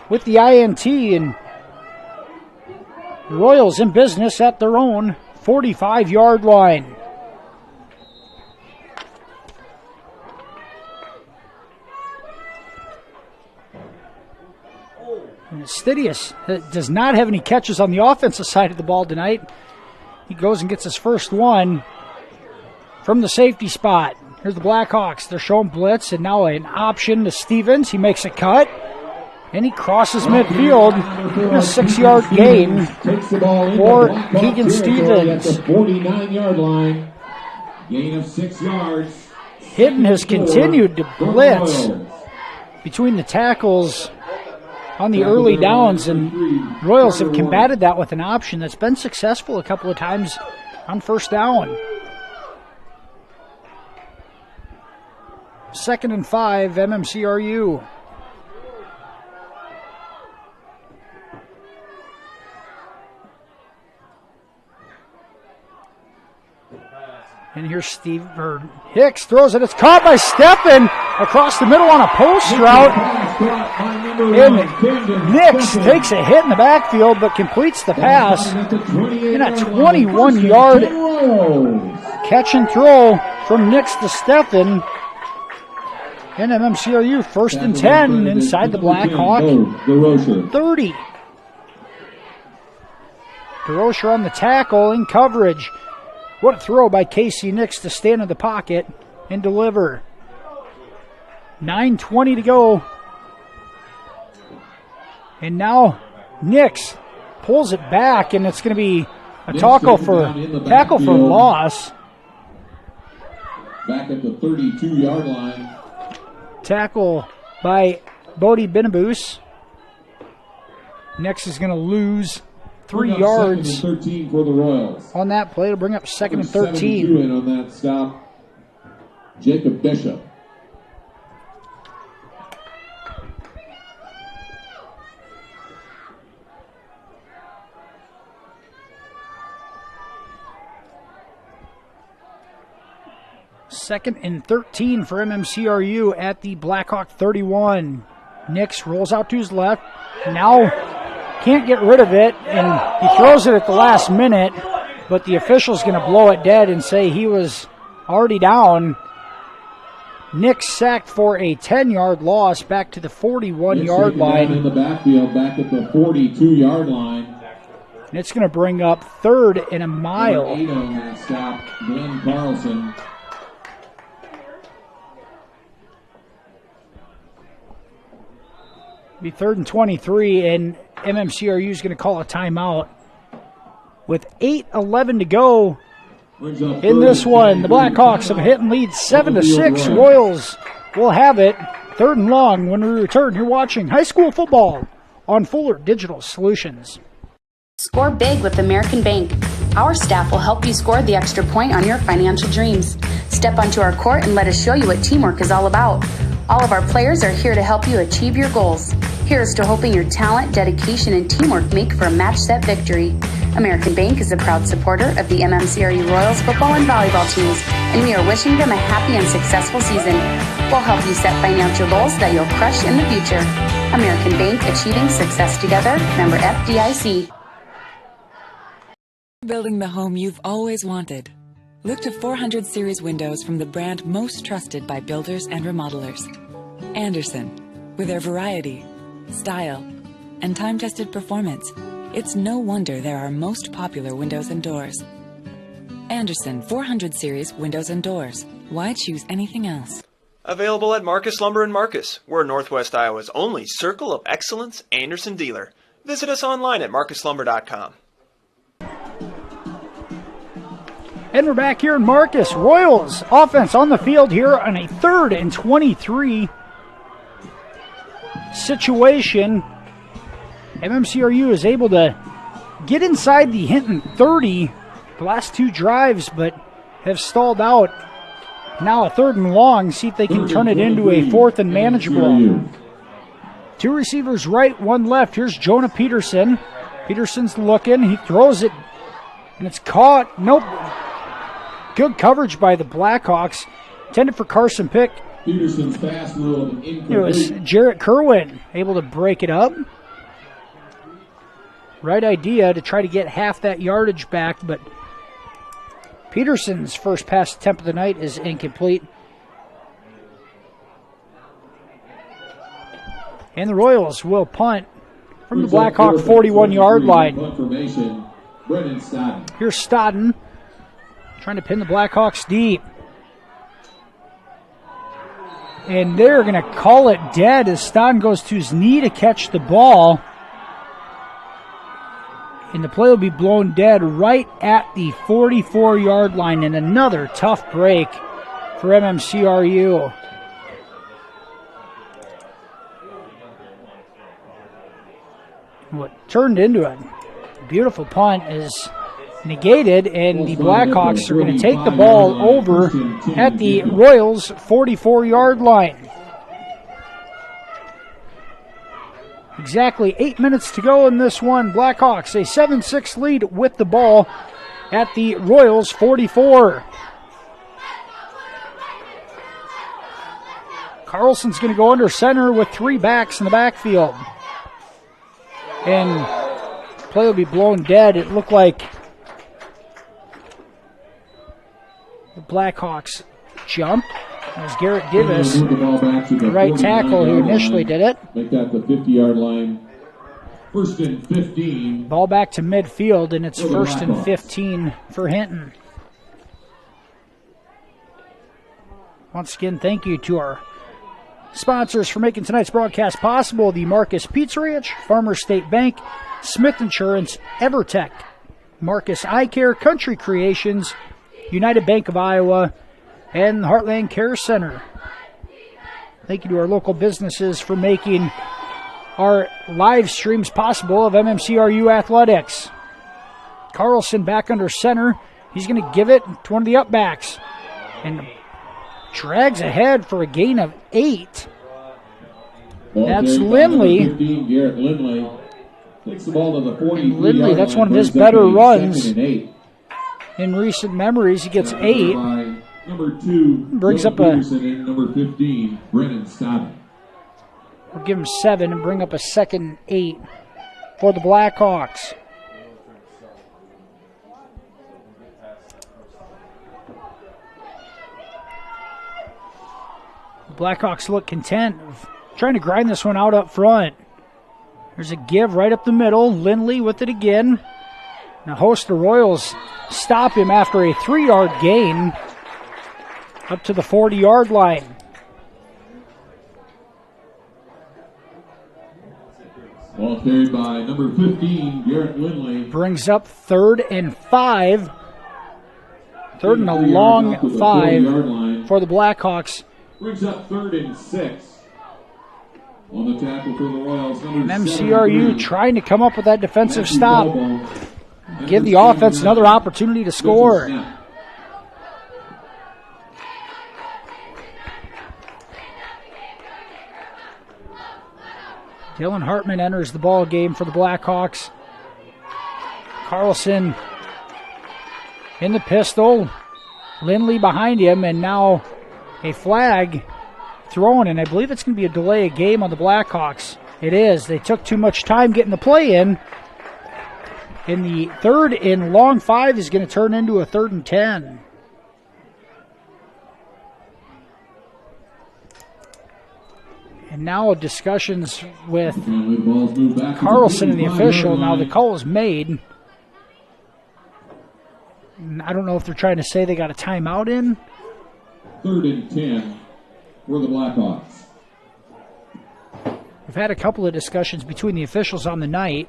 with the INT, and Royals in business at their own 45-yard line. And Estidius does not have any catches on the offensive side of the ball tonight. He goes and gets his first one from the safety spot. Here's the Blackhawks. They're showing blitz, and now an option to Stevens. He makes a cut, and he crosses midfield in a 6-yard gain for Keegan Stevens. At the 49-yard line, gain of 6 yards. Hinton has continued to blitz between the tackles on the early downs, and Royals have combated that with an option that's been successful a couple of times on first down. 2nd and 5, MMCRU. And here's Hicks throws it. It's caught by Steffen across the middle on a post route. And Nix takes a hit in the backfield but completes the pass in a 21-yard catch and throw from Nix to Steffen. And MMCRU 1st and 10 inside the Blackhawk 30. DeRocher on the tackle in coverage. What a throw by Casey Nix to stand in the pocket and deliver. 9:20 to go. And now Nix pulls it back, and it's going to be a tackle for loss. Back at the 32-yard line. Tackle by Bodie Benabus. Nix is going to lose 3 yards 13 for the Royals. on that play to bring up 2nd and 13. 72 in on that stop. Jacob Bishop. 2nd and 13 for MMCRU at the Blackhawk 31. Nix rolls out to his left. Now can't get rid of it, and he throws it at the last minute, but the official's going to blow it dead and say he was already down. Nix sacked for a 10-yard loss back to the 41-yard line. In the backfield, back at the 42-yard line. And it's going to bring up 3rd and a mile. Number 8 on that stop, Glenn Carlson. Be 3rd and 23, and MMCRU is going to call a timeout. With 8:11 to go in this one, the Blackhawks have hit and lead 7-6. Royals will have it. 3rd and long when we return. You're watching high school football on Fuller Digital Solutions. Score big with American Bank. Our staff will help you score the extra point on your financial dreams. Step onto our court and let us show you what teamwork is all about. All of our players are here to help you achieve your goals. Here's to hoping your talent, dedication, and teamwork make for a match set victory. American Bank is a proud supporter of the MMCRU Royals football and volleyball teams, and we are wishing them a happy and successful season. We'll help you set financial goals that you'll crush in the future. American Bank, achieving success together. Member FDIC. Building the home you've always wanted. Look to 400 series windows from the brand most trusted by builders and remodelers. Andersen. With their variety, style, and time-tested performance, it's no wonder they're our most popular windows and doors. Andersen 400 series windows and doors. Why choose anything else? Available at Marcus Lumber in Marcus. We're Northwest Iowa's only Circle of Excellence Andersen dealer. Visit us online at marcuslumber.com. And we're back here in Marcus. Royals offense on the field here on a 3rd and 23 situation. MMCRU is able to get inside the Hinton 30 the last 2 drives, but have stalled out. Now a 3rd and long. See if they can turn it into a 4th and manageable. 2 receivers right, 1 left. Here's Jonah Peterson. Peterson's looking. He throws it, and it's caught. Nope. Good coverage by the Blackhawks. Intended for Carson Pick. Peterson's pass ruled incomplete. It was Jarrett Kerwin able to break it up. Right idea to try to get half that yardage back, but Peterson's first pass attempt of the night is incomplete. And the Royals will punt from the Blackhawk 41-yard line. Here's Stodden trying to pin the Blackhawks deep. And they're going to call it dead as Stodden goes to his knee to catch the ball. And the play will be blown dead right at the 44-yard line. And another tough break for MMCRU. What turned into a beautiful punt is negated, and the Blackhawks are going to take the ball over at the Royals' 44-yard line. Exactly 8 minutes to go in this one. Blackhawks a 7-6 lead with the ball at the Royals' 44. Carlson's going to go under center with 3 backs in the backfield. And play will be blown dead. It looked like the Blackhawks jumped. It was Garrett Divis, the right tackle, who initially did it. Make that the 50-yard line. 1st and 15. Ball back to midfield, and it's 1st and 15 for Hinton. Once again, thank you to our sponsors for making tonight's broadcast possible: the Marcus Pizza Ranch, Farmers State Bank, Smith Insurance, EverTech, Marcus Eye Care, Country Creations, United Bank of Iowa, and Heartland Care Center. Thank you to our local businesses for making our live streams possible of MMCRU athletics. Carlson back under center. He's going to give it to one of the upbacks and drags ahead for a gain of 8. That's Lindley. Garrett Lindley takes the ball to the 43. Lindley, that's one of his better runs in recent memories. He gets 8. Number 2, brings up Peterson, and number 15, Brennan Stott. We'll give him 7 and bring up a 2nd 8 for the Blackhawks. The Blackhawks look content of trying to grind this one out up front. There's a give right up the middle. Lindley with it again. Now host the Royals stop him after a 3-yard gain up to the 40-yard line. Ball carried by number 15, Garrett Lindley. Brings up 3rd and 5. 3rd and a long 5 for the Blackhawks. Brings up 3rd and 6. On the tackle for the Royals, number MMCRU trying to come up with that defensive stop. Give the offense another opportunity to score. Dylan Hartman enters the ball game for the Blackhawks. Carlson in the pistol. Lindley behind him, and now a flag thrown, and I believe it's going to be a delay of game on the Blackhawks. It is. They took too much time getting the play in. And the 3rd and long 5 is going to turn into a 3rd and 10. And now discussions with Carlson and the official. Now the call is made. I don't know if they're trying to say they got a timeout in. 3rd and 10 for the Blackhawks. We've had a couple of discussions between the officials on the night.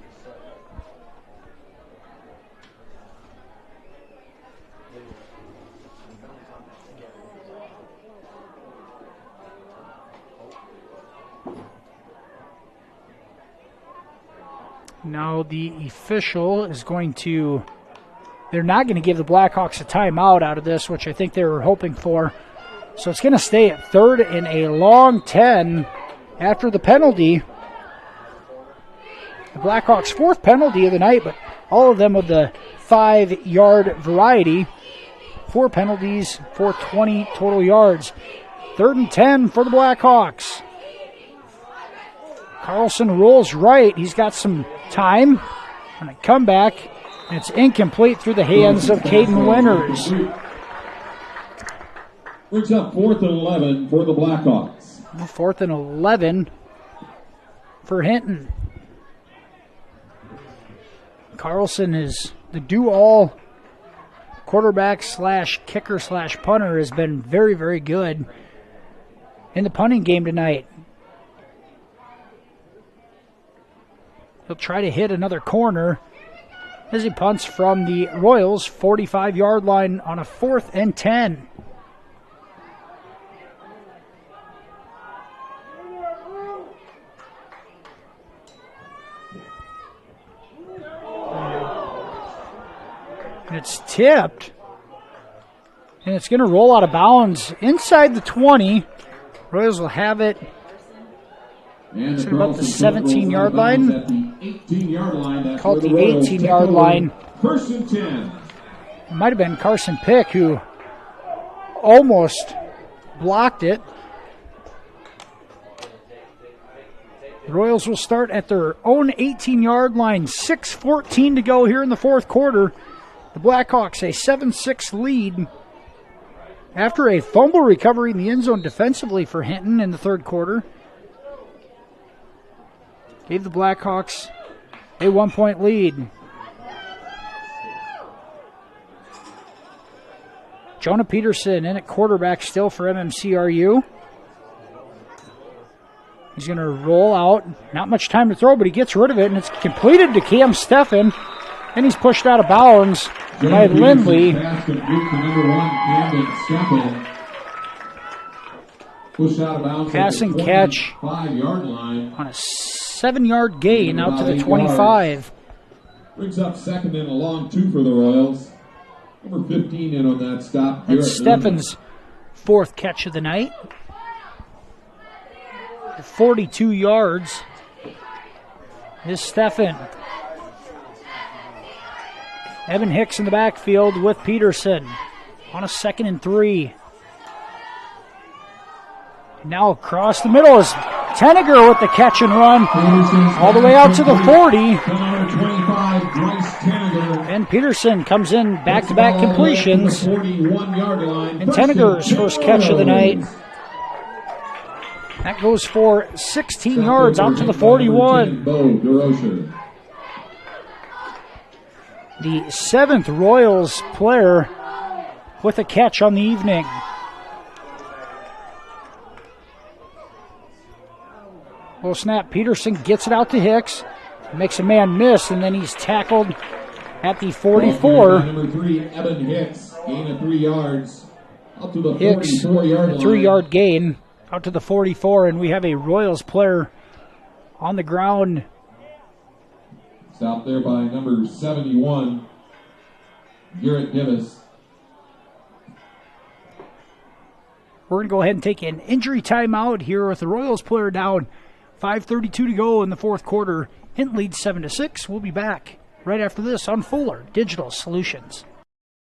Now the official is going to, they're not going to give the Blackhawks a timeout out of this, which I think they were hoping for. So it's going to stay at 3rd and a long 10 after the penalty. The Blackhawks' 4th penalty of the night, but all of them of the 5-yard variety. 4 penalties for 20 total yards. 3rd and 10 for the Blackhawks. Carlson rolls right. He's got some time on a comeback, and it's incomplete through the hands of Caden Winters. Brings up 4th and 11 for the Blackhawks. 4th and 11 for Hinton. Carlson is the do-all quarterback slash kicker slash punter, has been very, very good in the punting game tonight. He'll try to hit another corner as he punts from the Royals' 45-yard line on a 4th and 10. And it's tipped. And it's going to roll out of bounds inside the 20. Royals will have it. It's about the 17-yard line. Call it the 18-yard line. First and 10. It might have been Carson Pick who almost blocked it. The Royals will start at their own 18-yard line. 6:14 to go here in the 4th quarter. The Blackhawks a 7-6 lead after a fumble recovery in the end zone defensively for Hinton in the 3rd quarter. Gave the Blackhawks a 1-point lead. Jonah Peterson in at quarterback still for MMCRU. He's going to roll out. Not much time to throw, but he gets rid of it, and it's completed to Cam Steffen. And he's pushed out of bounds by Lindley. Pass and catch 5-yard line on a 7-yard gain out to the 25. Brings up 2nd and a long 2 for the Royals. Number 15 in on that stop. That's Steffen's 4th catch of the night. 42 yards is Steffen. Evan Hicks in the backfield with Peterson. on a 2nd and 3. Now across the middle is Tenniger with the catch and run all the way out to the 40. And Peterson comes in back-to-back completions. And Tenniger's first catch of the night. That goes for 16 yards out to the 41. The 7th Royals player with a catch on the evening. Well, snap. Peterson gets it out to Hicks. Makes a man miss, and then he's tackled at the 44. Number 3, Evan Hicks, gain of 3 yards. Up to the Hicks, 44-yard a line. 3-yard gain out to the 44, and we have a Royals player on the ground. Stopped there by number 71, Garrett Divis. We're going to go ahead and take an injury timeout here with the Royals player down. 5:32 to go in the fourth quarter. Hinton leads 7-6. We'll be back right after this on Fuller Digital Solutions.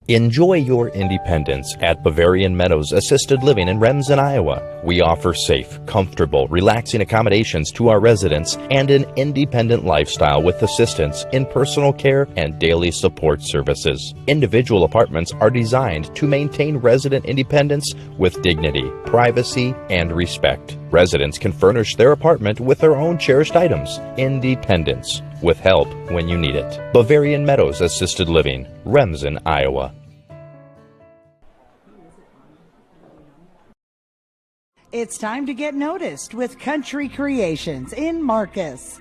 Enjoy your independence at Bavarian Meadows Assisted Living in Remsen, Iowa. We offer safe, comfortable, relaxing accommodations to our residents and an independent lifestyle with assistance in personal care and daily support services. Individual apartments are designed to maintain resident independence with dignity, privacy, and respect. Residents can furnish their apartment with their own cherished items. Independence, with help when you need it. Bavarian Meadows Assisted Living, Remsen, Iowa. It's time to get noticed with Country Creations in Marcus.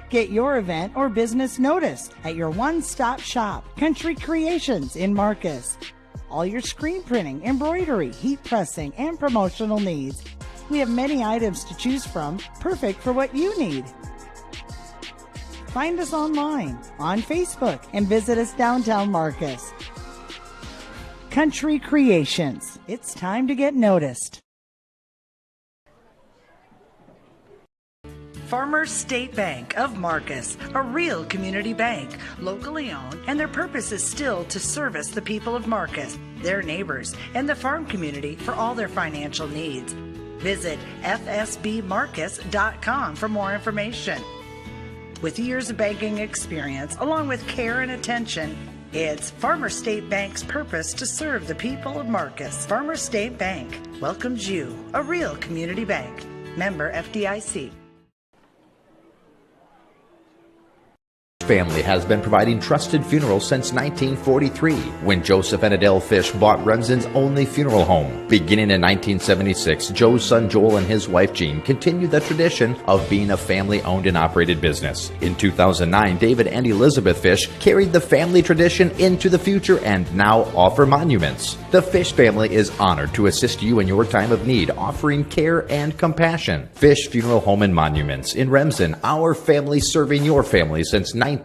Get your event or business noticed at your one-stop shop, Country Creations in Marcus. All your screen printing, embroidery, heat pressing, and promotional needs. We have many items to choose from, perfect for what you need. Find us online, on Facebook, and visit us downtown Marcus. Country Creations. It's time to get noticed. Farmers State Bank of Marcus, a real community bank, locally owned, and their purpose is still to service the people of Marcus, their neighbors, and the farm community for all their financial needs. Visit fsbmarcus.com for more information. With years of banking experience, along with care and attention, it's Farmers State Bank's purpose to serve the people of Marcus. Farmers State Bank welcomes you, a real community bank. Member FDIC. Family has been providing trusted funerals since 1943, when Joseph and Adele Fish bought Remsen's only funeral home. Beginning in 1976, Joe's son Joel and his wife Jean continued the tradition of being a family-owned and operated business. In 2009, David and Elizabeth Fish carried the family tradition into the future and now offer monuments. The Fish family is honored to assist you in your time of need, offering care and compassion. Fish Funeral Home and Monuments in Remsen, our family serving your family since 1943.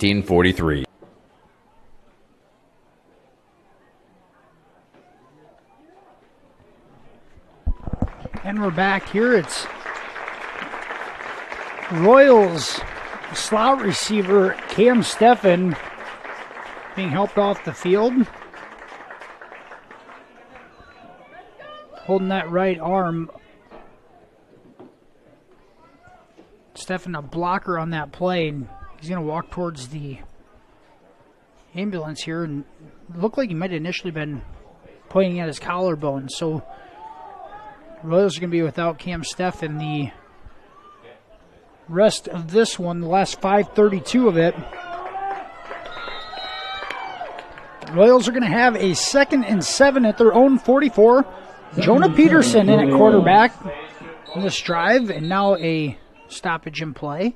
And we're back here. It's Royals slot receiver Cam Steffen being helped off the field. Holding that right arm. Steffen, a blocker on that play, and he's going to walk towards the ambulance here, and it looked like he might have initially been pointing at his collarbone. So Royals are going to be without Cam Steffen the rest of this one, the last 5:32 of it. Royals are going to have a 2nd and 7 at their own 44. Jonah Peterson in at quarterback in this drive, and now a stoppage in play.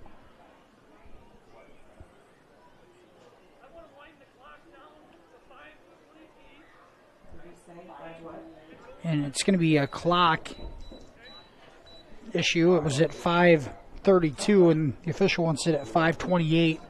And it's going to be a clock issue. It was at 5:32, and the official wants it at 5:28.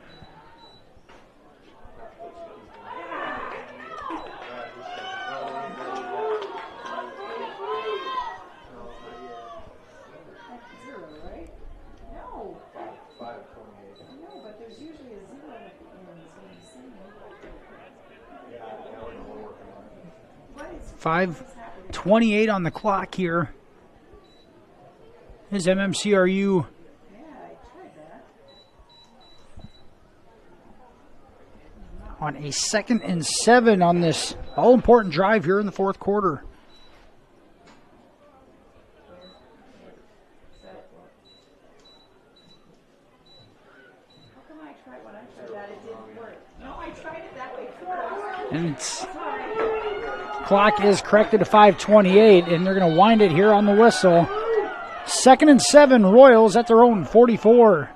5:28 on the clock here. Is MMCRU on a 2nd and 7 on this all-important drive here in the fourth quarter. And clock is corrected to 5:28, and they're going to wind it here on the whistle. 2nd and 7, Royals at their own 44.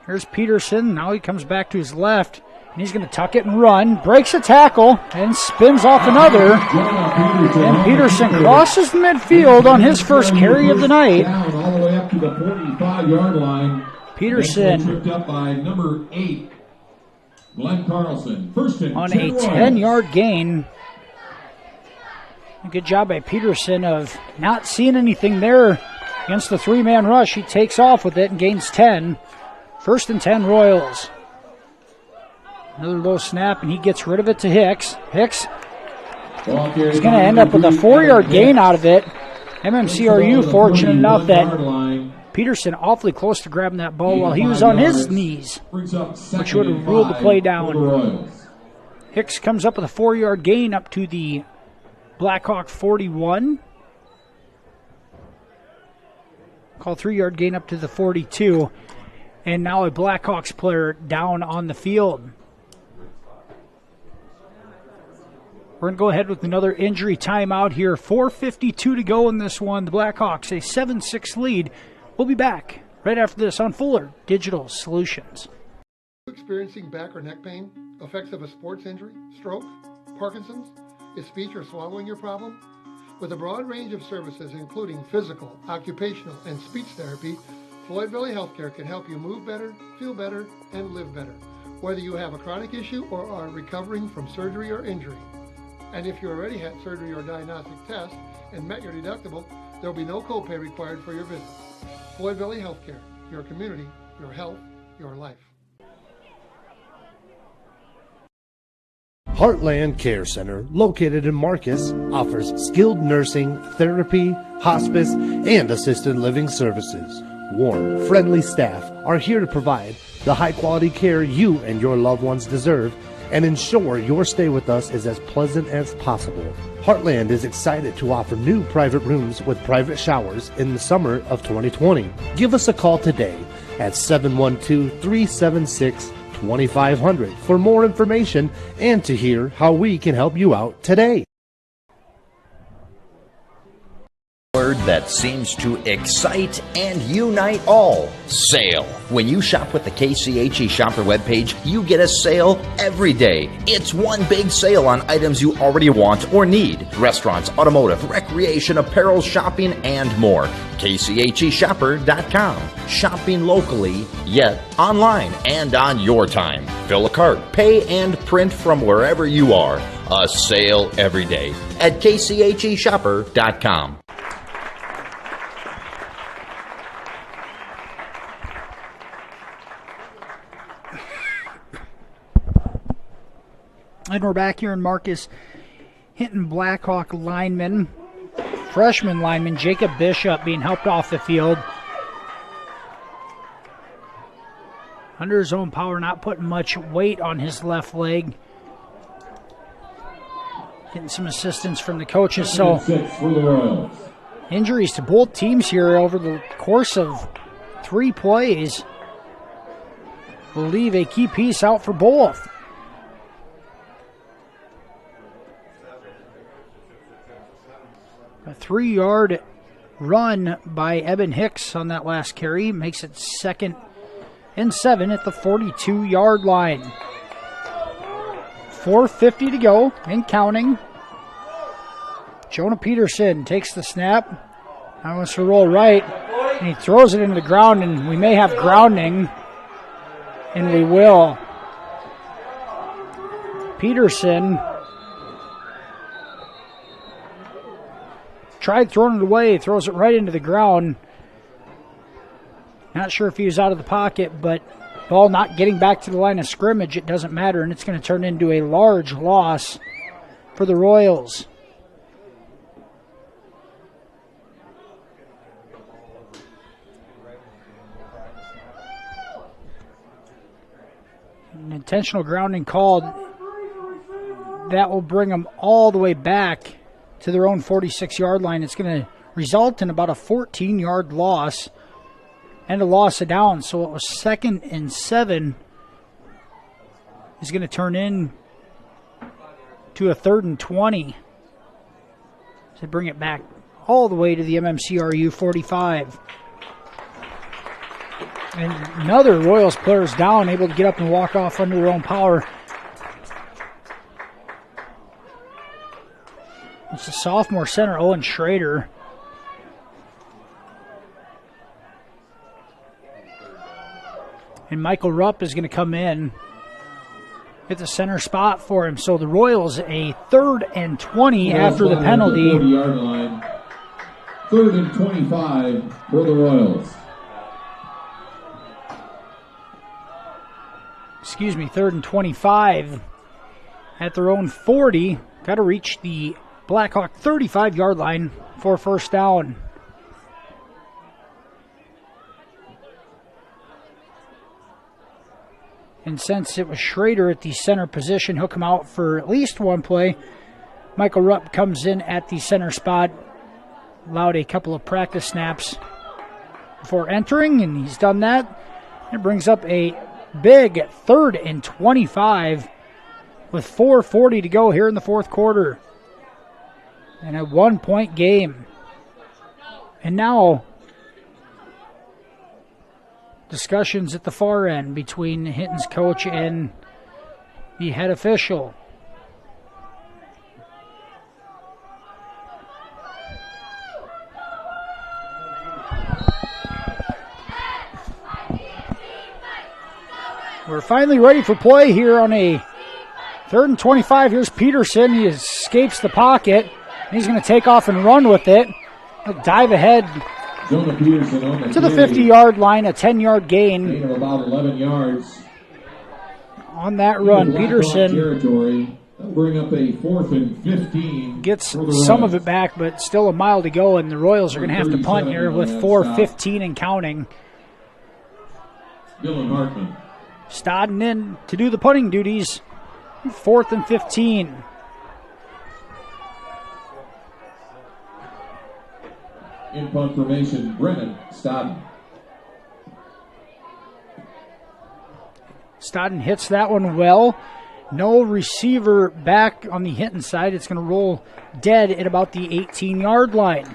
Here's Peterson. Now he comes back to his left, and he's going to tuck it and run. Breaks a tackle and spins off another. And Peterson crosses the midfield on his first carry of the night. Down all the way up to the 45-yard line. Peterson tripped up by number 8. Glenn Carlson, first and on a 10-yard gain. A good job by Peterson of not seeing anything there against the 3-man rush. He takes off with it and gains 10. 1st and 10 Royals. Another low snap, and he gets rid of it to Hicks. Hicks is going to end up with a 4-yard gain out of it. MMCRU fortunate enough that Peterson awfully close to grabbing that ball while he was on his knees, which would have ruled the play down. Hicks comes up with a 4-yard gain up to the Blackhawk 41. Call 3-yard gain up to the 42. And now a Blackhawks player down on the field. We're going to go ahead with another injury timeout here. 4:52 to go in this one. The Blackhawks a 7-6 lead. We'll be back right after this on Fuller Digital Solutions. Experiencing back or neck pain, effects of a sports injury, stroke, Parkinson's, is speech or swallowing your problem? With a broad range of services including physical, occupational, and speech therapy, Floyd Valley Healthcare can help you move better, feel better, and live better, whether you have a chronic issue or are recovering from surgery or injury. And if you already had surgery or diagnostic test and met your deductible, there will be no copay required for your visit. Floyd Valley Healthcare, your community, your health, your life. Heartland Care Center, located in Marcus, offers skilled nursing, therapy, hospice, and assisted living services. Warm, friendly staff are here to provide the high-quality care you and your loved ones deserve and ensure your stay with us is as pleasant as possible. Heartland is excited to offer new private rooms with private showers in the summer of 2020. Give us a call today at 712-376-2500 for more information and to hear how we can help you out today. Word that seems to excite and unite all. Sale. When you shop with the KCHE Shopper webpage, you get a sale every day. It's one big sale on items you already want or need. Restaurants, automotive, recreation, apparel, shopping, and more. KCHEshopper.com. Shopping locally, yet online and on your time. Fill a cart, pay, and print from wherever you are. A sale every day at KCHEshopper.com. And we're back here in Marcus. Hinton Blackhawk lineman, freshman lineman Jacob Bishop being helped off the field. Under his own power, not putting much weight on his left leg. Getting some assistance from the coaches. So injuries to both teams here over the course of 3 plays will leave a key piece out for both. A 3-yard run by Eben Hicks on that last carry makes it 2nd and 7 at the 42-yard line. 4:50 to go and counting. Jonah Peterson takes the snap. Now wants to roll right, and he throws it into the ground, and we may have grounding, and we will. Peterson tried throwing it away, throws it right into the ground. Not sure if he was out of the pocket, but ball not getting back to the line of scrimmage, it doesn't matter, and it's going to turn into a large loss for the Royals. Intentional grounding called. That will bring them all the way back to their own 46-yard line. It's going to result in about a 14-yard loss and a loss of down. So it was 2nd and 7 is going to turn in to a 3rd and 20. So bring it back all the way to the MMCRU 45. And another Royals player is down, able to get up and walk off under their own power. It's a sophomore center, Owen Schrader. And Michael Rupp is going to come in at the center spot for him. So the Royals a 3rd and 20 after the penalty. 40-yard line. 3rd and 25 for the Royals. Excuse me, 3rd and 25 at their own 40. Got to reach the Blackhawk 35-yard line for first down. And since it was Schrader at the center position, he'll come out for at least one play. Michael Rupp comes in at the center spot. Allowed a couple of practice snaps before entering, and he's done that. It brings up a big 3rd and 25 with 4:40 to go here in the fourth quarter. And a 1-point game. And now discussions at the far end between Hinton's coach and the head official. We're finally ready for play here on a 3rd and 25. Here's Peterson. He escapes the pocket. He's going to take off and run with it. He'll dive ahead to the 50-yard line, a 10-yard gain. Of about 11 yards. On that run, Peterson territory. That'll bring up a 4th and 15. Gets some of it back, but still a mile to go, and the Royals are going to have to punt here with 4:15 and counting. Dylan Hartman. Stodden in to do the punting duties. 4th and 15. In punt formation, Brennan Stodden. Stodden hits that one well. No receiver back on the Hinton side. It's going to roll dead at about the 18-yard line.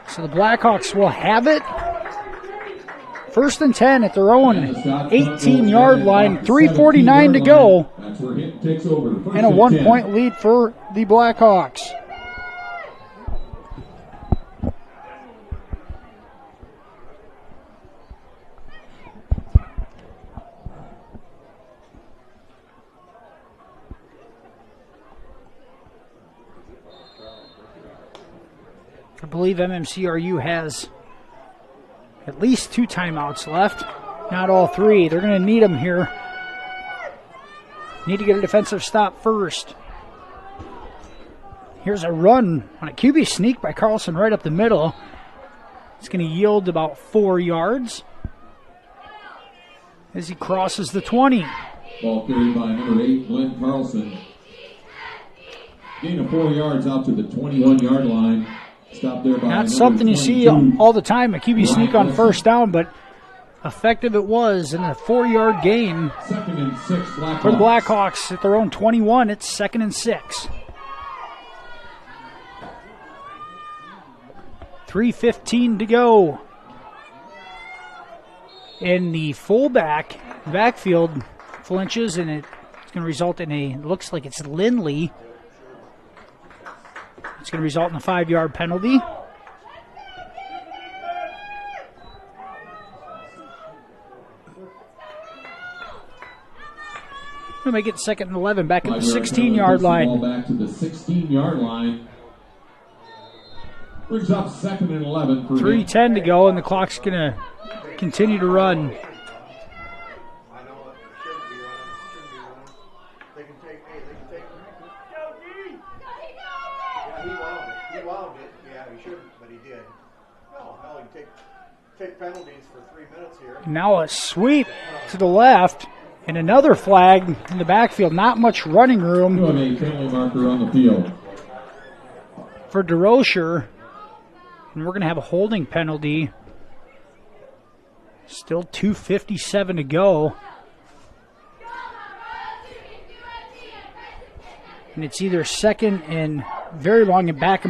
So the Blackhawks will have it. 1st and 10 at their own 18-yard line. 3:49 to go. That's where Hinton takes over. And a 1-point lead for the Blackhawks. I believe MMCRU has at least 2 timeouts left, not all 3. They're going to need them here. Need to get a defensive stop first. Here's a run on a QB sneak by Carlson right up the middle. It's going to yield about 4 yards as he crosses the 20. Ball carried by number 8, Glenn Carlson. Gain of 4 yards out to the 21-yard line. Stop there by not something you see all the time, a QB sneak on first down, but effective it was in a 4-yard gain. 2nd and 6 Blackhawks. For the Blackhawks at their own 21. It's 2nd and 6. 3:15 to go. And the fullback backfield flinches, and it's going to result in it looks like it's Lindley. It's going to result in a 5-yard penalty. We'll make it 2nd and 11 back at the 16-yard line. Ball back to the 16-yard line. Brings up 2nd and 11 for 3:10 to go, and the clock's going to continue to run. Take penalties for 3 minutes here. Now a sweep to the left. And another flag in the backfield. Not much running room. You have a penalty marker on the field. For DeRocher. And we're going to have a holding penalty. Still 2:57 to go. And it's either second and very long and back the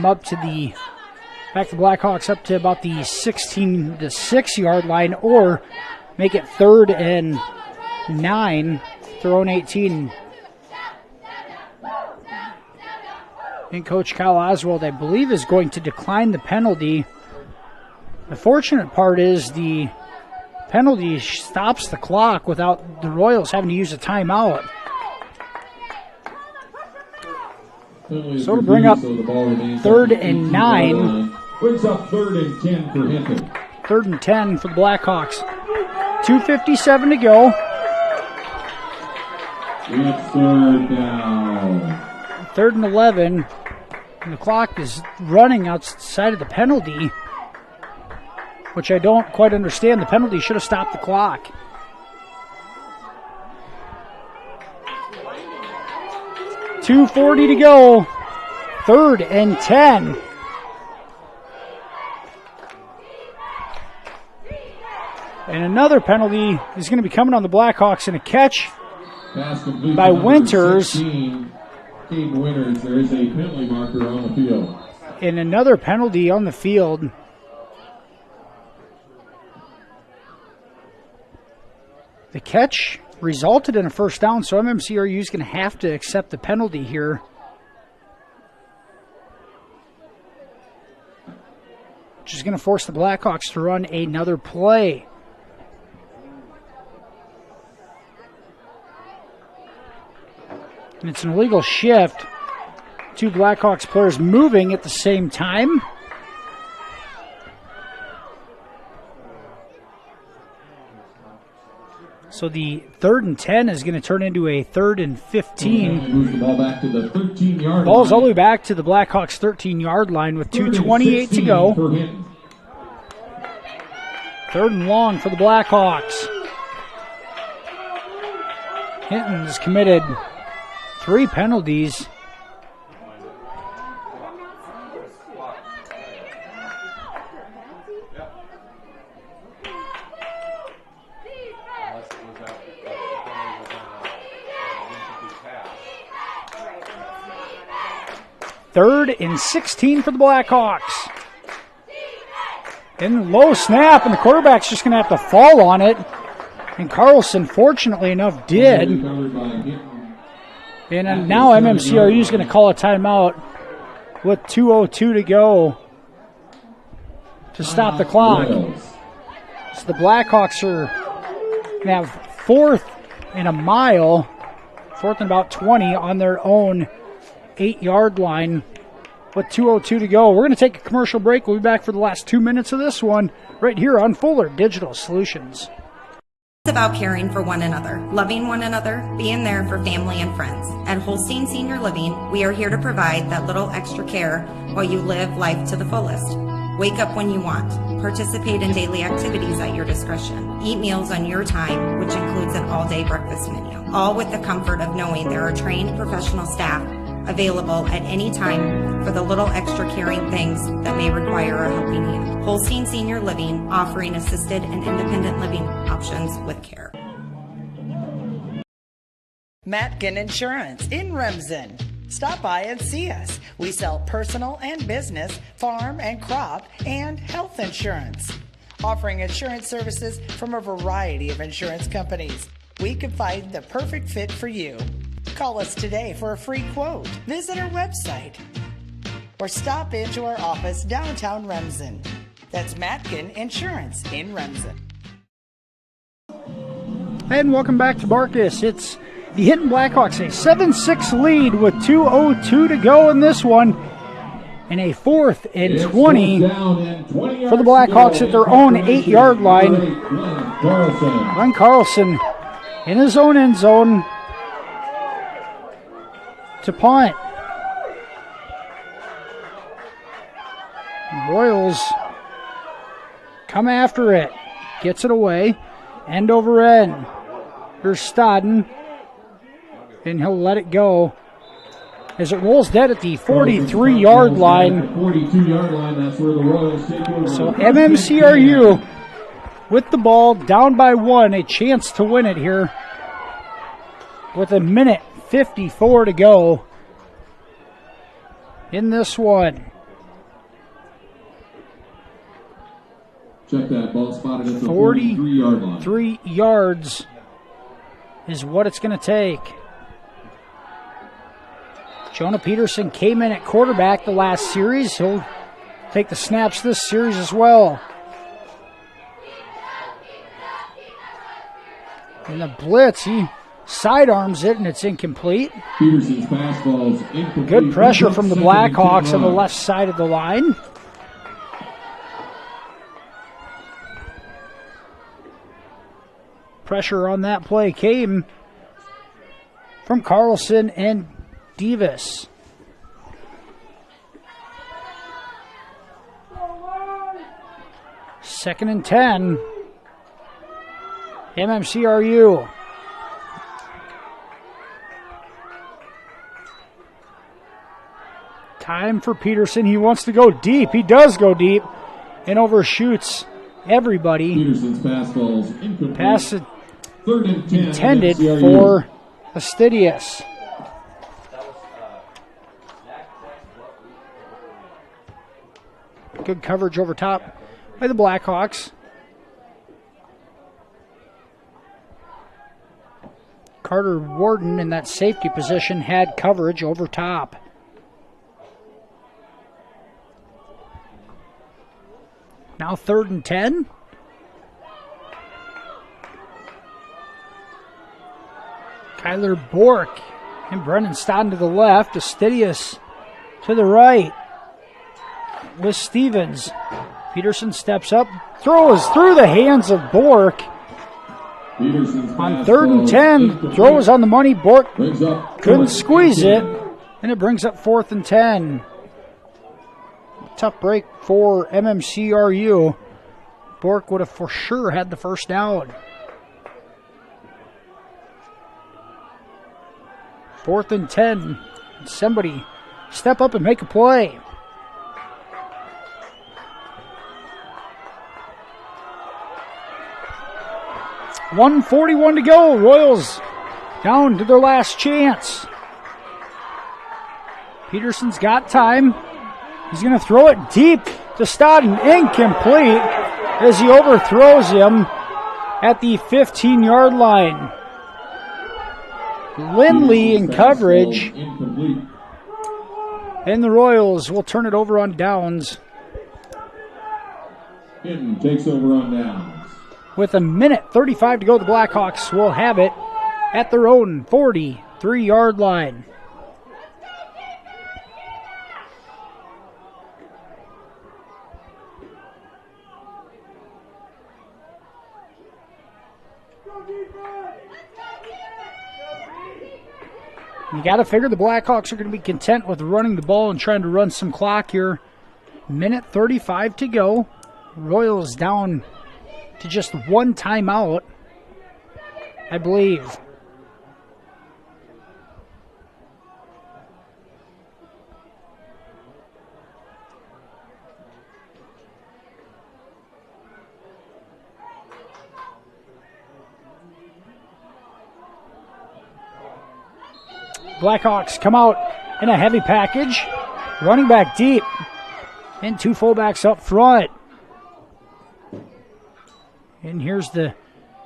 Blackhawks up to about the 16 to 6 yard line, or make it 3rd and 9, their own 18. And Coach Kyle Oswald, I believe, is going to decline the penalty. The fortunate part is the penalty stops the clock without the Royals having to use a timeout. So to bring up 3rd and 9. Brings up 3rd and 10 for Hinton. 3rd and 10 for the Blackhawks. 2:57 to go. It's 3rd down. 3rd and 11. And the clock is running outside of the penalty, which I don't quite understand. The penalty should have stopped the clock. .240 to go. 3rd and 10. And another penalty is going to be coming on the Blackhawks, and a catch by Winters. 16, Winters. There is a penalty marker on the field. And another penalty on the field. The catch resulted in a first down, so MMCRU is going to have to accept the penalty here. Which is going to force the Blackhawks to run another play. And it's an illegal shift. 2 Blackhawks players moving at the same time. So the 3rd and 10 is going to turn into a 3rd and 15. Moves the ball back to the 13-yard Ball's line. all the way back to the Blackhawks 13-yard line with 2:28 to go. 3rd and long for the Blackhawks. Hinton has committed 3 penalties. Third and 16 for the Blackhawks. And low snap, and the quarterback's just going to have to fall on it. And Carlson, fortunately enough, did. And now MMCRU is going to call a timeout with 2:02 to go to stop the clock. So the Blackhawks are going to have 4th and a mile, 4th and about 20 on their own 8-yard line with 2:02 to go. We're going to take a commercial break. We'll be back for the last 2 minutes of this one right here on Fuller Digital Solutions. It's about caring for one another, loving one another, being there for family and friends. At Holstein Senior Living, we are here to provide that little extra care while you live life to the fullest. Wake up when you want. Participate in daily activities at your discretion. Eat meals on your time, which includes an all-day breakfast menu. All with the comfort of knowing there are trained professional staff available at any time for the little extra caring things that may require a helping hand. Holstein Senior Living, offering assisted and independent living options with care. Matkin Insurance in Remsen. Stop by and see us. We sell personal and business, farm and crop, and health insurance. Offering insurance services from a variety of insurance companies. We can find the perfect fit for you. Call us today for a free quote. Visit our website or stop into our office downtown Remsen. That's Matkin Insurance in Remsen. And welcome back to Marcus. It's the Hinton Blackhawks, a 7-6 lead with 2:02 to go in this one. And a 4th and 20 for the Blackhawks at their own 8-yard line. Glenn Carlson in his own end zone to punt. Royals come after it. Gets it away. End over end. Here's Stodden, and he'll let it go as it rolls dead at the 43-yard line. 42-yard line, that's where the Royals take over. So MMCRU with the ball, down by 1, a chance to win it here with 1:54 to go in this one. Check that, ball spotted at the 43-yard line. 3 yards is what it's going to take. Jonah Peterson came in at quarterback the last series. He'll take the snaps this series as well. And the blitz, he sidearms it, and it's incomplete. Peterson's pass ball's incomplete. Good pressure from the Blackhawks on the left side of the line. Pressure on that play came from Carlson and Davis. Second and 10. MMCRU. Time for Peterson. He wants to go deep. He does go deep and overshoots everybody. Peterson's pass ball's incomplete. Pass Third and 10, intended MMCRU. for Fastidious. Good coverage over top by the Blackhawks. Carter Warden in that safety position had coverage over top. Now third and 10. Kyler Bork and Brennan Stodden to the left. Fastidious to the right with Stevens. Peterson steps up, throws through the hands of Bork. On third and 10, throws on the money. Bork couldn't squeeze it, and it brings up fourth and 10. Tough break for MMCRU. Bork would have for sure had the first down. Fourth and 10. Somebody step up and make a play. .141 to go. Royals down to their last chance. Peterson's got time. He's going to throw it deep to Stodden. Incomplete as he overthrows him at the 15-yard line. Lindley in coverage. And the Royals will turn it over on downs. Hinton takes over on downs. With 1:35 to go, the Blackhawks will have it at their own 43-yard line. You got to figure the Blackhawks are going to be content with running the ball and trying to run some clock here. 1:35 to go. Royals down to just one timeout, I believe. Blackhawks come out in a heavy package, running back deep, and two fullbacks up front. And here's the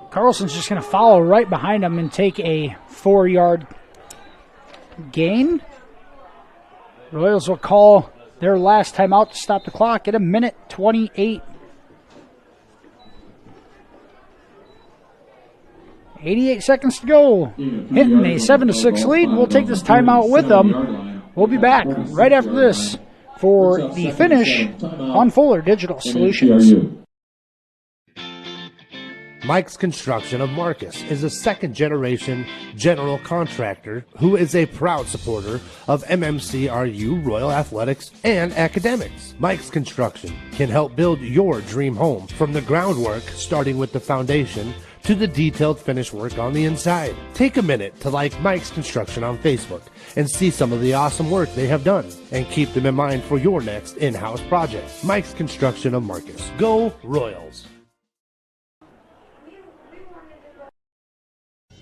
Carlson's just going to follow right behind him and take a 4-yard gain. Royals will call their last timeout to stop the clock at 1:28. 88 seconds to go. Hinton a 7-6 lead. We'll take this timeout with them. We'll be back right after this for the finish on Fuller Digital Solutions. Mike's Construction of Marcus is a second-generation general contractor who is a proud supporter of MMCRU, Royal Athletics, and academics. Mike's Construction can help build your dream home from the groundwork, starting with the foundation, to the detailed finish work on the inside. Take a minute to like Mike's Construction on Facebook and see some of the awesome work they have done, and keep them in mind for your next in-house project. Mike's Construction of Marcus. Go Royals!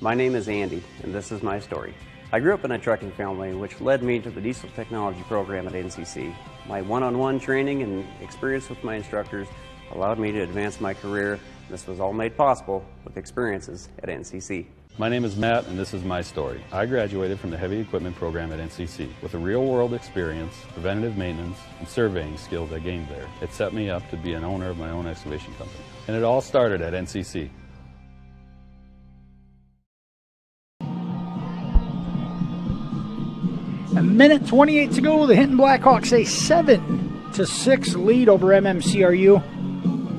My name is Andy, and this is my story. I grew up in a trucking family, which led me to the diesel technology program at NCC. My one-on-one training and experience with my instructors allowed me to advance my career. This was all made possible with experiences at NCC. My name is Matt, and this is my story. I graduated from the heavy equipment program at NCC. With a real-world experience, preventative maintenance, and surveying skills I gained there, it set me up to be an owner of my own excavation company. And it all started at NCC. A minute 28 to go. The Hinton Blackhawks a 7-6 lead over MMCRU.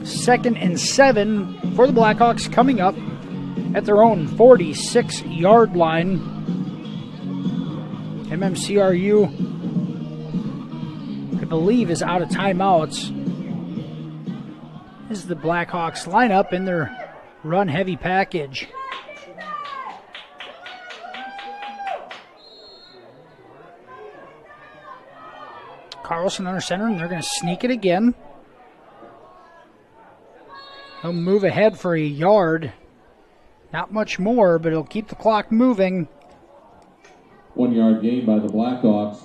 2nd and 7 for the Blackhawks coming up at their own 46-yard line. MMCRU, I believe, is out of timeouts. This is the Blackhawks lineup in their run-heavy package. Carlson under center, and they're going to sneak it again. He'll move ahead for a yard. Not much more, but it'll keep the clock moving. 1 yard gain by the Blackhawks.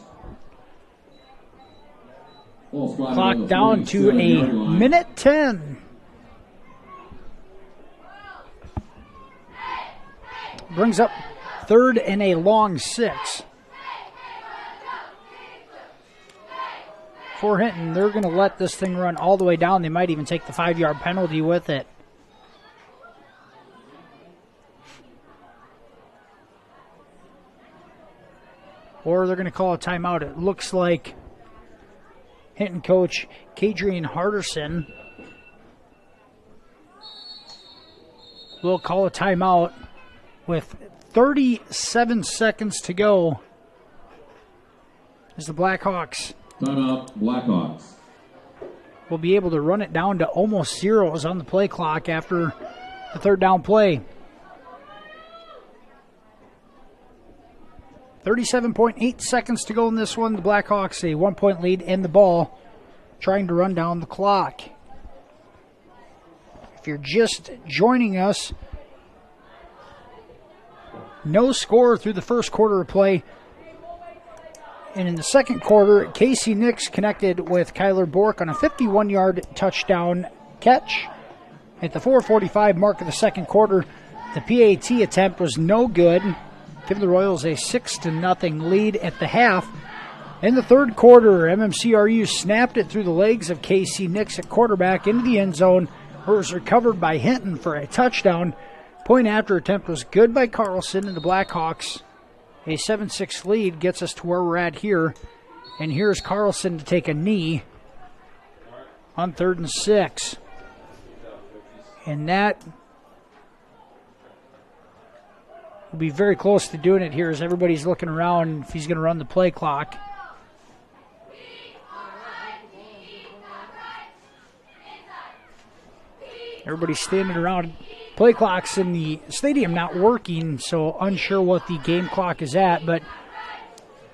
Clock down to a minute 10. Brings up 3rd and a long 6. For Hinton, they're going to let this thing run all the way down. They might even take the 5-yard penalty with it. Or they're going to call a timeout. It looks like Hinton coach Kadrian Harderson will call a timeout with 37 seconds to go as the Blackhawks Timeout, Blackhawks. will be able to run it down to almost zeros on the play clock after the 3rd down play. 37.8 seconds to go in this one. The Blackhawks a 1-point lead in the ball, trying to run down the clock. If you're just joining us, no score through the first quarter of play. And in the second quarter, Casey Nix connected with Kyler Bork on a 51-yard touchdown catch. At the 4:45 mark of the second quarter, the PAT attempt was no good, giving the Royals a 6-0 lead at the half. In the third quarter, MMCRU snapped it through the legs of Casey Nix at quarterback into the end zone, where it was recovered by Hinton for a touchdown. Point after attempt was good by Carlson, and the Blackhawks, a 7-6 lead, gets us to where we're at here. And here's Carlson to take a knee on 3rd and 6. And that will be very close to doing it here as everybody's looking around if he's going to run the play clock. Everybody's standing around. Play clock's in the stadium not working, so unsure what the game clock is at, but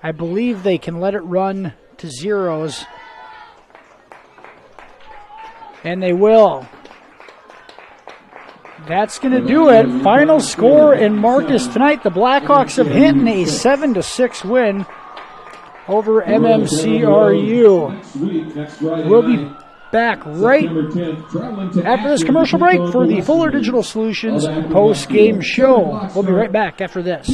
I believe they can let it run to zeros. And they will. That's going to do it. Final score in Marcus tonight. The Blackhawks of Hinton, a 7-6 win over MMCRU. We'll be back right after this commercial break for the Fuller Digital Solutions post-game show. We'll be right back after this.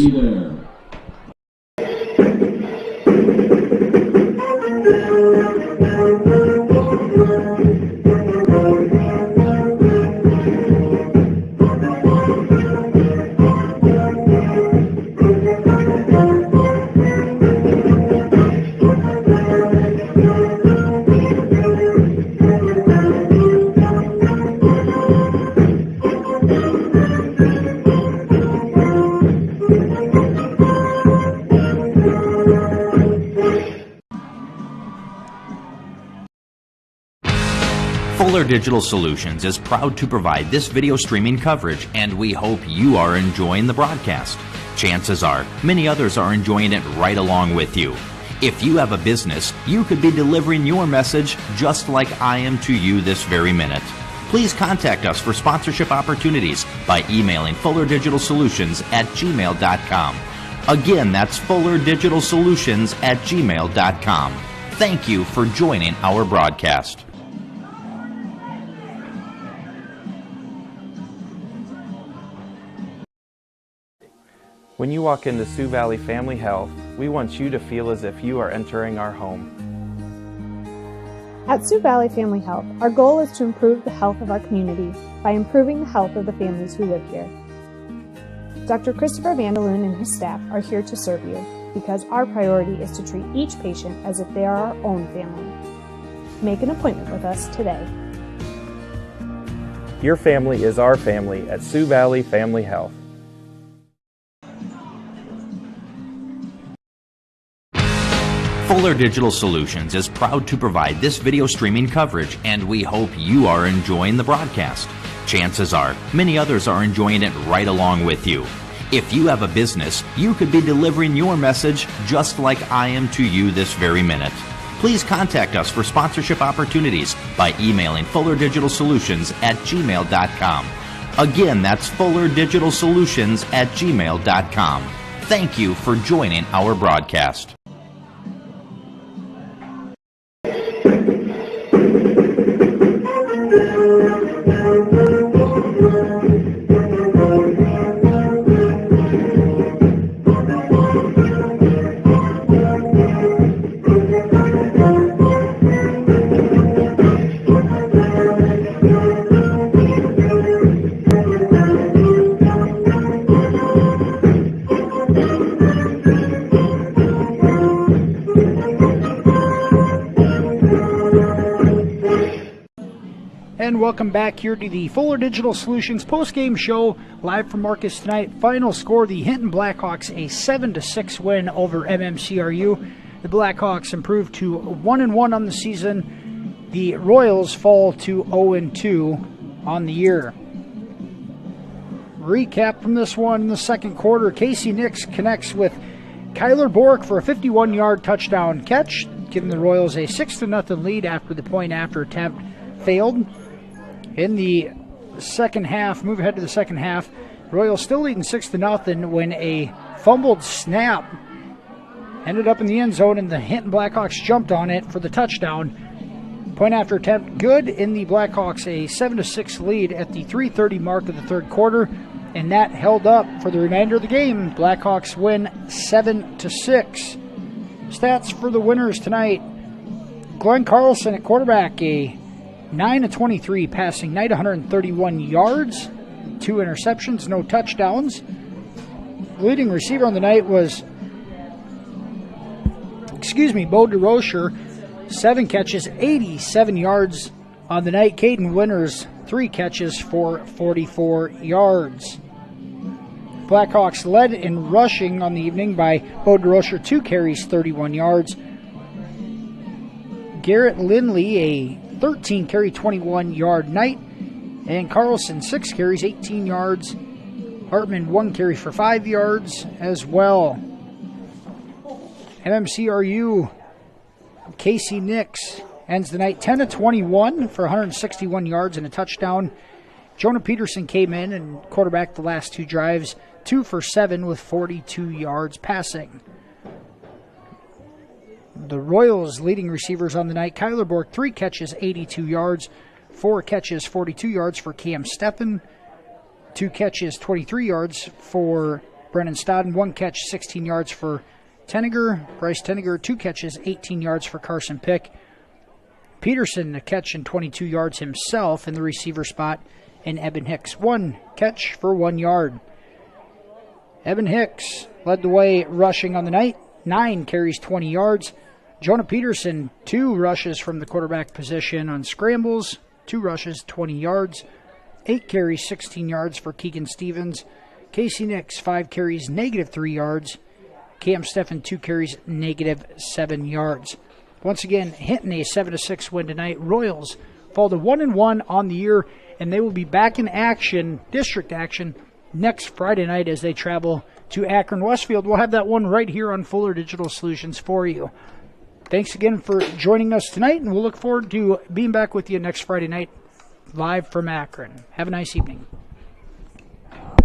Fuller Digital Solutions is proud to provide this video streaming coverage, and we hope you are enjoying the broadcast. Chances are, many others are enjoying it right along with you. If you have a business, you could be delivering your message just like I am to you this very minute. Please contact us for sponsorship opportunities by emailing fullerdigitalsolutions@gmail.com. Again, that's fullerdigitalsolutions@gmail.com. Thank you for joining our broadcast. When you walk into Sioux Valley Family Health, we want you to feel as if you are entering our home. At Sioux Valley Family Health, our goal is to improve the health of our community by improving the health of the families who live here. Dr. Christopher Vandaloon and his staff are here to serve you because our priority is to treat each patient as if they are our own family. Make an appointment with us today. Your family is our family at Sioux Valley Family Health. Fuller Digital Solutions is proud to provide this video streaming coverage, and we hope you are enjoying the broadcast. Chances are, many others are enjoying it right along with you. If you have a business, you could be delivering your message just like I am to you this very minute. Please contact us for sponsorship opportunities by emailing fullerdigitalsolutions@gmail.com. Again, that's fullerdigitalsolutions@gmail.com. Thank you for joining our broadcast. And welcome back here to the Fuller Digital Solutions post-game show, live from Marcus tonight. Final score, the Hinton Blackhawks, a 7-6 win over MMCRU. The Blackhawks improved to 1-1 on the season. The Royals fall to 0-2 on the year. Recap from this one in the second quarter. Casey Nix connects with Kyler Bork for a 51-yard touchdown catch, giving the Royals a 6-0 lead after the point-after attempt failed. In the second half, move ahead to the second half, Royals still leading 6-0 when a fumbled snap ended up in the end zone and the Hinton Blackhawks jumped on it for the touchdown. Point after attempt good in the Blackhawks, a 7-6 lead at the 3:30 mark of the third quarter, and that held up for the remainder of the game. Blackhawks win 7-6. Stats for the winners tonight: Glenn Carlson at quarterback, a 9-23 passing night, 131 yards, 2 interceptions, no touchdowns. Leading receiver on the night was, Bo DeRocher, 7 catches, 87 yards on the night. Caden Winters, 3 catches for 44 yards. Blackhawks led in rushing on the evening by Bo DeRocher, 2 carries, 31 yards. Garrett Lindley, a 13-carry, 21-yard night. And Carlson, 6 carries, 18 yards. Hartman, 1 carry for 5 yards as well. MMCRU, Casey Nix ends the night 10-21 for 161 yards and a touchdown. Jonah Peterson came in and quarterbacked the last 2 drives, 2 for 7 with 42 yards passing. The Royals' leading receivers on the night: Kyler Bork, 3 catches, 82 yards, 4 catches, 42 yards for Cam Steffen, 2 catches, 23 yards for Brennan Stodden, 1 catch, 16 yards for Bryce Tenniger, 2 catches, 18 yards for Carson Pick. Peterson, a catch and 22 yards himself in the receiver spot, and Eben Hicks, 1 catch for 1 yard. Eben Hicks led the way rushing on the night, 9 carries, 20 yards. Jonah Peterson, 2 rushes from the quarterback position on scrambles, 2 rushes, 20 yards. 8 carries, 16 yards for Keegan Stevens. Casey Nix, 5 carries, -3 yards. Cam Steffen, 2 carries, -7 yards. Once again, Hinton a 7-6 win tonight. Royals fall to 1-1 on the year, and they will be back in action, district action, next Friday night as they travel to Akron Westfield. We'll have that one right here on Fuller Digital Solutions for you. Thanks again for joining us tonight, and we'll look forward to being back with you next Friday night live from Akron. Have a nice evening.